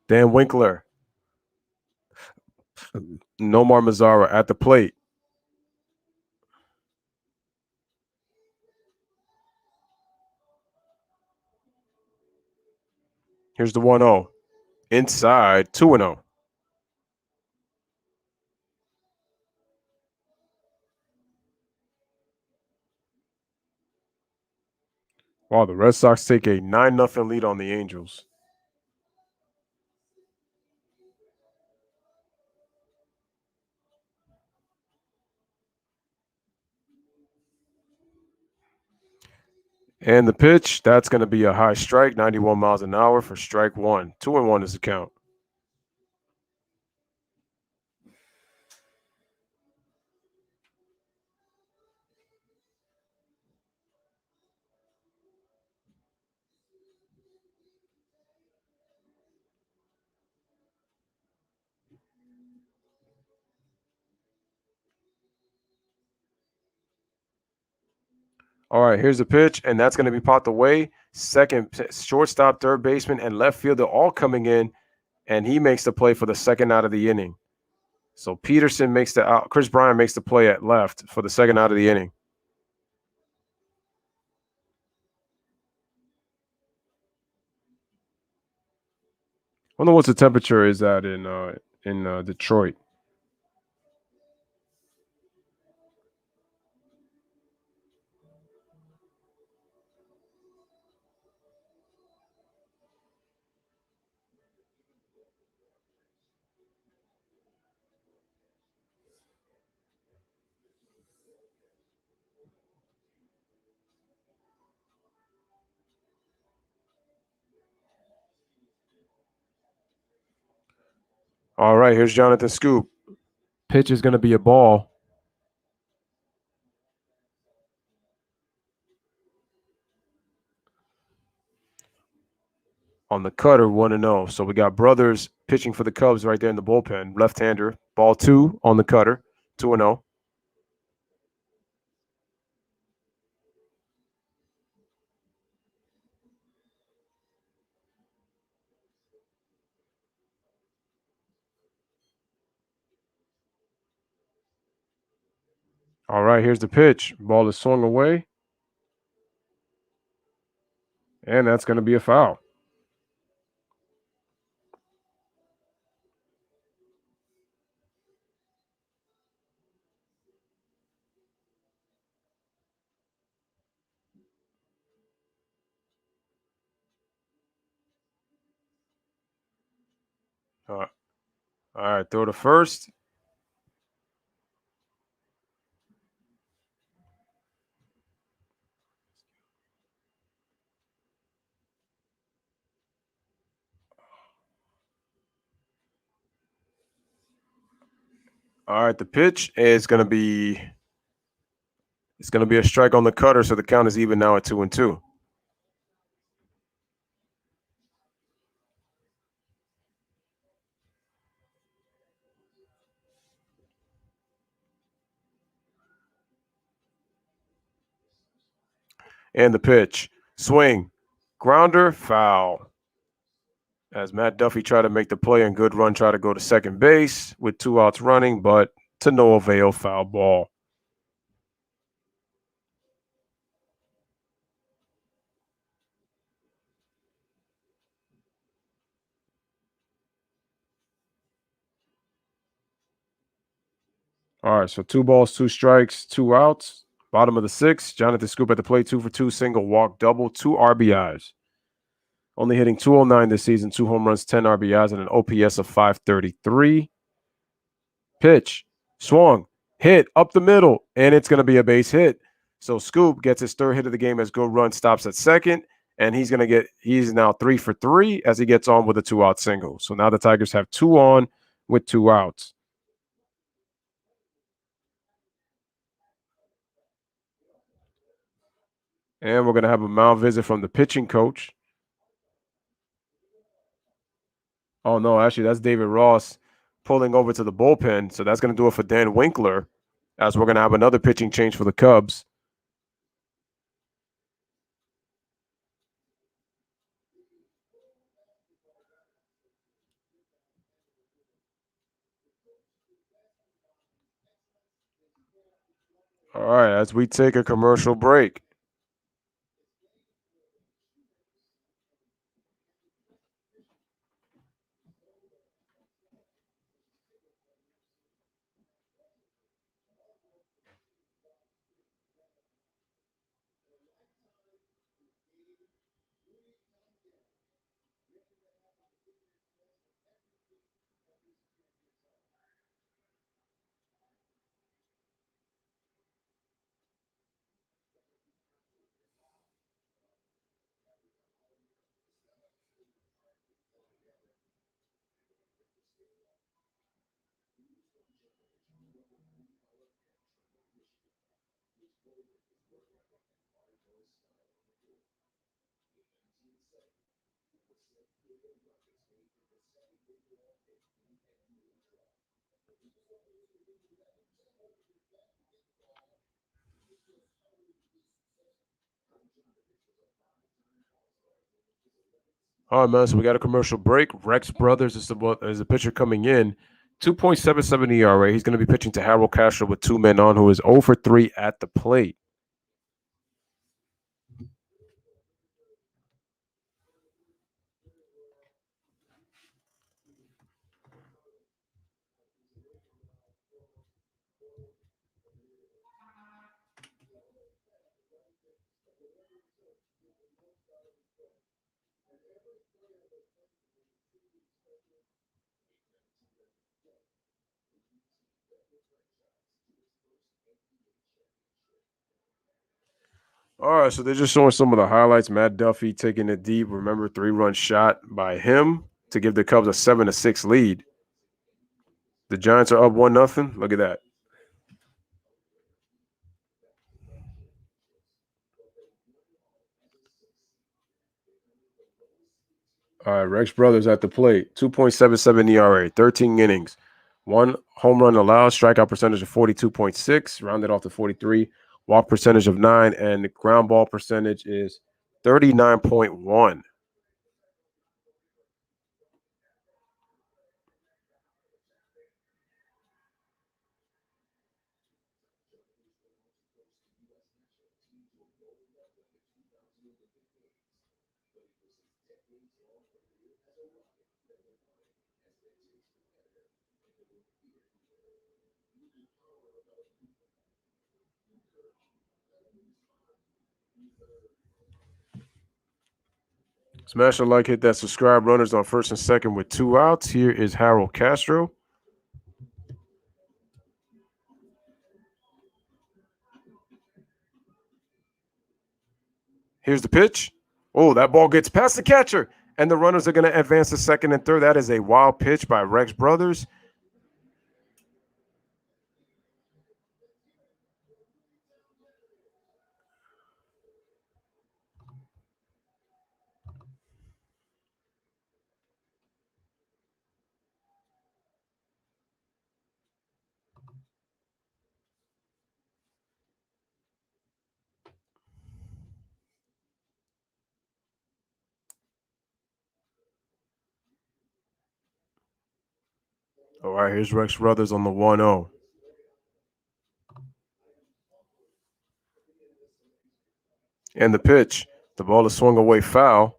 Dan Winkler. Nomar Mazara at the plate. Here's the 1-0. Inside, 2-0. Wow, the Red Sox take a 9-0 lead on the Angels. And the pitch, that's going to be a high strike, 91 miles an hour for strike one. 2-1 is the count. All right, here's the pitch, and that's going to be popped away. Second, shortstop, third baseman, and left fielder all coming in, and he makes the play for the second out of the inning. So Peterson makes the out. Chris Bryant makes the play at left for the second out of the inning. I wonder what the temperature is at in Detroit. All right, here's Jonathan Scoop. Pitch is going to be a ball. On the cutter, 1-0. So we got Brothers pitching for the Cubs right there in the bullpen. Left-hander, ball 2 on the cutter, 2-0. All right, here's the pitch. Ball is swung away. And that's going to be a foul. All right, throw to first. All right, the pitch is going to be a strike on the cutter, so the count is even now at 2-2. And the pitch, swing, grounder, foul. As Matt Duffy tried to make the play and good run, tried to go to second base with 2 outs running, but to no avail, foul ball. All right, so 2 balls, 2 strikes, 2 outs. Bottom of the 6th, Jonathan Scoop at the plate, 2 for 2, single, walk, double, 2 RBIs. Only hitting 209 this season, 2 home runs, 10 RBIs, and an OPS of 533. Pitch, swung, hit up the middle, and it's going to be a base hit. So Scoop gets his 3rd hit of the game as good run stops at second, and he's now 3 for 3 as he gets on with a 2-out single. So now the Tigers have 2 on with 2 outs. And we're going to have a mound visit from the pitching coach. Oh, no, actually, that's David Ross pulling over to the bullpen. So that's going to do it for Dan Winkler, as we're going to have another pitching change for the Cubs. All right, as we take a commercial break. All right, man. So we got a commercial break. Rex Brothers is the pitcher coming in. 2.77 ERA. He's going to be pitching to Harold Castro with two men on, who is 0 for 3 at the plate. All right, so they're just showing some of the highlights. Matt Duffy taking it deep. Remember, 3-run shot by him to give the Cubs a 7-6 lead. The Giants are up 1-0. Look at that. All right, Rex Brothers at the plate. 2.77 ERA, 13 innings. 1 home run allowed, strikeout percentage of 42.6, rounded off to 43. Walk percentage of 9, and the ground ball percentage is 39.1. Smash a like, hit that subscribe. Runners on first and second with 2 outs. Here is Harold Castro. Here's the pitch. Oh, that ball gets past the catcher, and the runners are going to advance to second and third. That is a wild pitch by Rex Brothers. All right, here's Rex Brothers on the 1-0. And the pitch. The ball is swung away foul.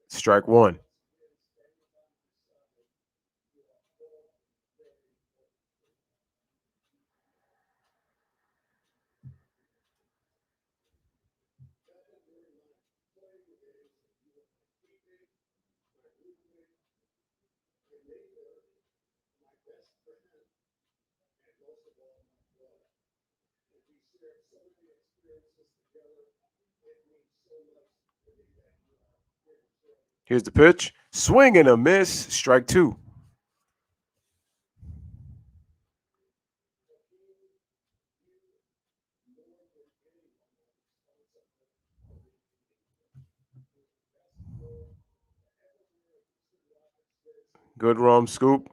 Strike one. Here's the pitch. Swing and a miss. Strike two. Good rum scoop.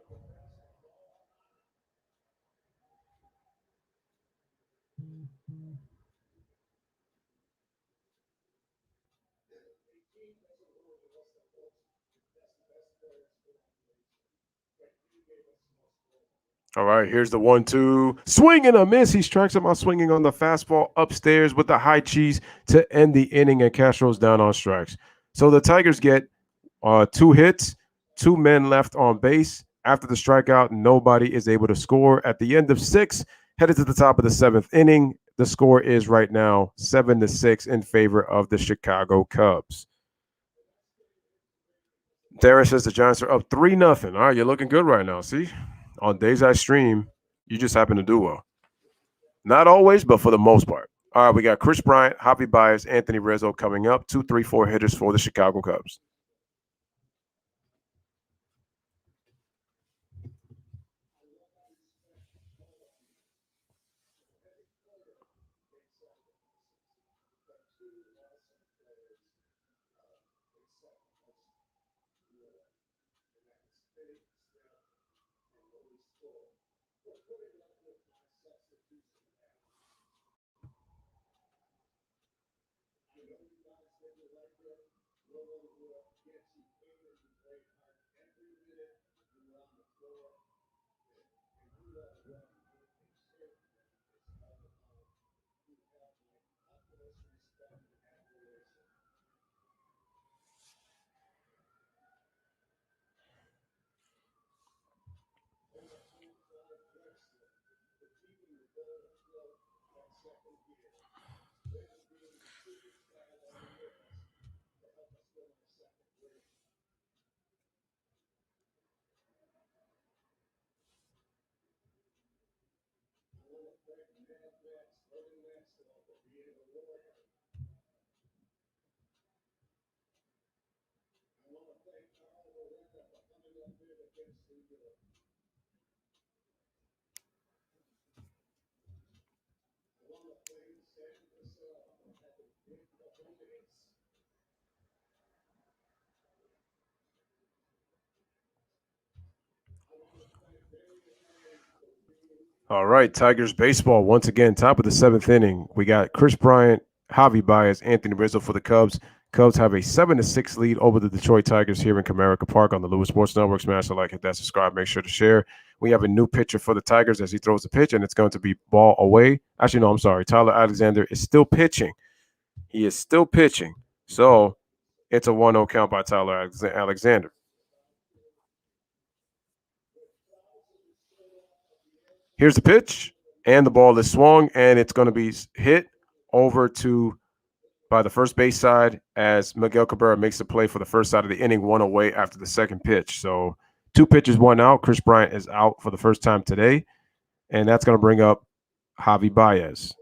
All right, here's the 1-2. Swing and a miss. He strikes him out swinging on the fastball upstairs with the high cheese to end the inning, and Castro's down on strikes. So the Tigers get 2 hits, 2 men left on base. After the strikeout, nobody is able to score. At the end of 6, headed to the top of the 7th inning, the score is right now 7-6 in favor of the Chicago Cubs. Darren says the Giants are up 3-0. All right, you're looking good right now. See, on days I stream, you just happen to do well. Not always, but for the most part. All right, we got Chris Bryant, Javi Baez, Anthony Rizzo coming up. 2, 3, 4 hitters for the Chicago Cubs. All right, Tigers baseball once again, top of the seventh inning. We got Chris Bryant, Javi Baez, Anthony Rizzo for the Cubs. Cubs have a 7-6 lead over the Detroit Tigers here in Comerica Park on the Lewis Sports Network. Smash the like, hit that subscribe, make sure to share. We have a new pitcher for the Tigers as he throws the pitch, and it's going to be ball away. Actually, no, I'm sorry. Tyler Alexander is still pitching. He is still pitching. So it's a 1-0 count by Tyler Alexander. Here's the pitch, and the ball is swung, and it's going to be hit over to by the first base side as Miguel Cabrera makes the play for the first side of the inning, one away after the second pitch. So 2 pitches, 1 out. Chris Bryant is out for the first time today, and that's going to bring up Javi Baez.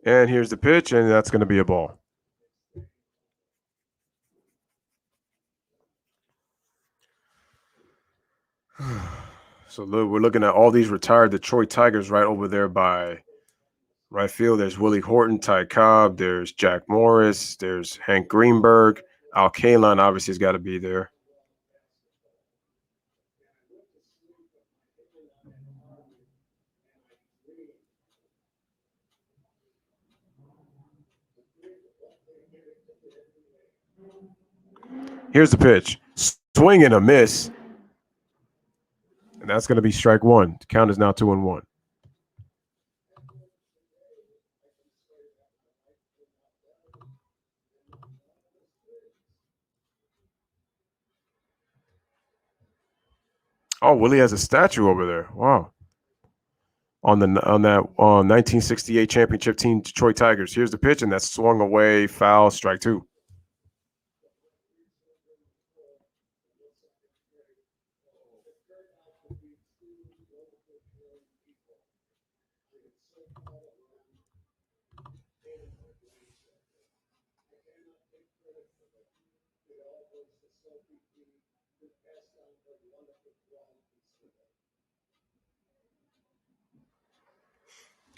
And here's the pitch, and that's going to be a ball. So look, we're looking at all these retired Detroit Tigers right over there by right field. There's Willie Horton, Ty Cobb. There's Jack Morris. There's Hank Greenberg. Al Kaline obviously has got to be there. Here's the pitch. Swing and a miss. And that's going to be strike 1. The count is now 2-1. Oh, Willie has a statue over there. Wow. On that 1968 championship team, Detroit Tigers. Here's the pitch, and that's swung away, foul, strike 2.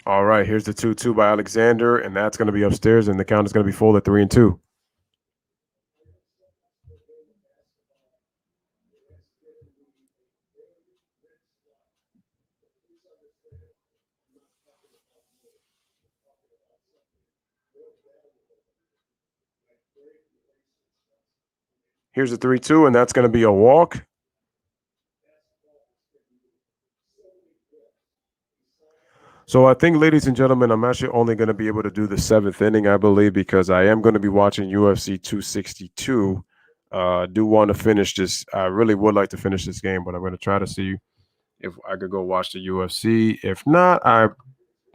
All right, here's the 2-2 by Alexander, and that's going to be upstairs, and the count is going to be full at 3-2. Here's the 3-2, and that's going to be a walk. So I think, ladies and gentlemen, I'm actually only going to be able to do the 7th inning, I believe, because I am going to be watching UFC 262. Do want to finish this. I really would like to finish this game, but I'm going to try to see if I could go watch the UFC. If not,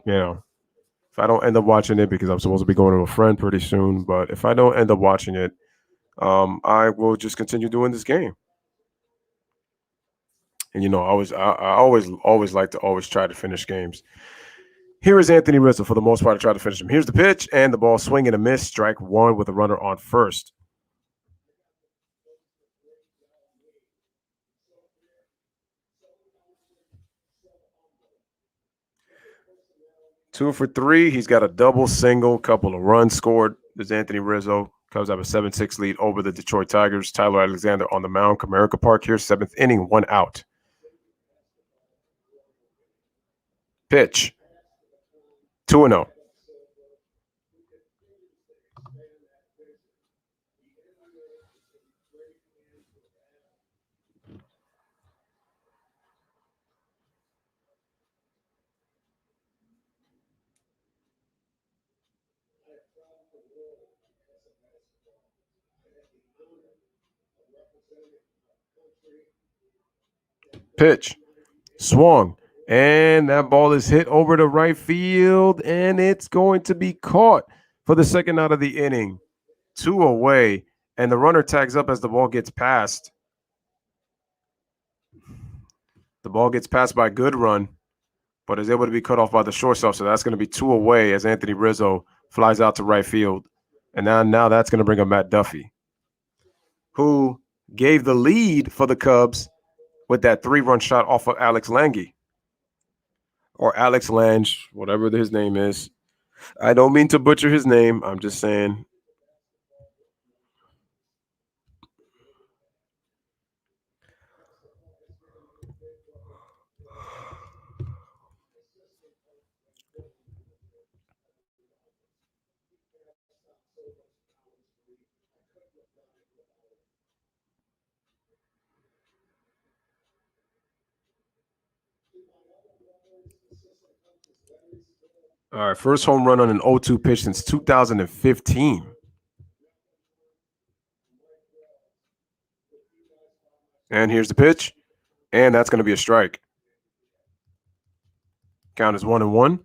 if I don't end up watching it because I'm supposed to be going to a friend pretty soon, but if I don't end up watching it, I will just continue doing this game. And I always like to always try to finish games. Here is Anthony Rizzo for the most part to try to finish him. Here's the pitch, and the ball swing and a miss. Strike 1 with a runner on first. 2 for 3. He's got a double, single, couple of runs scored. There's Anthony Rizzo. Cubs have a 7-6 lead over the Detroit Tigers. Tyler Alexander on the mound. Comerica Park here, 7th inning, 1 out. Pitch. 2-0. Pitch. Swung. And that ball is hit over to right field, and it's going to be caught for the second out of the inning. 2 away, and the runner tags up as the ball gets passed. The ball gets passed by Goodrun, but is able to be cut off by the shortstop. So that's going to be 2 away as Anthony Rizzo flies out to right field. And now that's going to bring up Matt Duffy, who gave the lead for the Cubs with that 3-run shot off of Alex Lange. Or Alex Lange, whatever his name is. I don't mean to butcher his name. I'm just saying. All right, first home run on an 0-2 pitch since 2015. And here's the pitch. And that's going to be a strike. Count is 1-1.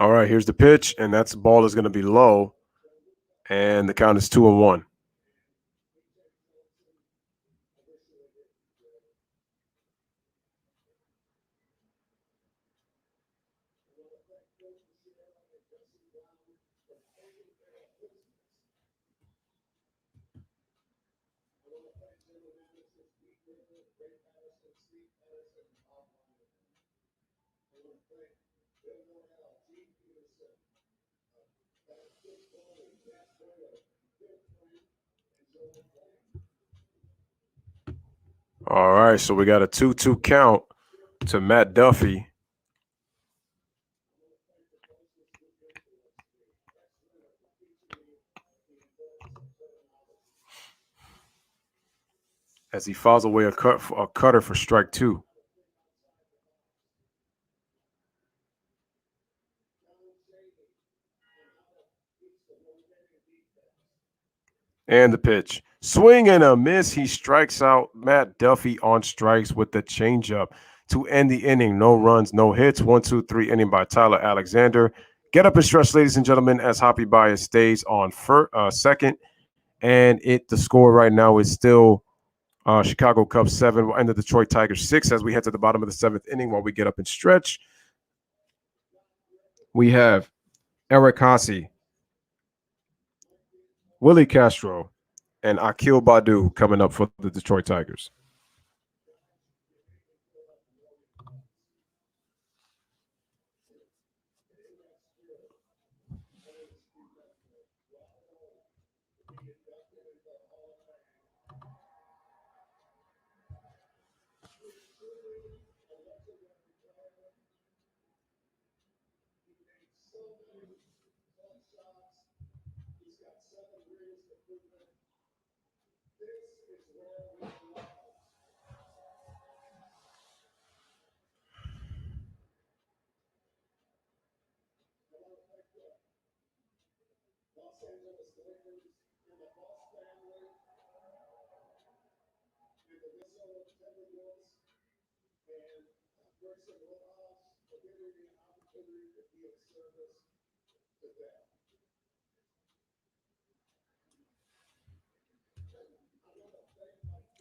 All right, here's the pitch, and that's ball is going to be low, and the count is 2-1. All right, so we got a 2-2 count to Matt Duffy. As he fouls away a cutter for strike 2. And the pitch. Swing and a miss. He strikes out Matt Duffy on strikes with the changeup to end the inning. No runs, no hits. 1-2-3 inning by Tyler Alexander. Get up and stretch, ladies and gentlemen, as Hoppy Bias stays on second. And the score right now is still Chicago Cubs 7 and the Detroit Tigers 6 as we head to the bottom of the 7th inning while we get up and stretch. We have Eric Haase, Willie Castro, and Akil Baddoo coming up for the Detroit Tigers.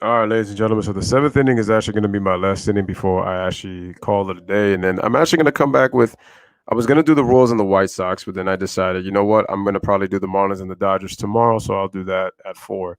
All right, ladies and gentlemen. So the seventh inning is actually going to be my last inning before I actually call it a day. And then I'm actually going to come back with. I was going to do the Royals and the White Sox, but then I decided, you know what? I'm going to probably do the Marlins and the Dodgers tomorrow, so I'll do that at 4.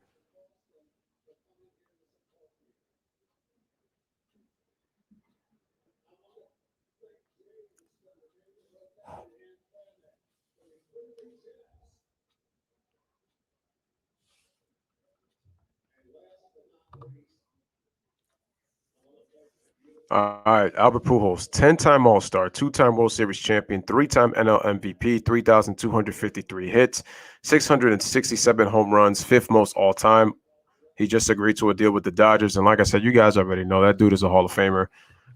All right, Albert Pujols, 10-time All-Star, 2-time World Series champion, 3-time NL MVP, 3,253 hits, 667 home runs, fifth most all-time. He just agreed to a deal with the Dodgers, and like I said, you guys already know that dude is a Hall of Famer.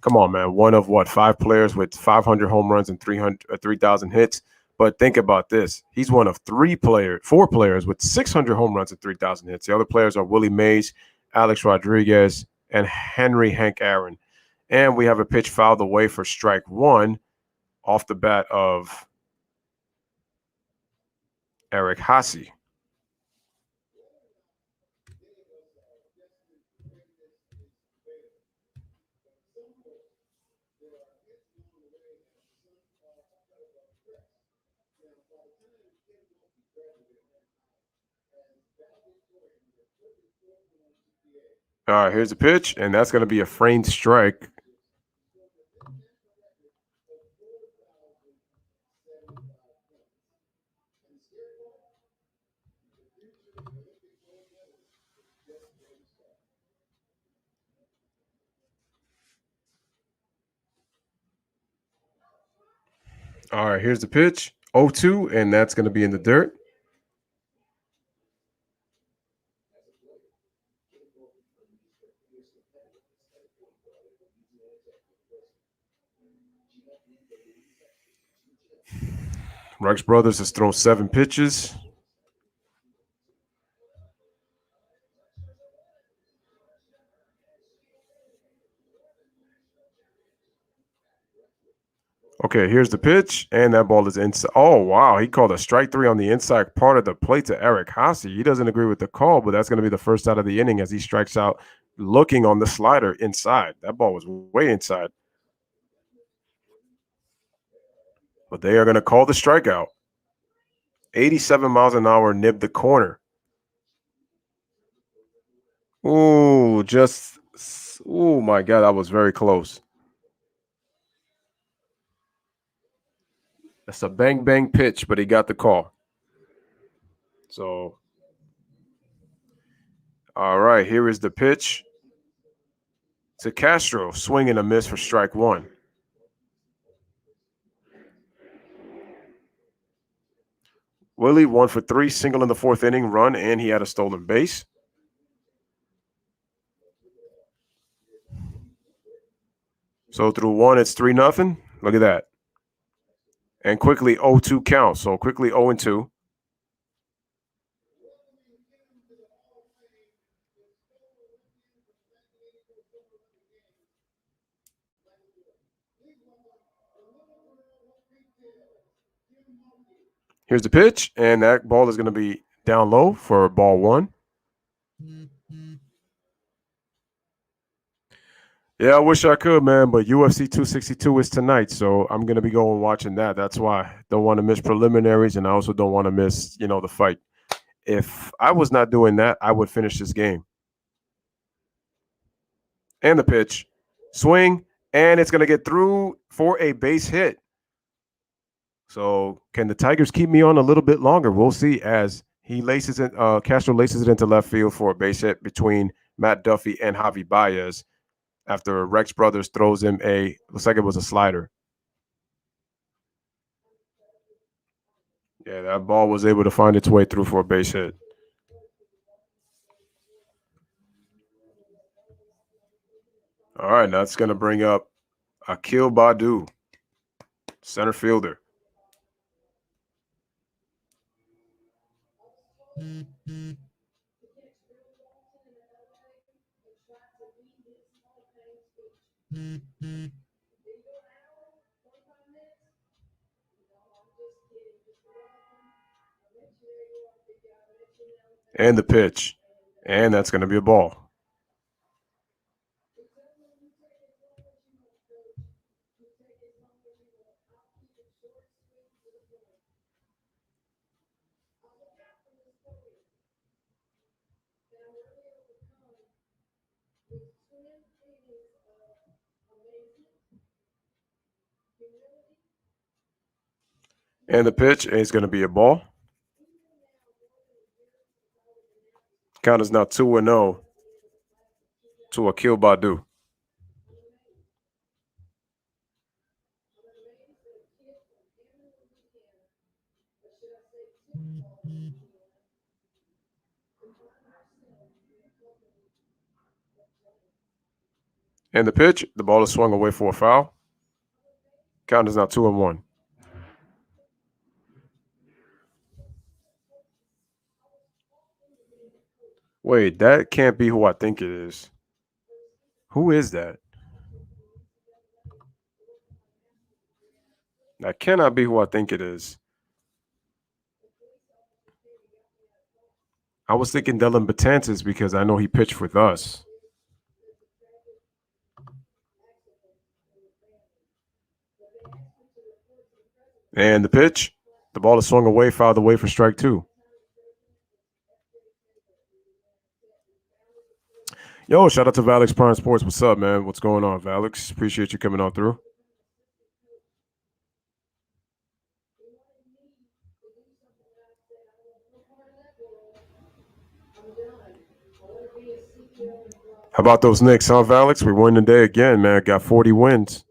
Come on, man. One of what, 5 players with 500 home runs and 3,000 hits. But think about this: he's one of 4 players with 600 home runs and 3,000 hits. The other players are Willie Mays, Alex Rodriguez, and Henry Hank Aaron. And we have a pitch fouled away for strike 1 off the bat of Eric Haase. All right, here's the pitch, and that's going to be a framed strike. All right, here's the pitch, 0-2, and that's going to be in the dirt. Rex Brothers has thrown 7 pitches. Okay, here's the pitch, and that ball is inside. Oh, wow. He called a strike 3 on the inside part of the plate to Eric Haase. He doesn't agree with the call, but that's going to be the first out of the inning as he strikes out looking on the slider inside. That ball was way inside. But they are going to call the strikeout. 87 miles an hour nibbed the corner. Oh, oh my God, that was very close. That's a bang bang pitch, but he got the call. So, all right, here is the pitch to Castro, swing and a miss for strike 1. Willie 1 for 3, single in the 4th inning, run, and he had a stolen base. So through 1, it's 3-0. Look at that. And quickly 0-2 count. So quickly 0-2. Here's the pitch, and that ball is going to be down low for ball 1. Yeah, I wish I could, man, but UFC 262 is tonight, so I'm going to be going watching that. That's why. Don't want to miss preliminaries, and I also don't want to miss, the fight. If I was not doing that, I would finish this game. And the pitch, swing, and it's going to get through for a base hit. So can the Tigers keep me on a little bit longer? We'll see as he Castro laces it into left field for a base hit between Matt Duffy and Javi Baez after Rex Brothers throws him looks like it was a slider. Yeah, that ball was able to find its way through for a base hit. All right, now it's going to bring up Akil Badu, center fielder. And the pitch. And that's going to be a ball. And the pitch is going to be a ball. Count is now 2-0 to Akil Badu. And the pitch, the ball is swung away for a foul. Count is now 2-1. Wait, that can't be who I think it is. Who is that? That cannot be who I think it is. I was thinking Dylan Betances because I know he pitched with us. And the pitch, the ball is swung away, fouled away for strike 2. Yo, shout out to Valix Prime Sports. What's up, man? What's going on, Valix? Appreciate you coming on through. How about those Knicks, huh, Valix? We won today again, man. Got 40 wins.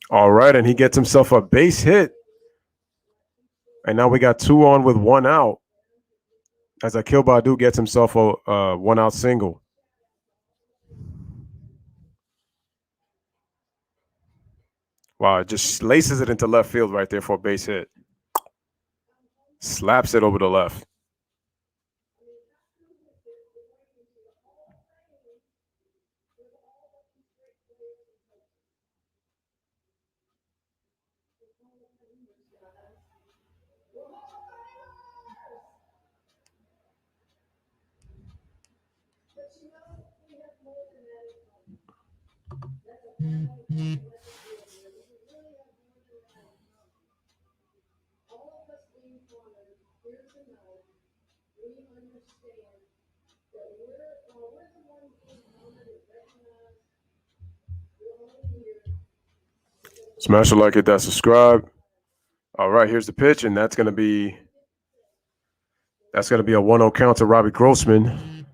All right, and he gets himself a base hit. And now we got 2 on with 1 out as Akil Badu gets himself a 1-out single. Wow, it just laces it into left field right there for a base hit. Slaps it over the left. Smash a like, hit that subscribe. All right, here's the pitch, and that's gonna be a 1-0 count to Robbie Grossman.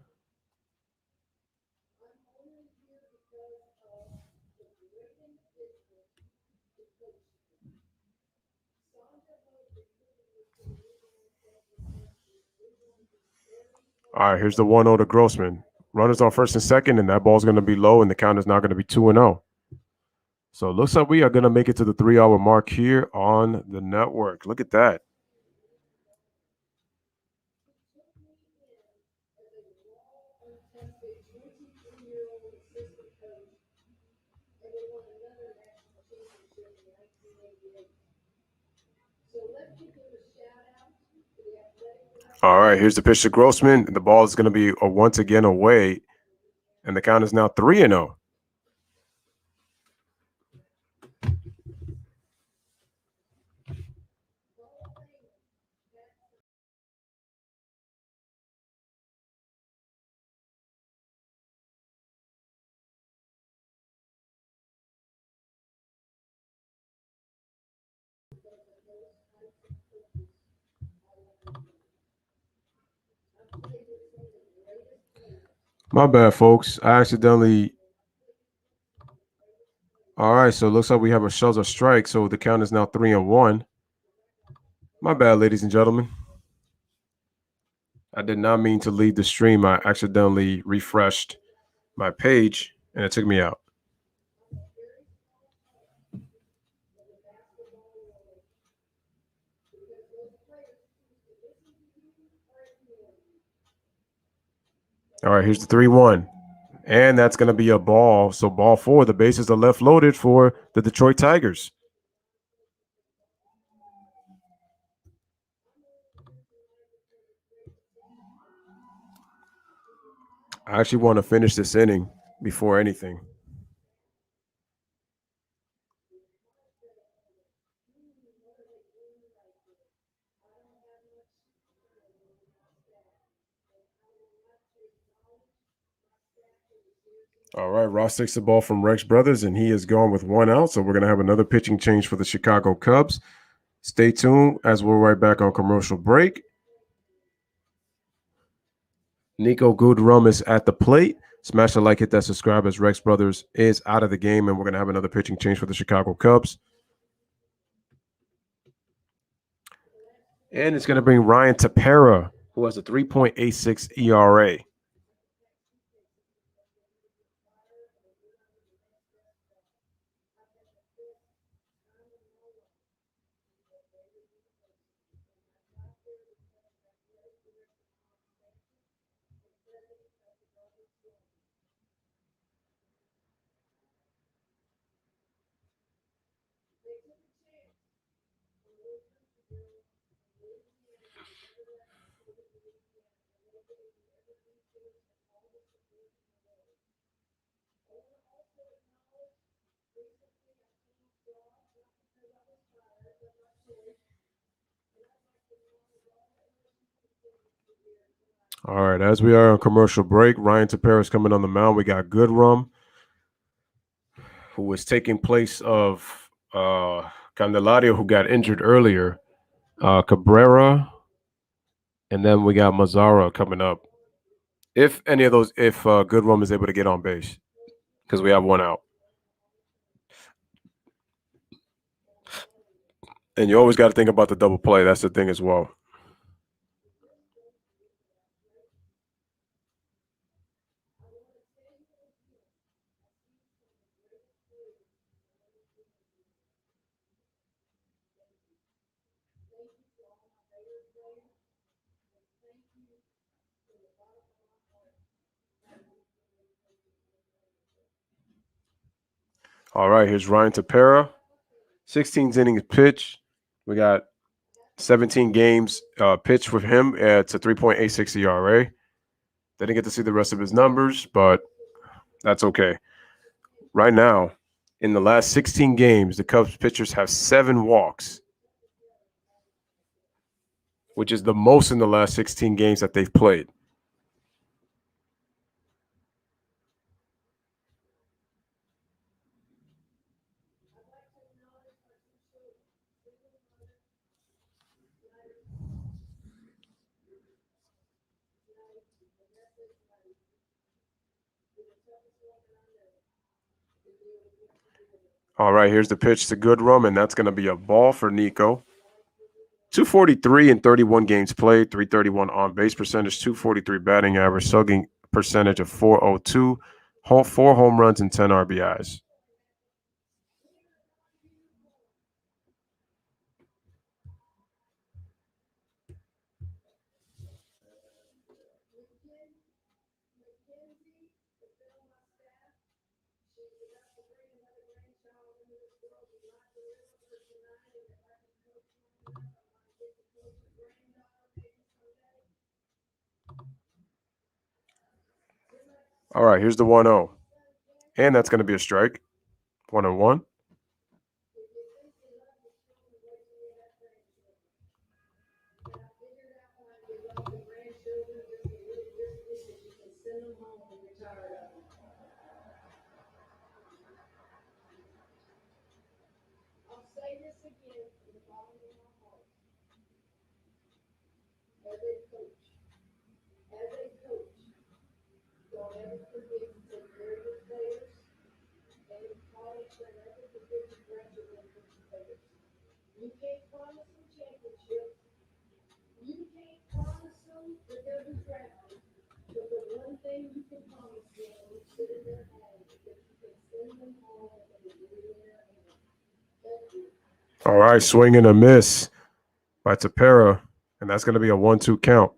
All right, here's the 1-0 to Grossman. Runners on first and second, and that ball's going to be low, and the count is now going to be 2-0. So it looks like we are going to make it to the 3-hour mark here on the network. Look at that. All right, here's the pitch to Grossman. The ball is going to be once again away, and the count is now 3-0. My bad, folks. I accidentally. All right, so it looks like we have a shoulder strike, so the count is now 3-1. My bad, ladies and gentlemen. I did not mean to leave the stream. I accidentally refreshed my page, and it took me out. All right, here's the 3-1. And that's going to be a ball. So ball 4, the bases are left loaded for the Detroit Tigers. I actually want to finish this inning before anything. All right, Ross takes the ball from Rex Brothers, and he is gone with 1 out. So we're going to have another pitching change for the Chicago Cubs. Stay tuned as we're right back on commercial break. Nico Goodrum is at the plate. Smash the like, hit that subscribe as Rex Brothers is out of the game, and we're going to have another pitching change for the Chicago Cubs. And it's going to bring Ryan Tepera, who has a 3.86 ERA. All right, as we are on commercial break, Ryan Tepera is coming on the mound. We got Goodrum, who was taking place of Candelario, who got injured earlier, Cabrera, and then we got Mazzara coming up. If Goodrum is able to get on base, because we have 1 out. And you always got to think about the double play. That's the thing as well. All right, here's Ryan Tepera. 16 innings pitch. We got 17 games pitched with him. It's a 3.86 ERA. Didn't get to see the rest of his numbers, but that's okay. Right now, in the last 16 games, the Cubs pitchers have 7 walks, which is the most in the last 16 games that they've played. All right, here's the pitch to Goodrum, and that's going to be a ball for Nico. 243 in 31 games played, 331 on base percentage, 243 batting average, slugging percentage of 402, 4 home runs and 10 RBIs. All right, here's the 1-0. And that's going to be a strike. 1-1. All right, swing and a miss by Tepera, and that's going to be a 1-2 count.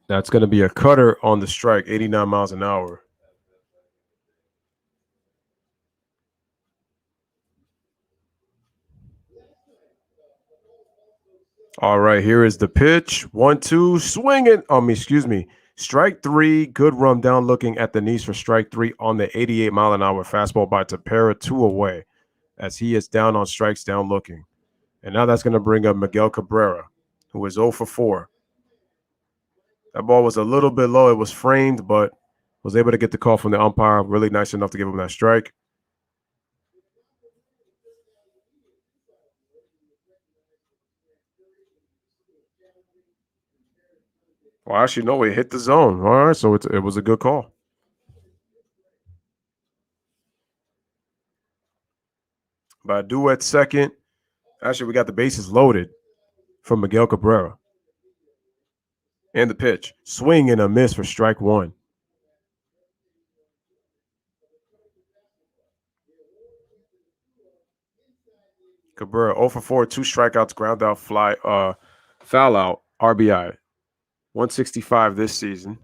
That's going to be a cutter on the strike, 89 miles an hour. All right, here is the pitch. 1-2, swinging. Strike 3. Goodrum down looking at the knees for strike 3 on the 88 mile an hour fastball by Tepera, 2 away, as he is down on strikes, down looking. And now that's going to bring up Miguel Cabrera, who is 0 for 4. That ball was a little bit low. It was framed, but was able to get the call from the umpire. Really nice enough to give him that strike. Well, actually, no, it hit the zone. All right, so it was a good call. Badu at second. Actually, we got the bases loaded from Miguel Cabrera. And the pitch. Swing and a miss for strike one. Cabrera 0 for 4, 2 strikeouts, ground out, foul out, RBI. 165 this season.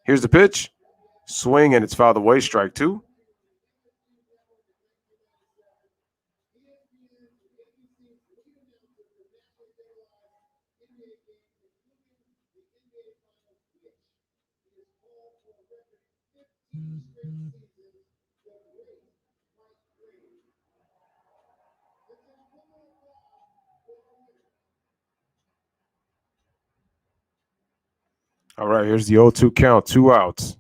Here's the pitch. Swing and it's fouled away, strike two. All right, here's the 0-2 count, 2 outs.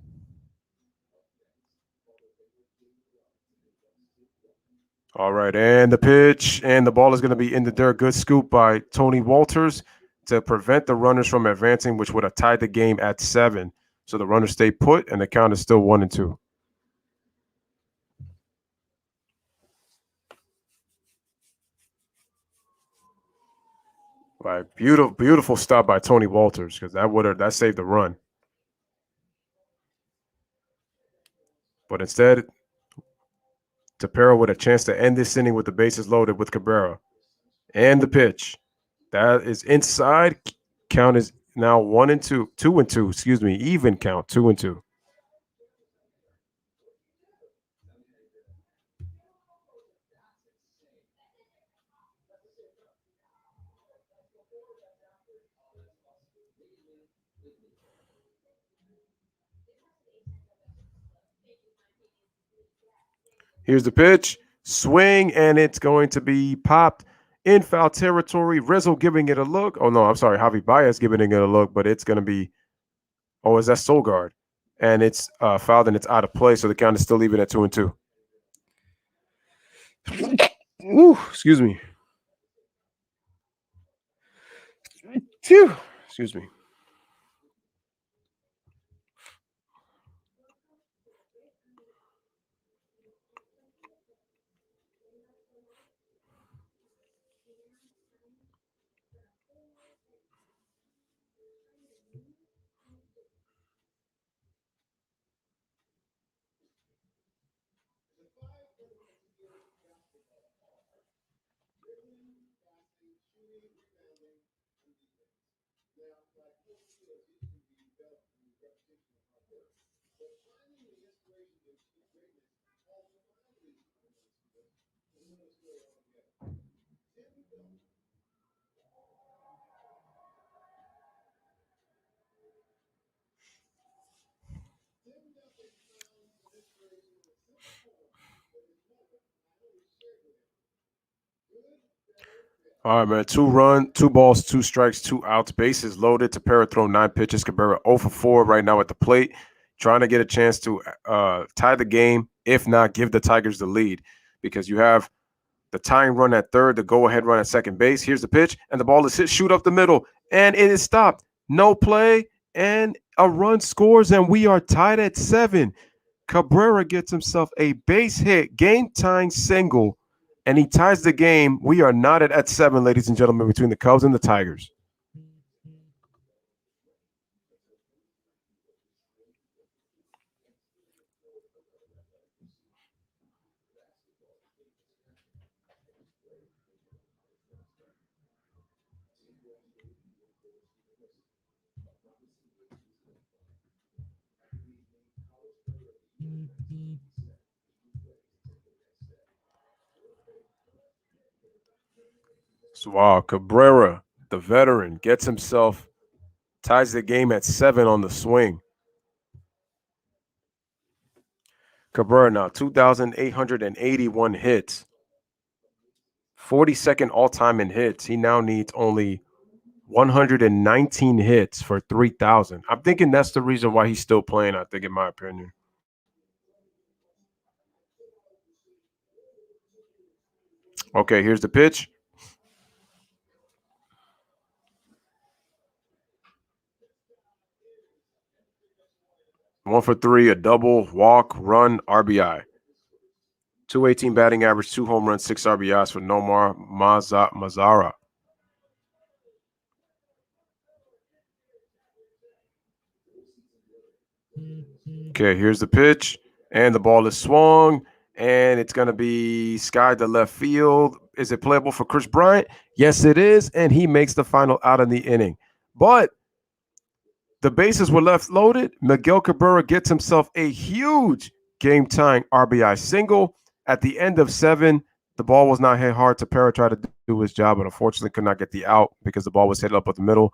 All right, and the pitch, and the ball is going to be in the dirt. Good scoop by Tony Walters to prevent the runners from advancing, which would have tied the game at 7. So the runners stay put, and the count is still 1-2. Right, beautiful stop by Tony Walters because that saved the run. But instead, Tapera with a chance to end this inning with the bases loaded with Cabrera. And the pitch. That is inside. Count is now 1-2. 2-2, excuse me. Even count, 2-2. Here's the pitch. Swing, and it's going to be popped in foul territory. Rizzo giving it a look. Oh, no, I'm sorry. Javi Baez giving it a look, but it's going to be – oh, is that Solgaard? And it's fouled, and it's out of play, so the count is still even at 2-2. Ooh, excuse me. Excuse me. All right, man. 2 balls, 2 strikes, 2 outs, bases loaded. Tapera throw 9 pitches. Cabrera 0 for 4 right now at the plate, trying to get a chance to tie the game, if not give the Tigers the lead, because you have the tying run at third, the go-ahead run at second base. Here's the pitch, and the ball is hit, shoot up the middle, and it is stopped. No play, and a run scores, and we are tied at 7. Cabrera gets himself a base hit, game-tying single, and he ties the game. We are knotted at 7, ladies and gentlemen, between the Cubs and the Tigers. So, wow, Cabrera, the veteran, gets himself, ties the game at 7 on the swing. Cabrera now, 2,881 hits. 42nd all-time in hits. He now needs only 119 hits for 3,000. I'm thinking that's the reason why he's still playing, I think, in my opinion. Okay, here's the pitch. One for three, a double, walk, run, RBI. 218 batting average, 2 home runs, 6 RBIs for Nomar Mazara. Okay, here's the pitch, and the ball is swung, and it's going to be skied to left field. Is it playable for Chris Bryant? Yes, it is, and he makes the final out in the inning. But the bases were left loaded. Miguel Cabrera gets himself a huge game-tying RBI single. At the end of 7, the ball was not hit hard. Tepera tried to do his job, but unfortunately could not get the out because the ball was hit up at the middle.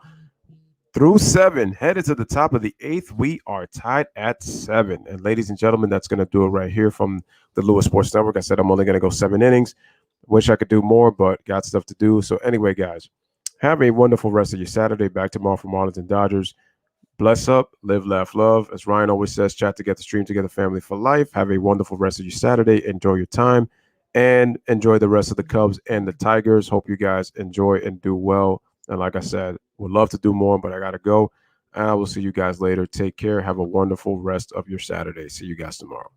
Through 7, headed to the top of the 8th, we are tied at 7. And ladies and gentlemen, that's going to do it right here from the Lewis Sports Network. I said I'm only going to go 7 innings. Wish I could do more, but got stuff to do. So anyway, guys, have a wonderful rest of your Saturday. Back tomorrow for Marlins and Dodgers. Bless up, live, laugh, love. As Ryan always says, chat together, stream together, family for life. Have a wonderful rest of your Saturday. Enjoy your time and enjoy the rest of the Cubs and the Tigers. Hope you guys enjoy and do well. And like I said, would love to do more, but I got to go. And I will see you guys later. Take care. Have a wonderful rest of your Saturday. See you guys tomorrow.